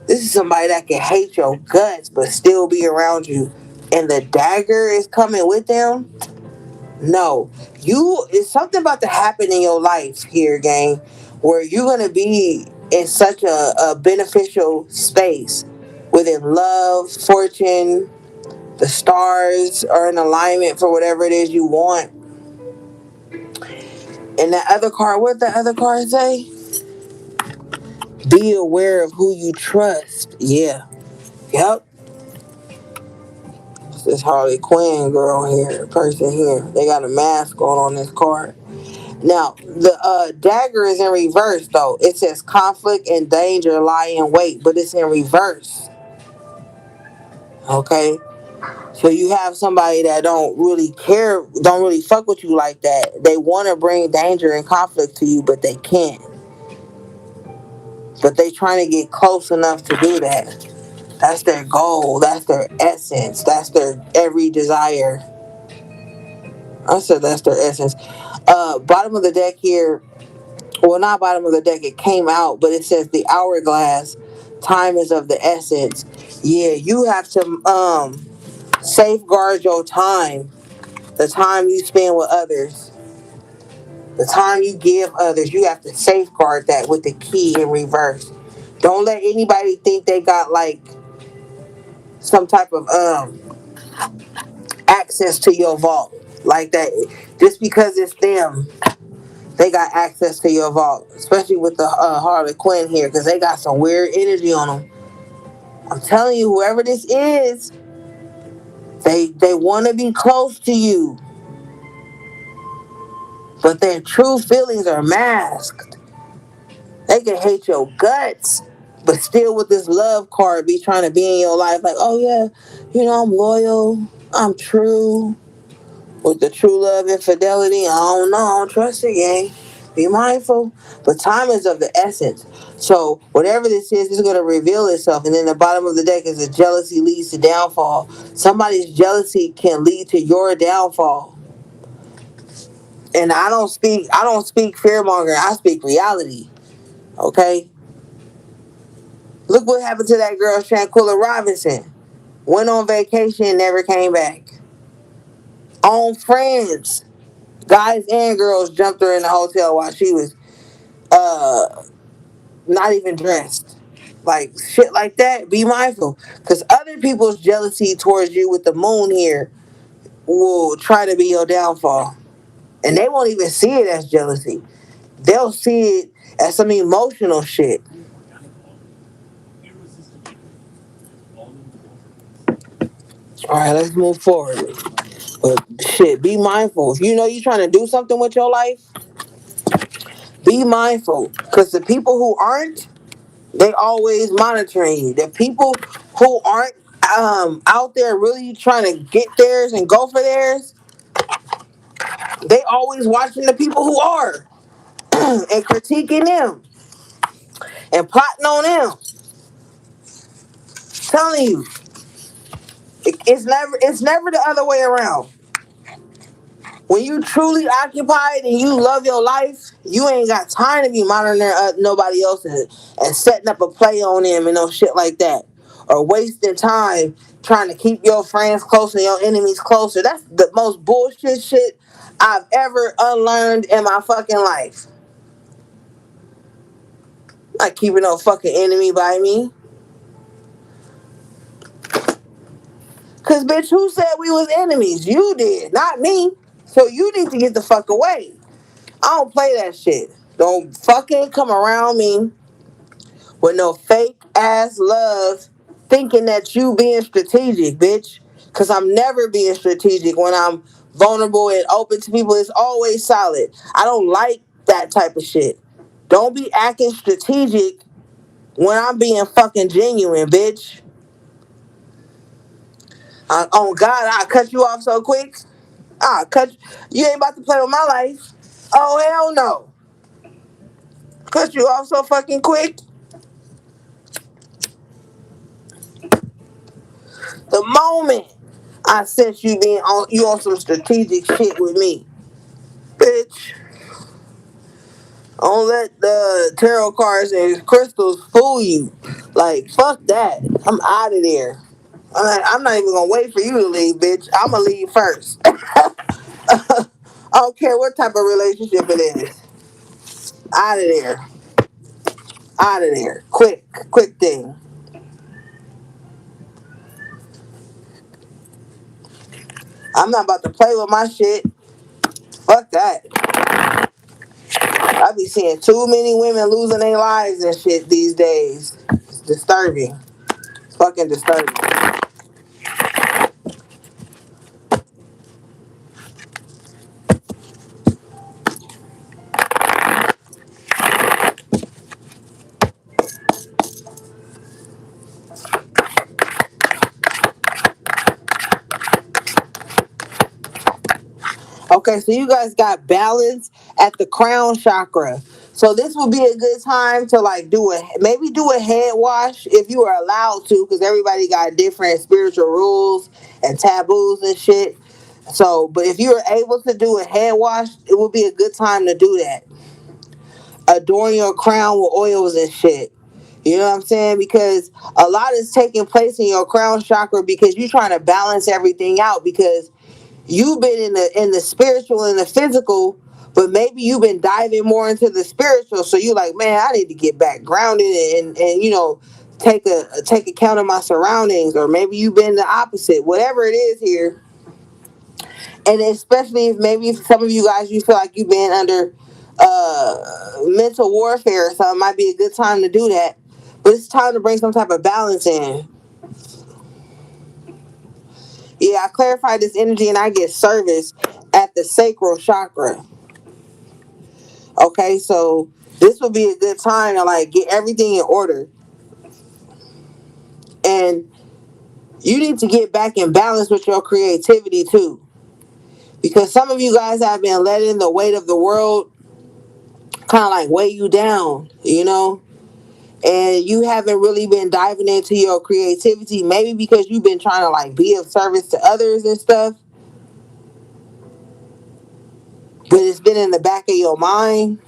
This is somebody that can hate your guts but still be around you. And the dagger is coming with them. No. It's something about to happen in your life here, gang, where you're gonna be in such a beneficial space within love, fortune, the stars are in alignment for whatever it is you want. And that other card, what the other card say? Be aware of who you trust. Yeah. Yep. It's this Harley Quinn girl here, person here. They got a mask on this card. Now, the dagger is in reverse, though. It says conflict and danger lie in wait, but it's in reverse. Okay? So you have somebody that don't really care, don't really fuck with you like that. They want to bring danger and conflict to you, but they can't. But they trying to get close enough to do that. That's their goal. That's their essence. That's their every desire. I said that's their essence. Bottom of the deck here. Well, not bottom of the deck. It came out, but it says the hourglass. Time is of the essence. Yeah, you have to safeguard your time. The time you spend with others. The time you give others. You have to safeguard that with the key in reverse. Don't let anybody think they got like some type of access to your vault like that just because it's them. they got access to your vault, especially with the Harley Quinn here, because they got some weird energy on them. I'm telling you, whoever this is, they want to be close to you, but their true feelings are masked. They can hate your guts, but still with this love card be trying to be in your life. Like, oh yeah, I'm loyal, I'm true. With the true love and fidelity, I don't know, I don't trust it, gang. Be mindful. But time is of the essence. So whatever this is going to reveal itself. And then the bottom of the deck is that jealousy leads to downfall. Somebody's jealousy can lead to your downfall. And I don't speak fear mongering. I speak reality. Okay? Look what happened to that girl, Shanquilla Robinson. Went on vacation, never came back. On Friends, guys and girls jumped her in the hotel while she was uh not even dressed. Like shit like that, be mindful. Because other people's jealousy towards you with the moon here will try to be your downfall. And they won't even see it as jealousy. They'll see it as some emotional shit. Alright, let's move forward. But shit, be mindful. If you know you're trying to do something with your life, be mindful. Because the people who aren't, they always monitoring you. The people who aren't out there really trying to get theirs and go for theirs, they always watching the people who are and critiquing them and plotting on them. Telling you, it's never the other way around. When you truly occupied and you love your life, you ain't got time to be monitoring nobody else and setting up a play on them and no shit like that. Or wasting time trying to keep your friends closer and your enemies closer. That's the most bullshit shit I've ever unlearned in my fucking life. Not keeping no fucking enemy by me. Cause bitch, who said we was enemies? You did, not me. So you need to get the fuck away. I don't play that shit. Don't fucking come around me with no fake ass love thinking that you being strategic, bitch. Cause I'm never being strategic when I'm vulnerable and open to people. It's always solid. I don't like that type of shit. Don't be acting strategic when I'm being fucking genuine, bitch. Oh God, I cut you off so quick. Cut you ain't about to play with my life. Oh hell no. Cut you off so fucking quick. The moment I sense you on some strategic shit with me, bitch. Don't let the tarot cards and crystals fool you. Like fuck that. I'm out of there. I'm not even gonna wait for you to leave, bitch. I'm gonna leave first. I don't care what type of relationship it is. Out of there. Out of there. Quick thing. I'm not about to play with my shit. Fuck that. I be seeing too many women losing their lives and shit these days. It's disturbing. It's fucking disturbing. Okay, so you guys got balance at the crown chakra. So this would be a good time to like do a head wash if you are allowed to, because everybody got different spiritual rules and taboos and shit. So, but if you are able to do a head wash, it would be a good time to do that. Adorn your crown with oils and shit. You know what I'm saying? Because a lot is taking place in your crown chakra because you're trying to balance everything out because you've been in the spiritual and the physical, but maybe you've been diving more into the spiritual. So you like, man, I need to get back grounded and take account of my surroundings, or maybe you've been the opposite. Whatever it is here, and especially if maybe some of you guys you feel like you've been under mental warfare or something, might be a good time to do that. But it's time to bring some type of balance in. Yeah, I clarify this energy and I get service at the sacral chakra. Okay, so this would be a good time to like get everything in order. And you need to get back in balance with your creativity too. Because some of you guys have been letting the weight of the world kind of like weigh you down, you know? And you haven't really been diving into your creativity, maybe because you've been trying to like be of service to others and stuff, but it's been in the back of your mind.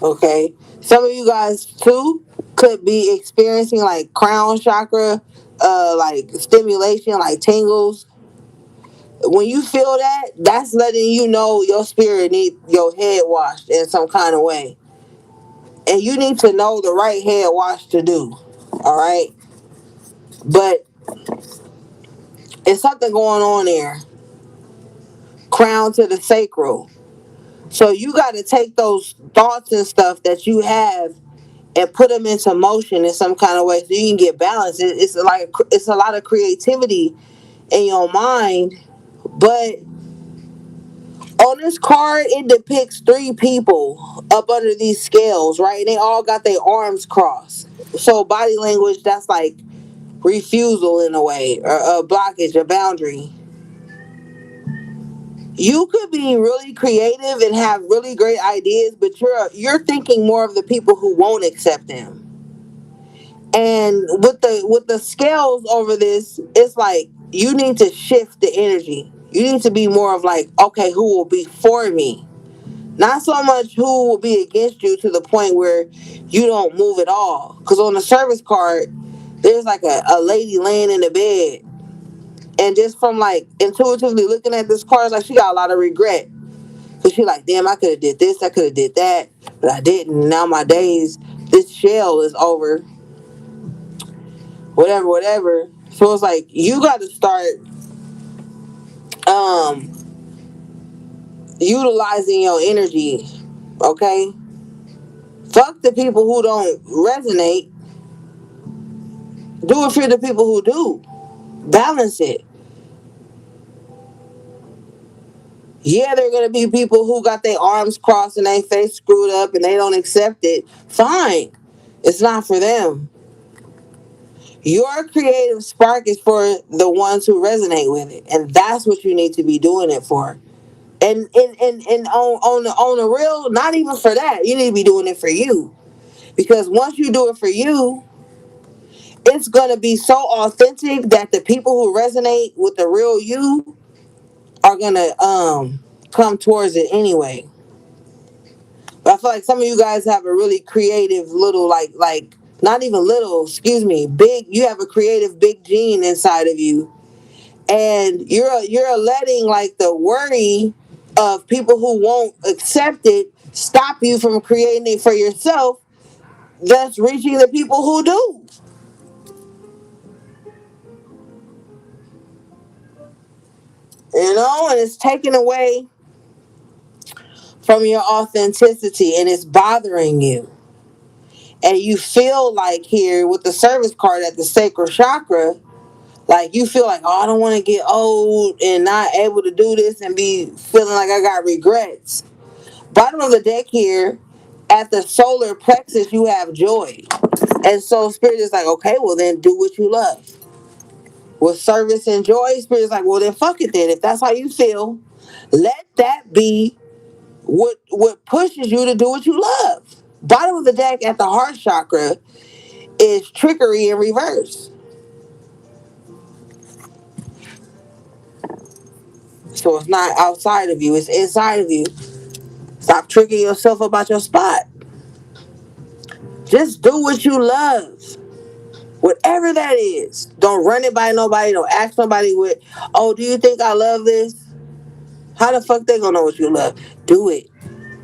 Okay, some of you guys too could be experiencing like crown chakra, like stimulation, like tingles. When you feel that, that's letting you know your spirit need your head washed in some kind of way, and you need to know the right head wash to do. All right, but it's something going on there. Crown to the sacral. So you got to take those thoughts and stuff that you have and put them into motion in some kind of way so you can get balance. It's like it's a lot of creativity in your mind, but on this card it depicts three people up under these scales, right? And they all got their arms crossed. So body language, that's like refusal in a way, or a blockage, a boundary. You could be really creative and have really great ideas, but you're thinking more of the people who won't accept them. And with the scales over this, it's like you need to shift the energy. You need to be more of like, okay, who will be for me? Not so much who will be against you to the point where you don't move at all. Because on the service card, there's like a lady laying in the bed. And just from like intuitively looking at this card, it's like she got a lot of regret. So she like, damn, I could have did this, I could have did that, but I didn't. Now my days, this shell is over. Whatever, whatever. So it's like you got to start um utilizing your energy. Okay, fuck the people who don't resonate. Do it for the people who do. Balance it. Yeah, there are gonna be people who got their arms crossed and their face screwed up and they don't accept it. Fine, it's not for them. Your creative spark is for the ones who resonate with it, and that's what you need to be doing it for. And on the real, not even for that, you need to be doing it for you, because once you do it for you, it's gonna be so authentic that the people who resonate with the real you are gonna come towards it anyway. But I feel like some of you guys have a really creative little like not even little, excuse me, big. You have a creative big gene inside of you, and you're letting like the worry of people who won't accept it stop you from creating it for yourself, thus reaching the people who do. You know, and it's taken away from your authenticity and it's bothering you. And you feel like here with the service card at the sacral chakra, like you feel like, oh, I don't want to get old and not able to do this and be feeling like I got regrets. Bottom of the deck here, at the solar plexus, you have joy. And so Spirit is like, okay, well then do what you love. With service and joy, Spirit is like, well then fuck it then. If that's how you feel, let that be what pushes you to do what you love. Bottom of the deck at the heart chakra is trickery in reverse. So it's not outside of you, it's inside of you. Stop tricking yourself about your spot. Just do what you love. Whatever that is. Don't run it by nobody. Don't ask nobody with, oh, do you think I love this? How the fuck they gonna know what you love? Do it.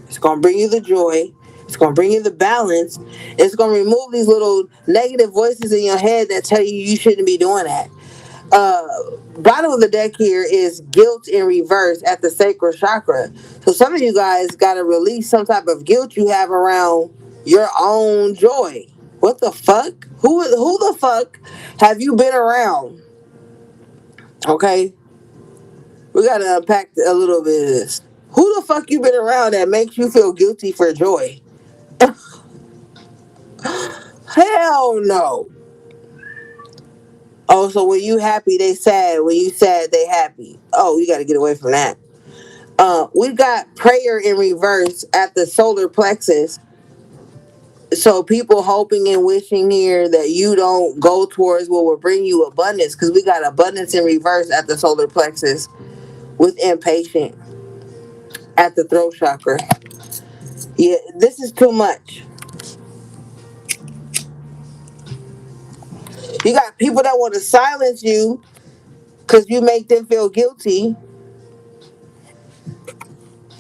It's gonna bring you the joy. It's gonna bring you the balance. It's gonna remove these little negative voices in your head that tell you you shouldn't be doing that. Uh, Bottom of the deck here is guilt in reverse at the sacral chakra. So some of you guys got to release some type of guilt you have around your own joy. What the fuck? Who the fuck have you been around? Okay, we got to unpack a little bit of this. Who the fuck you been around that makes you feel guilty for joy? Hell no. Oh, so when you happy, they sad. When you sad, they happy. Oh, you got to get away from that. We got prayer in reverse at the solar plexus. So people hoping and wishing here that you don't go towards what will bring you abundance, because we got abundance in reverse at the solar plexus with impatient at the throat chakra. Yeah, this is too much. You got people that want to silence you because you make them feel guilty,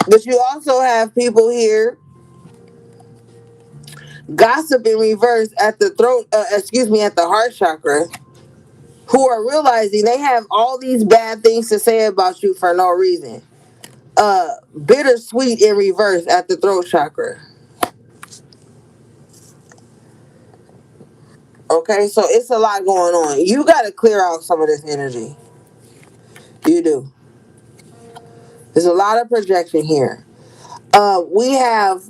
but you also have people here gossip in reverse at the throat. At the heart chakra, who are realizing they have all these bad things to say about you for no reason. Bittersweet in reverse at the throat chakra. Okay, so it's a lot going on. You got to clear out some of this energy. You do. There's a lot of projection here. We have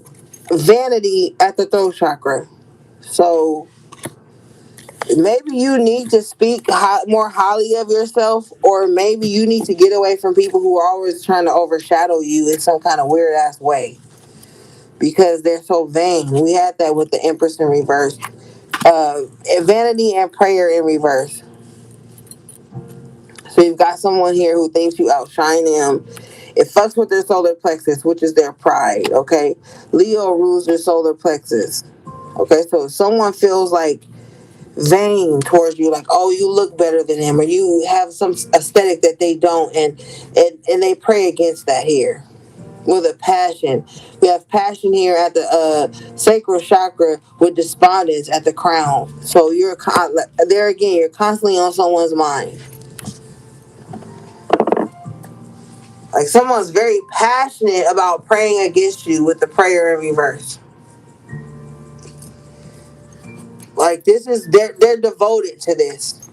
vanity at the throat chakra. So maybe you need to speak more highly of yourself, or maybe you need to get away from people who are always trying to overshadow you in some kind of weird ass way, because they're so vain. We had that with the Empress in reverse. Uh, Vanity and prayer in reverse. So you've got someone here who thinks you outshine them. It fucks with their solar plexus, which is their pride. Okay, Leo rules their solar plexus. Okay, so if someone feels like vain towards you, like, oh, you look better than them, or you have some aesthetic that they don't, and they pray against that here with a passion. We have passion here at the sacral chakra with despondence at the crown. So there again, you're constantly on someone's mind. Like someone's very passionate about praying against you with the prayer in reverse. Like this is they're devoted to this.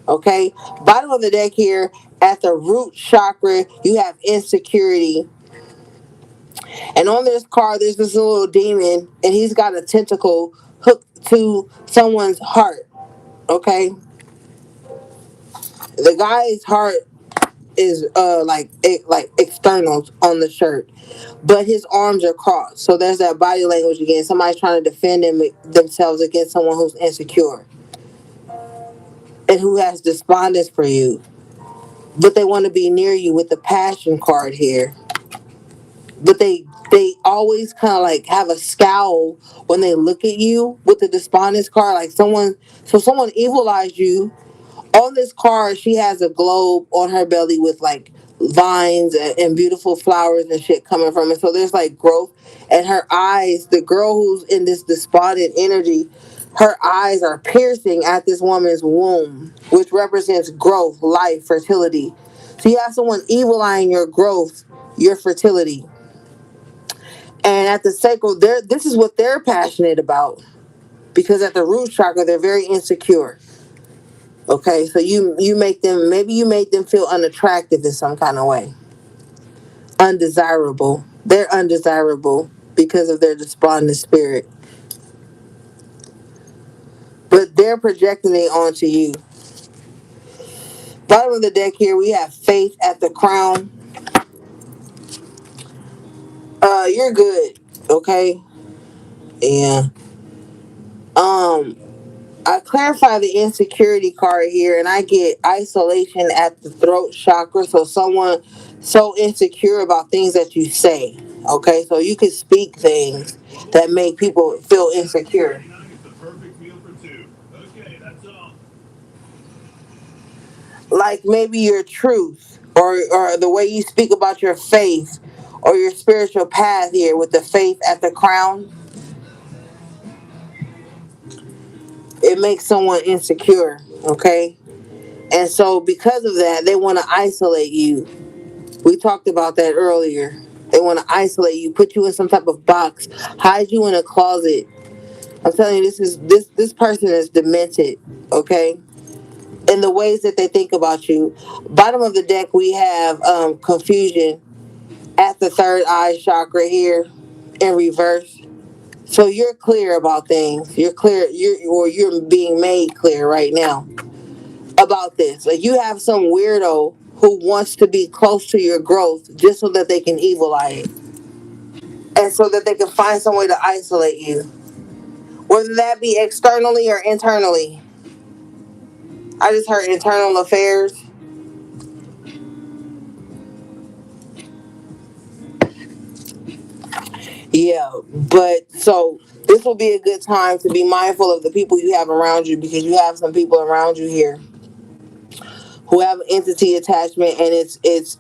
Okay? Bottom of the deck here at the root chakra, you have insecurity. And on this card, there's this little demon, and he's got a tentacle hooked to someone's heart. Okay? The guy's heart is like externals on the shirt, but his arms are crossed. So there's that body language again. Somebody's trying to defend themselves against someone who's insecure and who has despondence for you, but they want to be near you with the passion card here. But they always kind of like have a scowl when they look at you with the despondence card, like someone evilized you. On this card, she has a globe on her belly with like vines and beautiful flowers and shit coming from it. So there's like growth. And her eyes, the girl who's in this despondent energy, her eyes are piercing at this woman's womb, which represents growth, life, fertility. So you have someone evil eyeing your growth, your fertility. And at the sacral, this is what they're passionate about. Because at the root chakra, they're very insecure. Okay, so you make them, maybe you made them feel unattractive in some kind of way, undesirable. They're undesirable because of their despondent spirit, but they're projecting it onto you. Bottom of the deck here, we have faith at the crown. You're good. Okay, yeah. Um, I clarify the insecurity card here, and I get isolation at the throat chakra. So someone so insecure about things that you say. Okay, so you can speak things that make people feel insecure. Like maybe your truth, or the way you speak about your faith, or your spiritual path here with the faith at the crown. It makes someone insecure. Okay, And so because of that, they want to isolate you. We talked about that earlier. They want to isolate you, put you in some type of box, hide you in a closet. I'm telling you, this person is demented, okay? In the ways that they think about you. Bottom of the deck, we have confusion at the third eye chakra here in reverse. So you're clear about things. You're clear. You're being made clear right now about this. Like you have some weirdo who wants to be close to your growth just so that they can evil eye it, and so that they can find some way to isolate you, whether that be externally or internally. I just heard internal affairs. Yeah, but so this will be a good time to be mindful of the people you have around you, because you have some people around you here who have entity attachment, and it's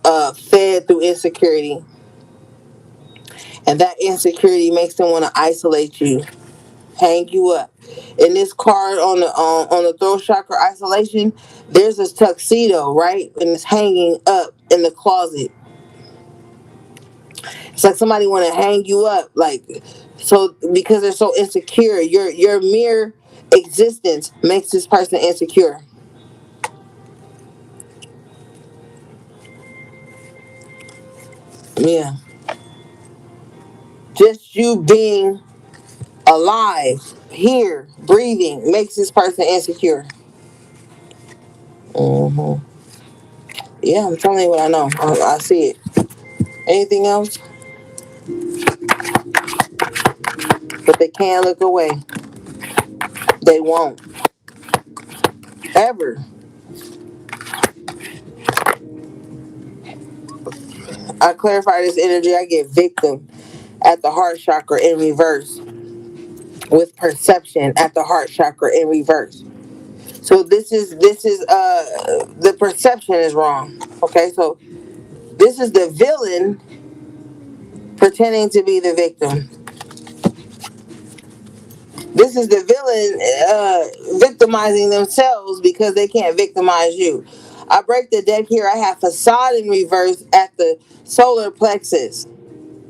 fed through insecurity, and that insecurity makes them want to isolate you, hang you up. In this card on the throat chakra isolation, there's this tuxedo, right, and it's hanging up in the closet. It's like somebody want to hang you up, like, so because they're so insecure. Your mere existence makes this person insecure. Yeah, just you being alive, here, breathing, makes this person insecure. Hmm. Yeah, I'm telling you what I know. I see it. Anything else? But they can't look away. They won't ever. I clarify this energy. I get victim at the heart chakra in reverse, with perception at the heart chakra in reverse. So this is the perception is wrong. Okay, so this is the villain pretending to be the victim. This is the villain victimizing themselves because they can't victimize you. I break the deck here. I have facade in reverse at the solar plexus.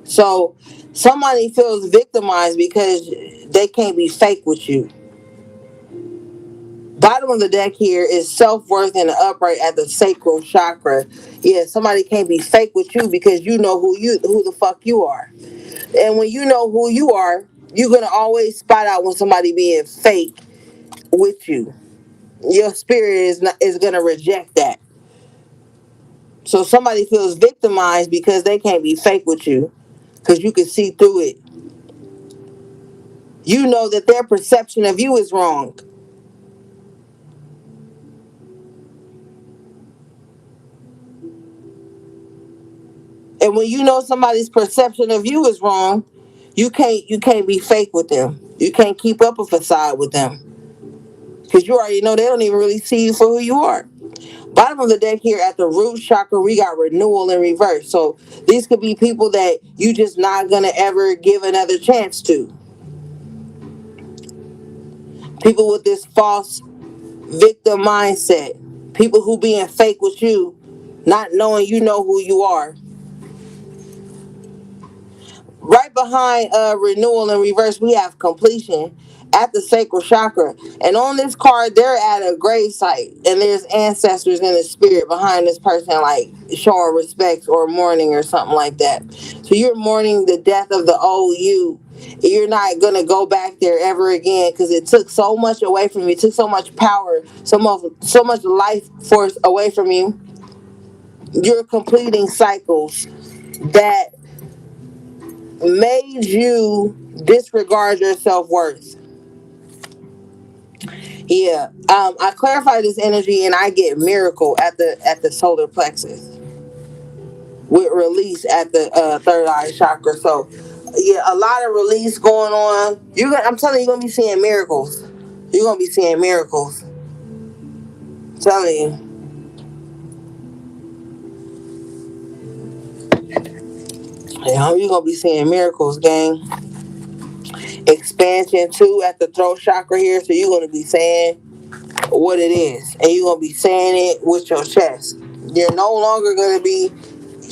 So somebody feels victimized because they can't be fake with you. Bottom of the deck here is self-worth in the upright at the sacral chakra. Yeah, somebody can't be fake with you because you know who the fuck you are. And when you know who you are, you're gonna always spot out when somebody being fake with you. Your spirit is gonna reject that. So somebody feels victimized because they can't be fake with you, because you can see through it. You know that their perception of you is wrong. And when you know somebody's perception of you is wrong, you can't be fake with them. You can't keep up a facade with them, because you already know they don't even really see you for who you are. Bottom of the deck here at the root chakra, we got renewal in reverse. So these could be people that you just not gonna ever give another chance to. People with this false victim mindset. People who being fake with you, not knowing you know who you are. Right behind renewal and reverse, we have completion at the sacral chakra. And on this card, they're at a grave site, and there's ancestors in the spirit behind this person, like showing respect or mourning or something like that. So you're mourning the death of the old you. You're not gonna go back there ever again, because it took so much away from you. It took so much power, so much life force away from you. You're completing cycles that made you disregard your self-worth. Yeah. I clarify this energy, and I get miracle at the solar plexus, with release at the third eye chakra. So yeah, a lot of release going on. I'm telling you, you're gonna be seeing miracles. You're gonna be seeing miracles. I'm telling you. Yeah, you're gonna be seeing miracles, gang. Expansion too at the throat chakra here. So you're gonna be saying what it is, and you're gonna be saying it with your chest. You're no longer gonna be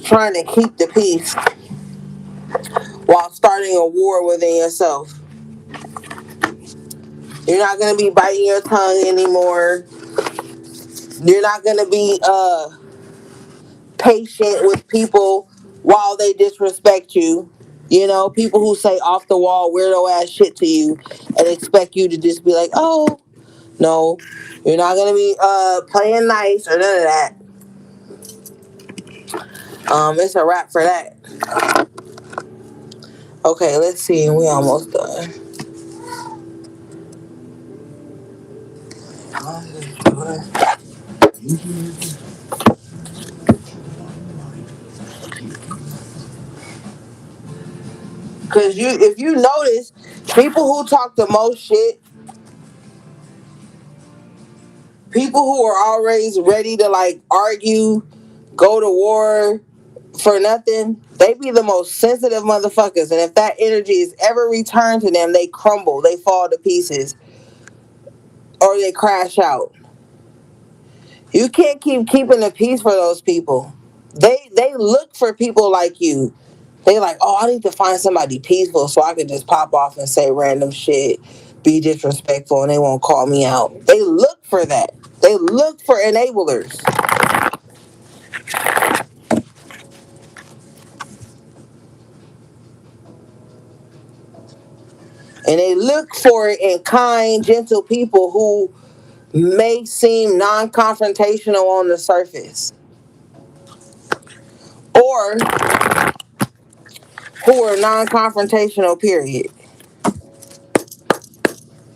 trying to keep the peace while starting a war within yourself. You're not gonna be biting your tongue anymore. You're not gonna be patient with people while they disrespect you. You know, people who say off the wall weirdo ass shit to you and expect you to just be like, oh, no, you're not gonna be playing nice or none of that. It's a wrap for that. Okay, let's see. We almost done. Cause if you notice, people who talk the most shit, people who are always ready to like argue, go to war for nothing, they be the most sensitive motherfuckers. And if that energy is ever returned to them, they crumble, they fall to pieces, or they crash out. You can't keep keeping the peace for those people. They look for people like you. They like, oh, I need to find somebody peaceful so I can just pop off and say random shit, be disrespectful, and they won't call me out. They look for that. They look for enablers. And they look for it in kind, gentle people who may seem non-confrontational on the surface. Or who are non-confrontational, period.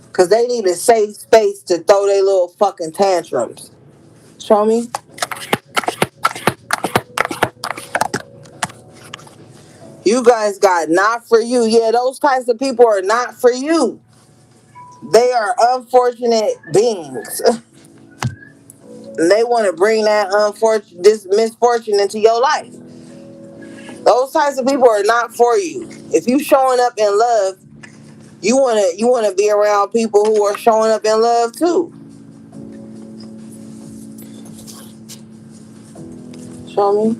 Because they need a safe space to throw their little fucking tantrums. Show me. You guys got not for you. Yeah, those types of people are not for you. They are unfortunate beings. And they want to bring this misfortune into your life. Those types of people are not for you. If you showing up in love, you wanna be around people who are showing up in love too. Show me.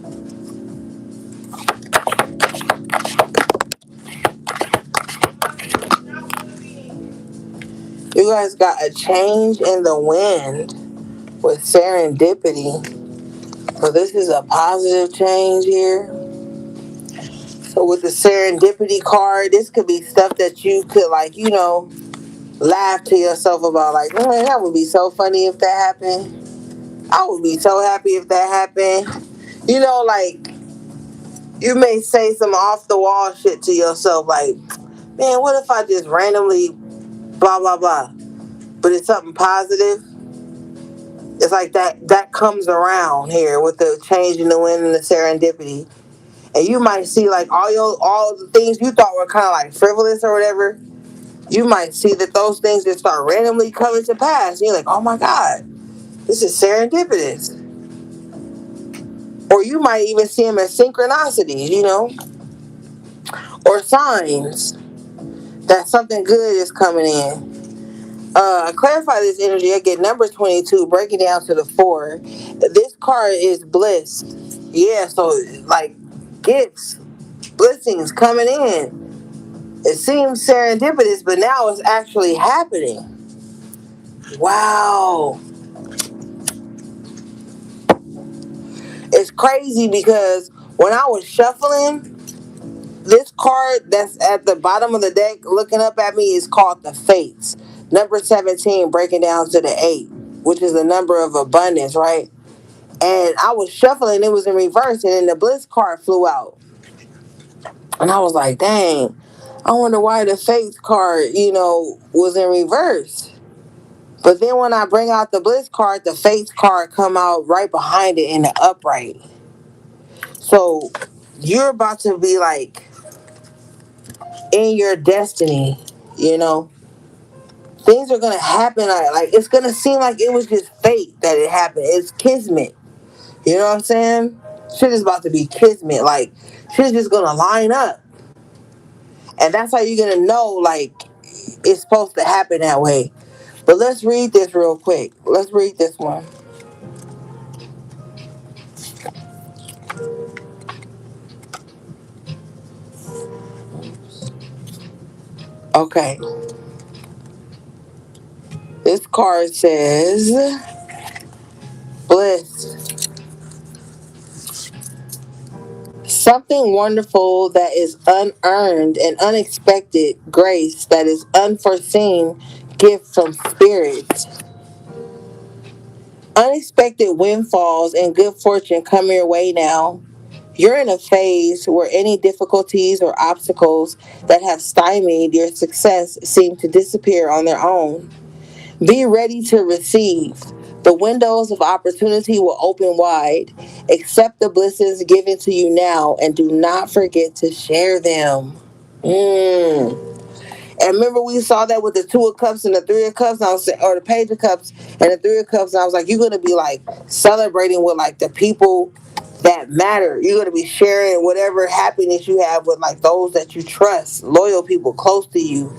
You guys got a change in the wind with serendipity. So this is a positive change here. So with the serendipity card, this could be stuff that you could like, laugh to yourself about. Like, man, that would be so funny if that happened. I would be so happy if that happened. Like you may say some off the wall shit to yourself, like, man, what if I just randomly blah blah blah? But it's something positive. It's like that comes around here with the change in the wind and the serendipity. And you might see like all the things you thought were kind of like frivolous or whatever. You might see that those things just start randomly coming to pass. And you're like, oh my God, this is serendipitous. Or you might even see them as synchronicities, or signs that something good is coming in. Clarify this energy. I get number 22, break it down to the 4. This card is bliss. Yeah, so like gifts, blessings coming in. It seems serendipitous, but now it's actually happening. Wow. It's crazy because when I was shuffling, this card that's at the bottom of the deck looking up at me is called the Fates. Number 17 breaking down to the 8, which is the number of abundance, right? And I was shuffling, it was in reverse, and then the Bliss card flew out. And I was like, dang, I wonder why the Fates card, was in reverse. But then when I bring out the Bliss card, the Fates card come out right behind it in the upright. So you're about to be like in your destiny, you know. Things are gonna happen. Like it's gonna seem like it was just fate that it happened. It's kismet. You know what I'm saying? Shit is about to be kismet. Like shit's just gonna line up, and that's how you're gonna know like it's supposed to happen that way. But let's read this real quick. Let's read this one. Okay. This card says, bliss. Something wonderful that is unearned and unexpected grace that is unforeseen gift from spirit. Unexpected windfalls and good fortune come your way now. You're in a phase where any difficulties or obstacles that have stymied your success seem to disappear on their own. Be ready to receive. The windows of opportunity will open wide. Accept the blessings given to you now and do not forget to share them. Mm. And remember, we saw that with the Two of Cups and the Three of Cups, and I was saying, or the Page of Cups and the Three of Cups. And I was like, you're gonna be like celebrating with like the people that matter. You're gonna be sharing whatever happiness you have with like those that you trust, loyal people close to you.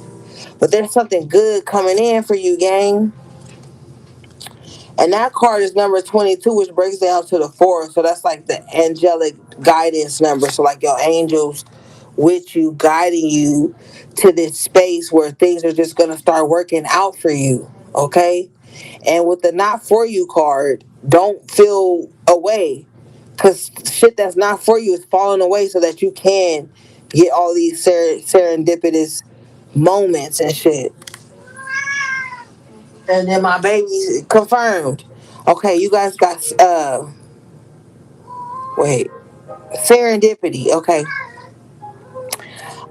But there's something good coming in for you, gang. And that card is number 22, which breaks down to the four. So that's like the angelic guidance number. So like your angels with you, guiding you to this space where things are just going to start working out for you. Okay? And with the not for you card, don't feel away. Because shit that's not for you is falling away so that you can get all these serendipitous moments and shit. And then my baby's confirmed. Okay, you guys got wait, serendipity. Okay,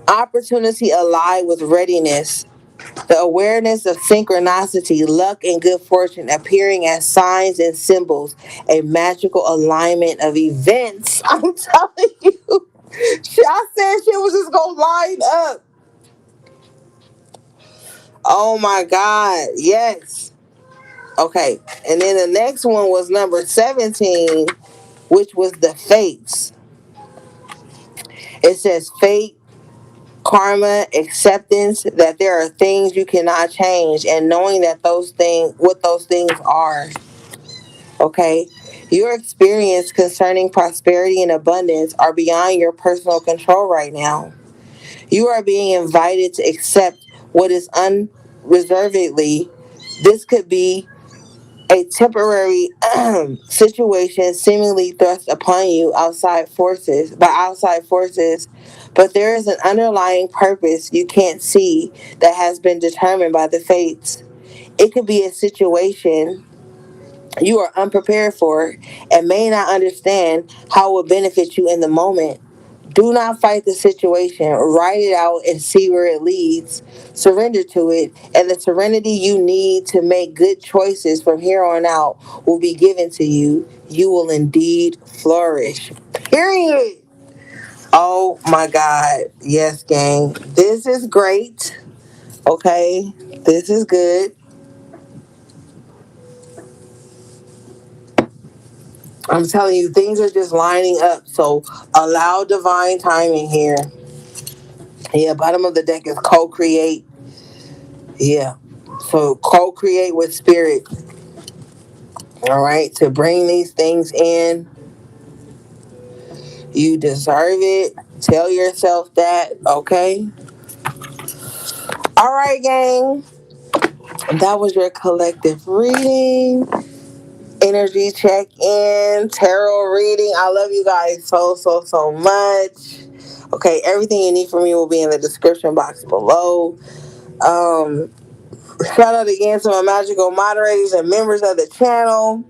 opportunity allied with readiness. The awareness of synchronicity, luck, and good fortune appearing as signs and symbols. A magical alignment of events. I'm telling you, I said shit was just gonna line up. Oh my God, yes. Okay, and then the next one was number 17, which was the fates. It says fate, karma, acceptance, that there are things you cannot change, and knowing that those things, what those things are. Okay? Your experience concerning prosperity and abundance are beyond your personal control right now. You are being invited to accept what is unreservedly. This could be a temporary situation seemingly thrust upon you outside forces, but there is an underlying purpose you can't see that has been determined by the fates. It could be a situation you are unprepared for and may not understand how it will benefit you in the moment. Do not fight the situation. Write it out and see where it leads. Surrender to it, and the serenity you need to make good choices from here on out will be given to you. You will indeed flourish. Period. Oh my God. Yes, gang. This is great. Okay. This is good. I'm telling you, things are just lining up. So allow divine timing here. Yeah, bottom of the deck is co-create. Yeah. So co-create with spirit. All right. To bring these things in. You deserve it. Tell yourself that. Okay. All right, gang. That was your collective reading. Energy check in. Tarot reading. I love you guys so much. Okay, everything you need from me will be in the description box below. Um, Shout out again to my magical moderators and members of the channel,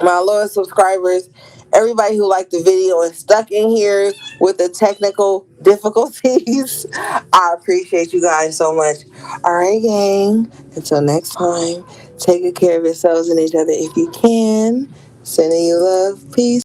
my loyal subscribers, everybody who liked the video and stuck in here with the technical difficulties. I appreciate you guys so much. All right, gang. Until next time, take good care of yourselves and each other if you can. Sending you love. Peace.